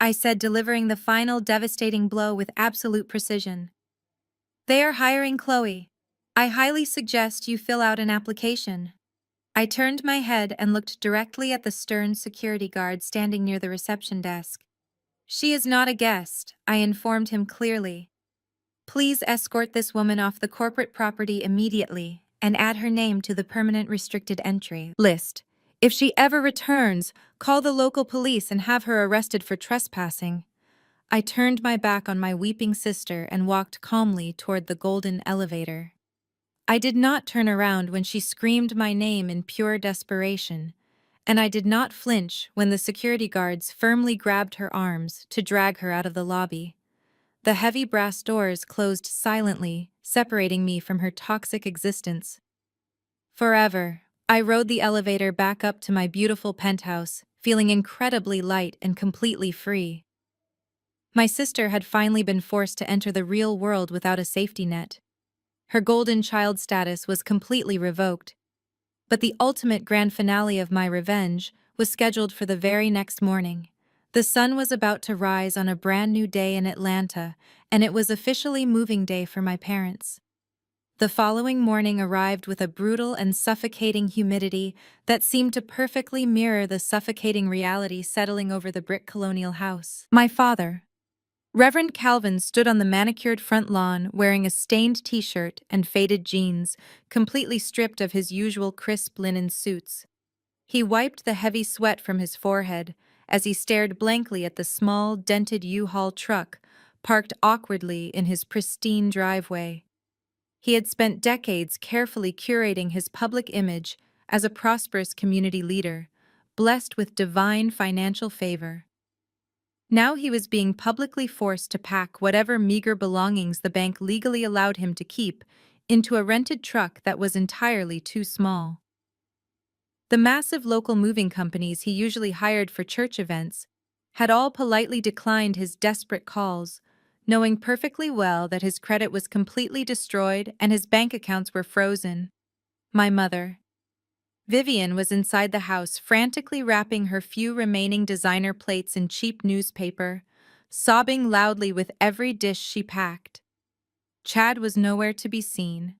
I said, delivering the final devastating blow with absolute precision. They are hiring Chloe. I highly suggest you fill out an application. I turned my head and looked directly at the stern security guard standing near the reception desk. She is not a guest, I informed him clearly. Please escort this woman off the corporate property immediately and add her name to the permanent restricted entry list. If she ever returns, call the local police and have her arrested for trespassing. I turned my back on my weeping sister and walked calmly toward the golden elevator. I did not turn around when she screamed my name in pure desperation, and I did not flinch when the security guards firmly grabbed her arms to drag her out of the lobby. The heavy brass doors closed silently, separating me from her toxic existence. Forever, I rode the elevator back up to my beautiful penthouse, feeling incredibly light and completely free. My sister had finally been forced to enter the real world without a safety net. Her golden child status was completely revoked. But the ultimate grand finale of my revenge was scheduled for the very next morning. The sun was about to rise on a brand new day in Atlanta, and it was officially moving day for my parents. The following morning arrived with a brutal and suffocating humidity that seemed to perfectly mirror the suffocating reality settling over the brick colonial house. My father, Reverend Calvin, stood on the manicured front lawn wearing a stained t-shirt and faded jeans, completely stripped of his usual crisp linen suits. He wiped the heavy sweat from his forehead as he stared blankly at the small, dented U-Haul truck parked awkwardly in his pristine driveway. He had spent decades carefully curating his public image as a prosperous community leader, blessed with divine financial favor. Now he was being publicly forced to pack whatever meager belongings the bank legally allowed him to keep into a rented truck that was entirely too small. The massive local moving companies he usually hired for church events had all politely declined his desperate calls, knowing perfectly well that his credit was completely destroyed and his bank accounts were frozen. My mother, Vivian was inside the house, frantically wrapping her few remaining designer plates in cheap newspaper, sobbing loudly with every dish she packed. Chad was nowhere to be seen.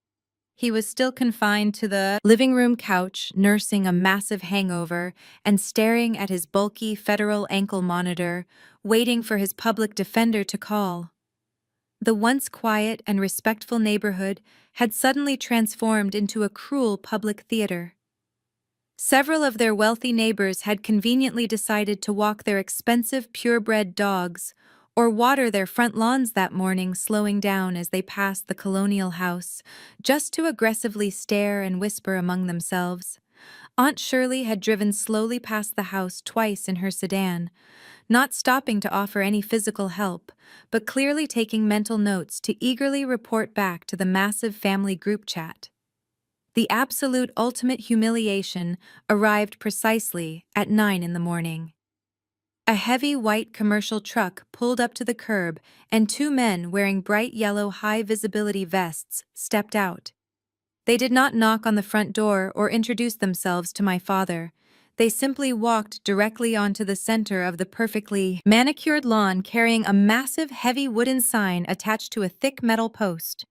He was still confined to the living room couch, nursing a massive hangover and staring at his bulky federal ankle monitor, waiting for his public defender to call. The once quiet and respectful neighborhood had suddenly transformed into a cruel public theater. Several of their wealthy neighbors had conveniently decided to walk their expensive purebred dogs or water their front lawns that morning, slowing down as they passed the colonial house, just to aggressively stare and whisper among themselves. Aunt Shirley had driven slowly past the house twice in her sedan, not stopping to offer any physical help, but clearly taking mental notes to eagerly report back to the massive family group chat. The absolute ultimate humiliation arrived precisely at 9 in the morning. A heavy white commercial truck pulled up to the curb, and two men wearing bright yellow high-visibility vests stepped out. They did not knock on the front door or introduce themselves to my father. They simply walked directly onto the center of the perfectly manicured lawn, carrying a massive heavy wooden sign attached to a thick metal post.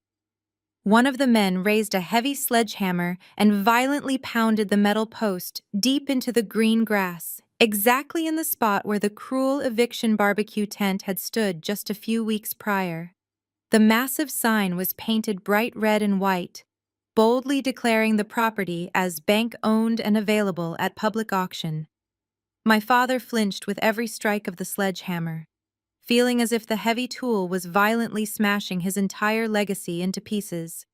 One of the men raised a heavy sledgehammer and violently pounded the metal post deep into the green grass, exactly in the spot where the cruel Eviction barbecue tent had stood just a few weeks prior. The massive sign was painted bright red and white, boldly declaring the property as bank-owned and available at public auction. My father flinched with every strike of the sledgehammer, feeling as if the heavy tool was violently smashing his entire legacy into pieces.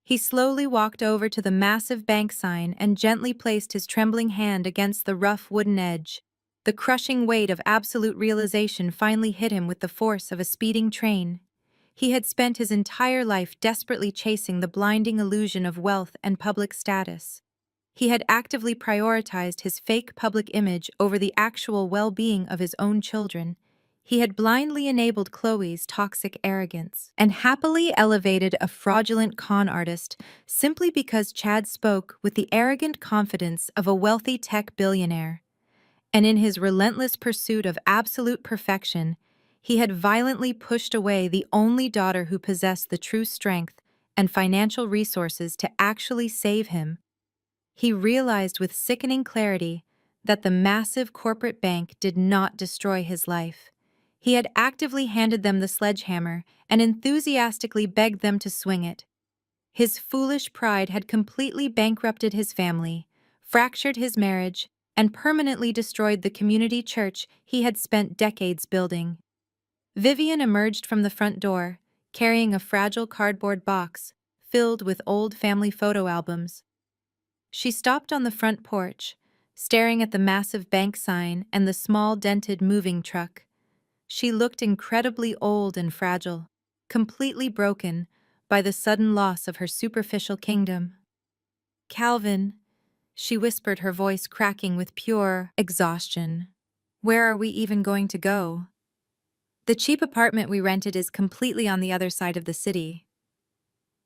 He slowly walked over to the massive bank sign and gently placed his trembling hand against the rough wooden edge. The crushing weight of absolute realization finally hit him with the force of a speeding train. He had spent his entire life desperately chasing the blinding illusion of wealth and public status. He had actively prioritized his fake public image over the actual well-being of his own children. He had blindly enabled Chloe's toxic arrogance and happily elevated a fraudulent con artist simply because Chad spoke with the arrogant confidence of a wealthy tech billionaire. And in his relentless pursuit of absolute perfection, he had violently pushed away the only daughter who possessed the true strength and financial resources to actually save him. He realized with sickening clarity that the massive corporate bank did not destroy his life. He had actively handed them the sledgehammer and enthusiastically begged them to swing it. His foolish pride had completely bankrupted his family, fractured his marriage, and permanently destroyed the community church he had spent decades building. Vivian emerged from the front door, carrying a fragile cardboard box filled with old family photo albums. She stopped on the front porch, staring at the massive bank sign and the small dented moving truck. She looked incredibly old and fragile, completely broken by the sudden loss of her superficial kingdom. "Calvin," she whispered, her voice cracking with pure exhaustion, "where are we even going to go? The cheap apartment we rented is completely on the other side of the city.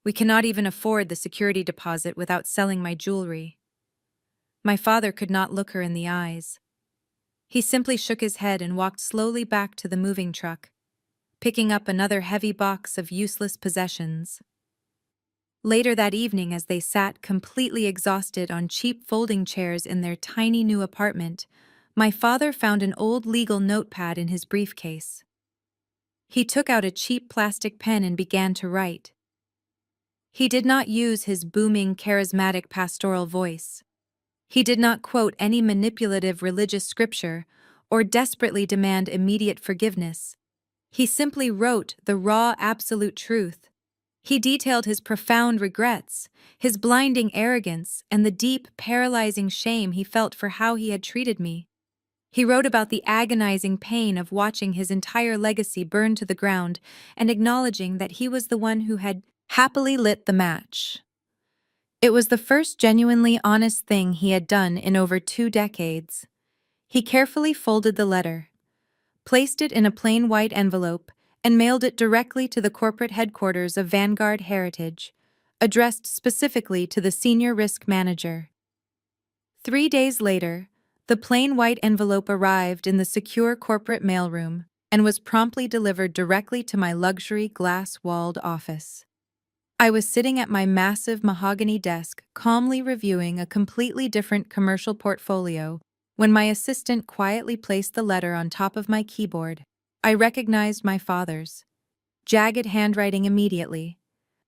We cannot even afford the security deposit without selling my jewelry." My father could not look her in the eyes. He simply shook his head and walked slowly back to the moving truck, picking up another heavy box of useless possessions. Later that evening, as they sat completely exhausted on cheap folding chairs in their tiny new apartment, my father found an old legal notepad in his briefcase. He took out a cheap plastic pen and began to write. He did not use his booming, charismatic pastoral voice. He did not quote any manipulative religious scripture or desperately demand immediate forgiveness. He simply wrote the raw, absolute truth. He detailed his profound regrets, his blinding arrogance, and the deep, paralyzing shame he felt for how he had treated me. He wrote about the agonizing pain of watching his entire legacy burn to the ground and acknowledging that he was the one who had happily lit the match. It was the first genuinely honest thing he had done in over 2 decades. He carefully folded the letter, placed it in a plain white envelope, and mailed it directly to the corporate headquarters of Vanguard Heritage, addressed specifically to the senior risk manager. 3 days later, the plain white envelope arrived in the secure corporate mailroom and was promptly delivered directly to my luxury glass-walled office. I was sitting at my massive mahogany desk, calmly reviewing a completely different commercial portfolio, when my assistant quietly placed the letter on top of my keyboard. I recognized my father's jagged handwriting immediately.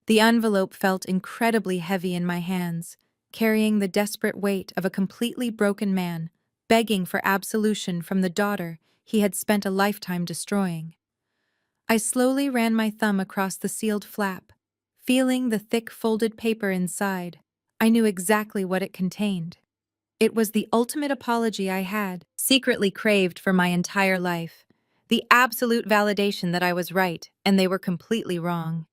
The envelope felt incredibly heavy in my hands, carrying the desperate weight of a completely broken man, begging for absolution from the daughter he had spent a lifetime destroying. I slowly ran my thumb across the sealed flap, feeling the thick folded paper inside. I knew exactly what it contained. It was the ultimate apology I had secretly craved for my entire life. The absolute validation that I was right and they were completely wrong.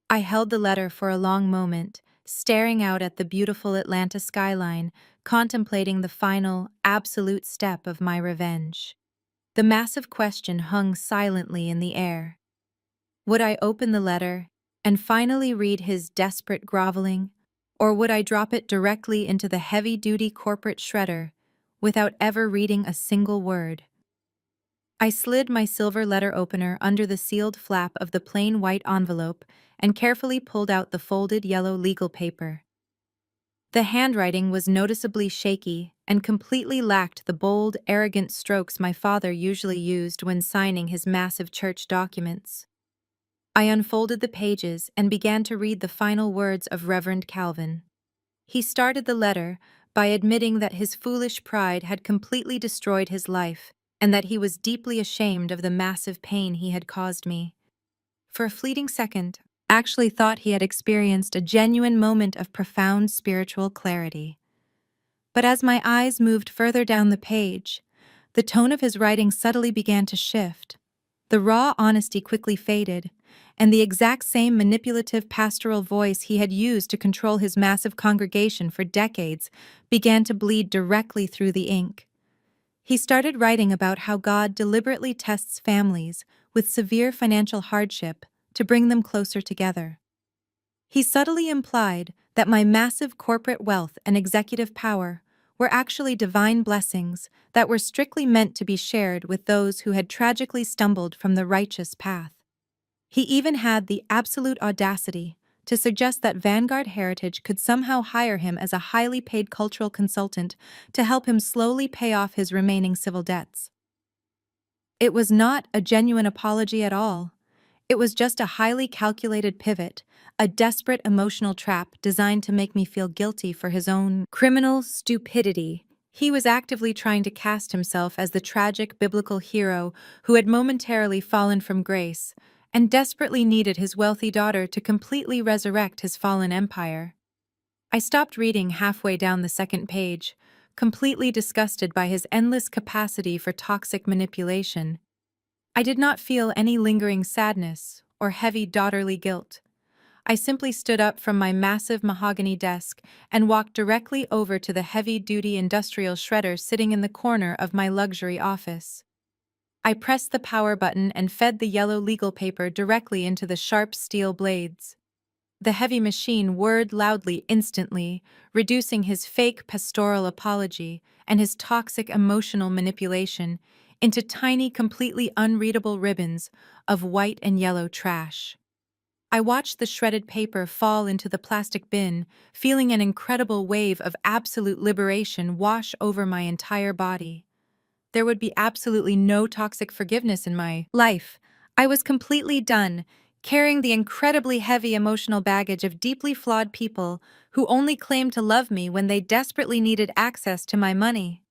I held the letter for a long moment, staring out at the beautiful Atlanta skyline, contemplating the final, absolute step of my revenge. The massive question hung silently in the air. Would I open the letter and finally read his desperate groveling, or would I drop it directly into the heavy-duty corporate shredder without ever reading a single word? I slid my silver letter opener under the sealed flap of the plain white envelope and carefully pulled out the folded yellow legal paper. The handwriting was noticeably shaky and completely lacked the bold, arrogant strokes my father usually used when signing his massive church documents. I unfolded the pages and began to read the final words of Reverend Calvin. He started the letter by admitting that his foolish pride had completely destroyed his life and that he was deeply ashamed of the massive pain he had caused me. For a fleeting second, I actually thought he had experienced a genuine moment of profound spiritual clarity. But as my eyes moved further down the page, the tone of his writing subtly began to shift. The raw honesty quickly faded, and the exact same manipulative pastoral voice he had used to control his massive congregation for decades began to bleed directly through the ink. He started writing about how God deliberately tests families with severe financial hardship to bring them closer together. He subtly implied that my massive corporate wealth and executive power were actually divine blessings that were strictly meant to be shared with those who had tragically stumbled from the righteous path. He even had the absolute audacity to suggest that Vanguard Heritage could somehow hire him as a highly paid cultural consultant to help him slowly pay off his remaining civil debts. It was not a genuine apology at all. It was just a highly calculated pivot, a desperate emotional trap designed to make me feel guilty for his own criminal stupidity. He was actively trying to cast himself as the tragic biblical hero who had momentarily fallen from grace and desperately needed his wealthy daughter to completely resurrect his fallen empire. I stopped reading halfway down the second page, completely disgusted by his endless capacity for toxic manipulation. I did not feel any lingering sadness or heavy daughterly guilt. I simply stood up from my massive mahogany desk and walked directly over to the heavy-duty industrial shredder sitting in the corner of my luxury office. I pressed the power button and fed the yellow legal paper directly into the sharp steel blades. The heavy machine whirred loudly instantly, reducing his fake pastoral apology and his toxic emotional manipulation into tiny, completely unreadable ribbons of white and yellow trash. I watched the shredded paper fall into the plastic bin, feeling an incredible wave of absolute liberation wash over my entire body. There would be absolutely no toxic forgiveness in my life. I was completely done, carrying the incredibly heavy emotional baggage of deeply flawed people who only claimed to love me when they desperately needed access to my money.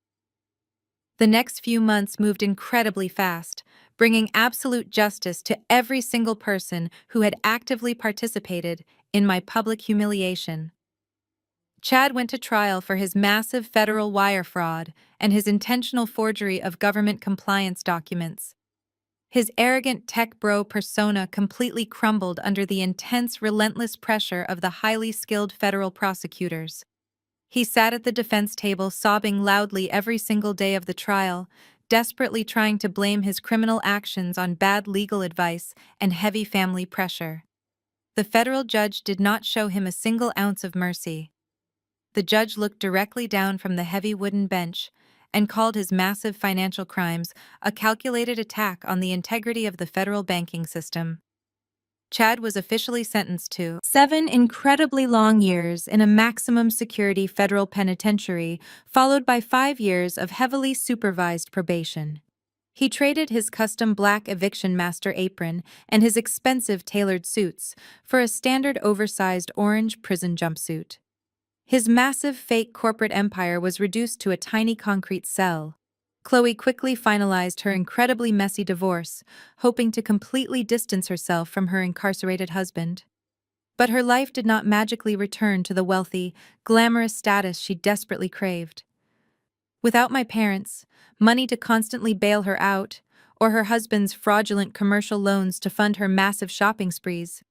The next few months moved incredibly fast, bringing absolute justice to every single person who had actively participated in my public humiliation. Chad went to trial for his massive federal wire fraud and his intentional forgery of government compliance documents. His arrogant tech bro persona completely crumbled under the intense, relentless pressure of the highly skilled federal prosecutors. He sat at the defense table sobbing loudly every single day of the trial, desperately trying to blame his criminal actions on bad legal advice and heavy family pressure. The federal judge did not show him a single ounce of mercy. The judge looked directly down from the heavy wooden bench and called his massive financial crimes a calculated attack on the integrity of the federal banking system. Chad was officially sentenced to 7 incredibly long years in a maximum security federal penitentiary, followed by 5 years of heavily supervised probation. He traded his custom black eviction master apron and his expensive tailored suits for a standard oversized orange prison jumpsuit. His massive fake corporate empire was reduced to a tiny concrete cell. Chloe quickly finalized her incredibly messy divorce, hoping to completely distance herself from her incarcerated husband. But her life did not magically return to the wealthy, glamorous status she desperately craved. Without my parents, money to constantly bail her out, or her husband's fraudulent commercial loans to fund her massive shopping sprees,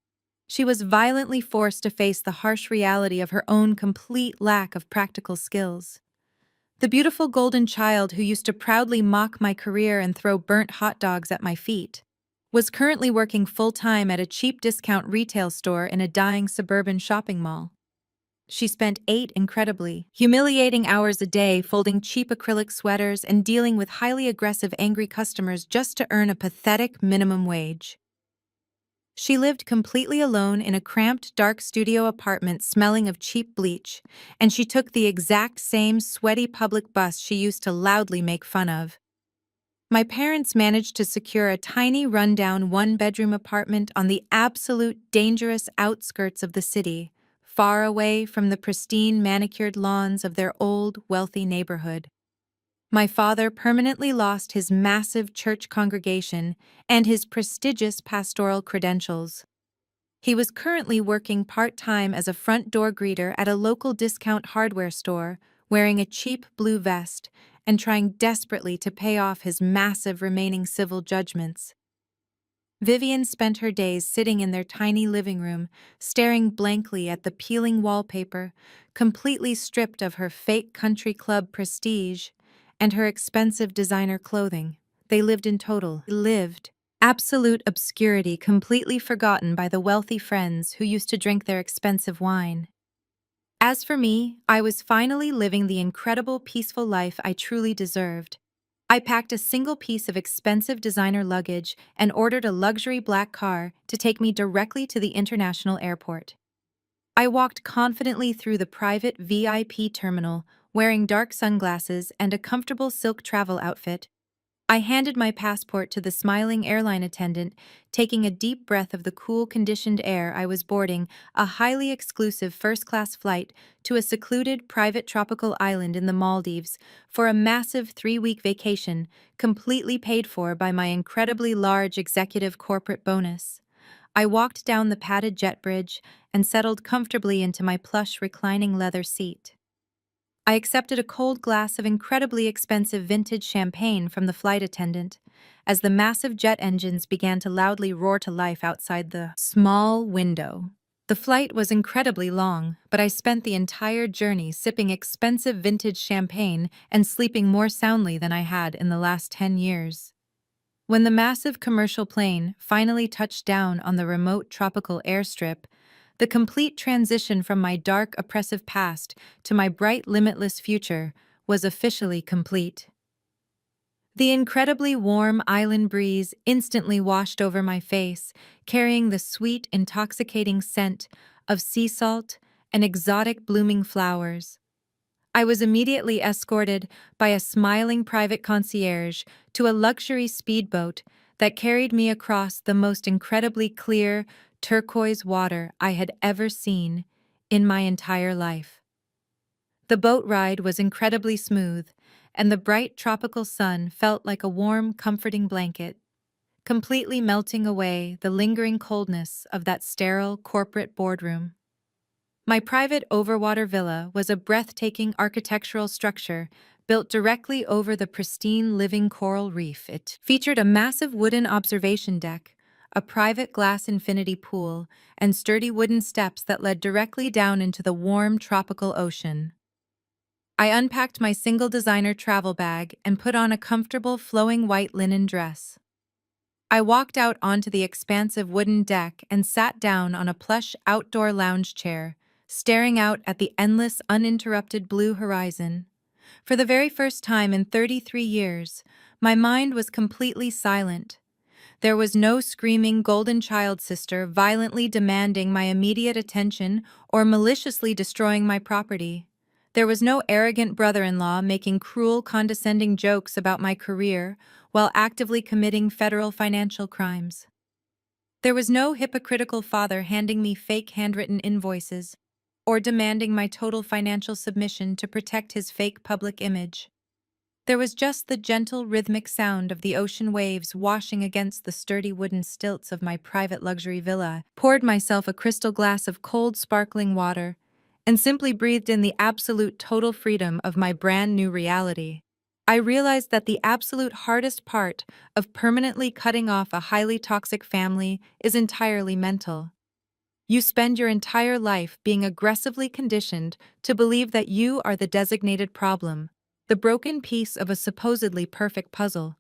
she was violently forced to face the harsh reality of her own complete lack of practical skills. The beautiful golden child who used to proudly mock my career and throw burnt hot dogs at my feet was currently working full-time at a cheap discount retail store in a dying suburban shopping mall. She spent 8 incredibly humiliating hours a day folding cheap acrylic sweaters and dealing with highly aggressive angry customers just to earn a pathetic minimum wage. She lived completely alone in a cramped, dark studio apartment smelling of cheap bleach, and she took the exact same sweaty public bus she used to loudly make fun of. My parents managed to secure a tiny, rundown one-bedroom apartment on the absolute dangerous outskirts of the city, far away from the pristine, manicured lawns of their old, wealthy neighborhood. My father permanently lost his massive church congregation and his prestigious pastoral credentials. He was currently working part-time as a front door greeter at a local discount hardware store, wearing a cheap blue vest and trying desperately to pay off his massive remaining civil judgments. Vivian spent her days sitting in their tiny living room, staring blankly at the peeling wallpaper, completely stripped of her fake country club prestige and her expensive designer clothing. They lived in total, absolute obscurity, completely forgotten by the wealthy friends who used to drink their expensive wine. As for me, I was finally living the incredible, peaceful life I truly deserved. I packed a single piece of expensive designer luggage and ordered a luxury black car to take me directly to the international airport. I walked confidently through the private VIP terminal, wearing dark sunglasses and a comfortable silk travel outfit. I handed my passport to the smiling airline attendant, taking a deep breath of the cool, conditioned air. I was boarding a highly exclusive first-class flight to a secluded, private tropical island in the Maldives for a massive 3-week vacation, completely paid for by my incredibly large executive corporate bonus. I walked down the padded jet bridge and settled comfortably into my plush reclining leather seat. I accepted a cold glass of incredibly expensive vintage champagne from the flight attendant as the massive jet engines began to loudly roar to life outside the small window. The flight was incredibly long, but I spent the entire journey sipping expensive vintage champagne and sleeping more soundly than I had in the last 10 years. When the massive commercial plane finally touched down on the remote tropical airstrip, the complete transition from my dark, oppressive past to my bright, limitless future was officially complete. The incredibly warm island breeze instantly washed over my face, carrying the sweet, intoxicating scent of sea salt and exotic blooming flowers. I was immediately escorted by a smiling private concierge to a luxury speedboat that carried me across the most incredibly clear, turquoise water I had ever seen in my entire life. The boat ride was incredibly smooth, and the bright tropical sun felt like a warm, comforting blanket, completely melting away the lingering coldness of that sterile corporate boardroom. My private overwater villa was a breathtaking architectural structure built directly over the pristine living coral reef. It featured a massive wooden observation deck, a private glass infinity pool, and sturdy wooden steps that led directly down into the warm tropical ocean. I unpacked my single designer travel bag and put on a comfortable flowing white linen dress. I walked out onto the expansive wooden deck and sat down on a plush outdoor lounge chair, staring out at the endless, uninterrupted blue horizon. For the very first time in 33 years, my mind was completely silent. There was no screaming golden child sister violently demanding my immediate attention or maliciously destroying my property. There was no arrogant brother-in-law making cruel, condescending jokes about my career while actively committing federal financial crimes. There was no hypocritical father handing me fake handwritten invoices or demanding my total financial submission to protect his fake public image. There was just the gentle, rhythmic sound of the ocean waves washing against the sturdy wooden stilts of my private luxury villa. Poured myself a crystal glass of cold, sparkling water, and simply breathed in the absolute total freedom of my brand new reality. I realized that the absolute hardest part of permanently cutting off a highly toxic family is entirely mental. You spend your entire life being aggressively conditioned to believe that you are the designated problem, the broken piece of a supposedly perfect puzzle.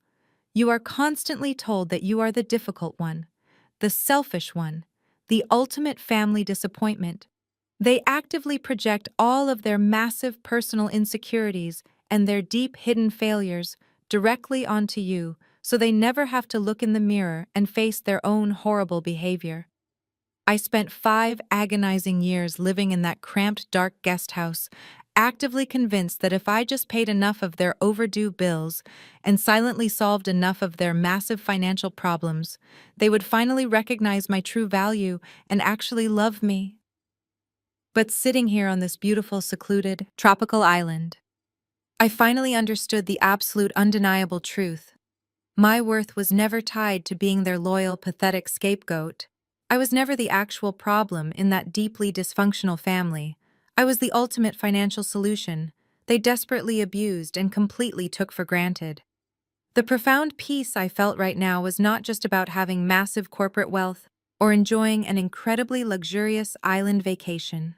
You are constantly told that you are the difficult one, the selfish one, the ultimate family disappointment. They actively project all of their massive personal insecurities and their deep hidden failures directly onto you, so they never have to look in the mirror and face their own horrible behavior. I spent 5 agonizing years living in that cramped, dark guest house, actively convinced that if I just paid enough of their overdue bills and silently solved enough of their massive financial problems, they would finally recognize my true value and actually love me. But sitting here on this beautiful, secluded, tropical island, I finally understood the absolute, undeniable truth. My worth was never tied to being their loyal, pathetic scapegoat. I was never the actual problem in that deeply dysfunctional family. I was the ultimate financial solution they desperately abused and completely took for granted. The profound peace I felt right now was not just about having massive corporate wealth or enjoying an incredibly luxurious island vacation.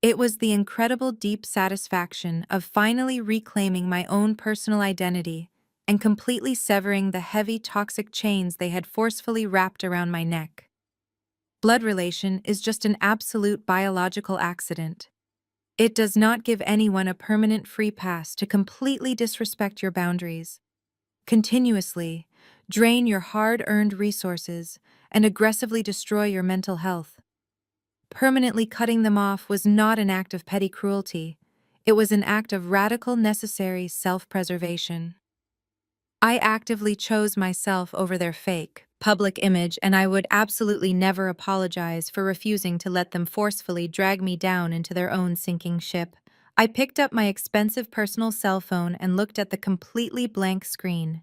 It was the incredible deep satisfaction of finally reclaiming my own personal identity and completely severing the heavy toxic chains they had forcefully wrapped around my neck. Blood relation is just an absolute biological accident. It does not give anyone a permanent free pass to completely disrespect your boundaries, continuously drain your hard-earned resources, and aggressively destroy your mental health. Permanently cutting them off was not an act of petty cruelty. It was an act of radical, necessary self-preservation. I actively chose myself over their fake, public image, and I would absolutely never apologize for refusing to let them forcefully drag me down into their own sinking ship. I picked up my expensive personal cell phone and looked at the completely blank screen.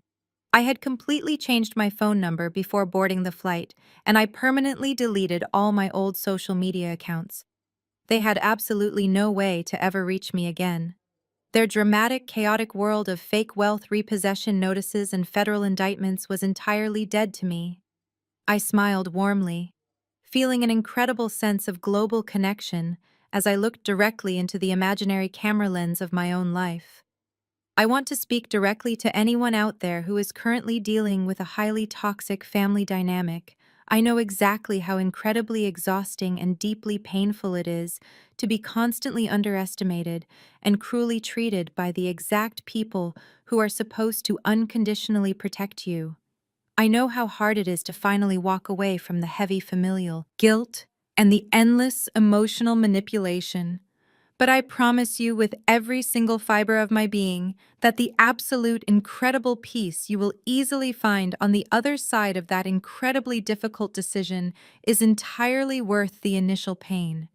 I had completely changed my phone number before boarding the flight, and I permanently deleted all my old social media accounts. They had absolutely no way to ever reach me again. Their dramatic, chaotic world of fake wealth repossession notices and federal indictments was entirely dead to me. I smiled warmly, feeling an incredible sense of global connection as I looked directly into the imaginary camera lens of my own life. I want to speak directly to anyone out there who is currently dealing with a highly toxic family dynamic. I know exactly how incredibly exhausting and deeply painful it is to be constantly underestimated and cruelly treated by the exact people who are supposed to unconditionally protect you. I know how hard it is to finally walk away from the heavy familial guilt and the endless emotional manipulation. But I promise you with every single fiber of my being that the absolute incredible peace you will easily find on the other side of that incredibly difficult decision is entirely worth the initial pain.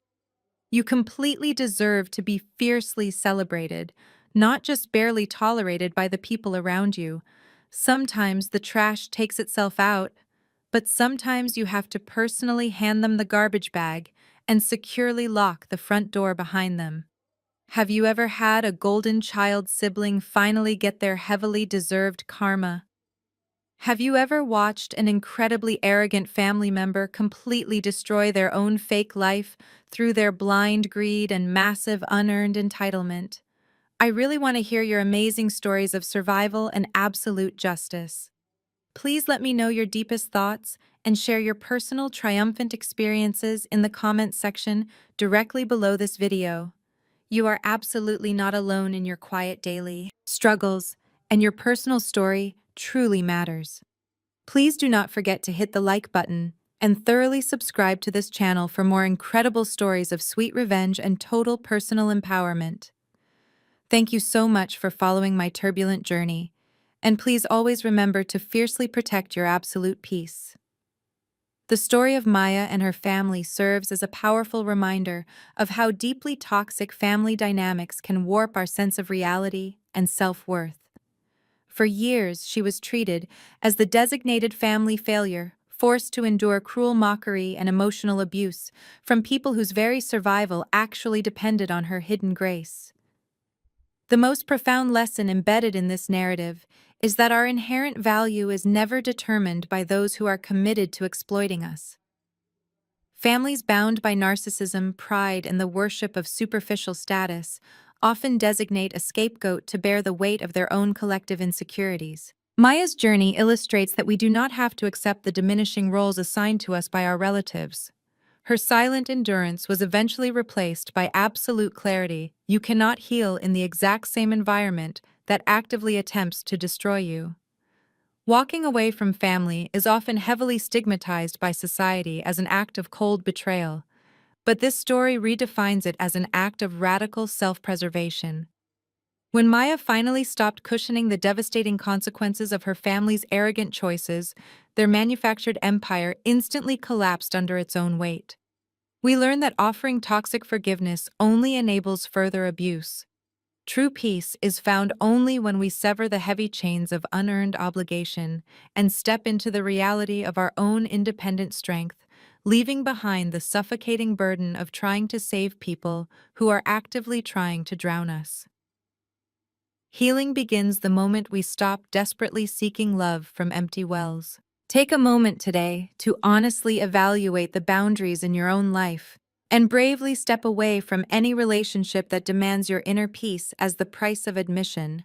You completely deserve to be fiercely celebrated, not just barely tolerated by the people around you. Sometimes the trash takes itself out, but sometimes you have to personally hand them the garbage bag and securely lock the front door behind them. Have you ever had a golden child sibling finally get their heavily deserved karma? Have you ever watched an incredibly arrogant family member completely destroy their own fake life through their blind greed and massive unearned entitlement? I really want to hear your amazing stories of survival and absolute justice. Please let me know your deepest thoughts and share your personal triumphant experiences in the comments section directly below this video. You are absolutely not alone in your quiet daily struggles, and your personal story truly matters. Please do not forget to hit the like button and thoroughly subscribe to this channel for more incredible stories of sweet revenge and total personal empowerment. Thank you so much for following my turbulent journey, and please always remember to fiercely protect your absolute peace. The story of Maya and her family serves as a powerful reminder of how deeply toxic family dynamics can warp our sense of reality and self-worth. For years, she was treated as the designated family failure, forced to endure cruel mockery and emotional abuse from people whose very survival actually depended on her hidden grace. The most profound lesson embedded in this narrative is that our inherent value is never determined by those who are committed to exploiting us. Families bound by narcissism, pride, and the worship of superficial status often designate a scapegoat to bear the weight of their own collective insecurities. Maya's journey illustrates that we do not have to accept the diminishing roles assigned to us by our relatives. Her silent endurance was eventually replaced by absolute clarity. You cannot heal in the exact same environment that actively attempts to destroy you. Walking away from family is often heavily stigmatized by society as an act of cold betrayal, but this story redefines it as an act of radical self-preservation. When Maya finally stopped cushioning the devastating consequences of her family's arrogant choices, their manufactured empire instantly collapsed under its own weight. We learn that offering toxic forgiveness only enables further abuse. True peace is found only when we sever the heavy chains of unearned obligation and step into the reality of our own independent strength, leaving behind the suffocating burden of trying to save people who are actively trying to drown us. Healing begins the moment we stop desperately seeking love from empty wells. Take a moment today to honestly evaluate the boundaries in your own life and bravely step away from any relationship that demands your inner peace as the price of admission.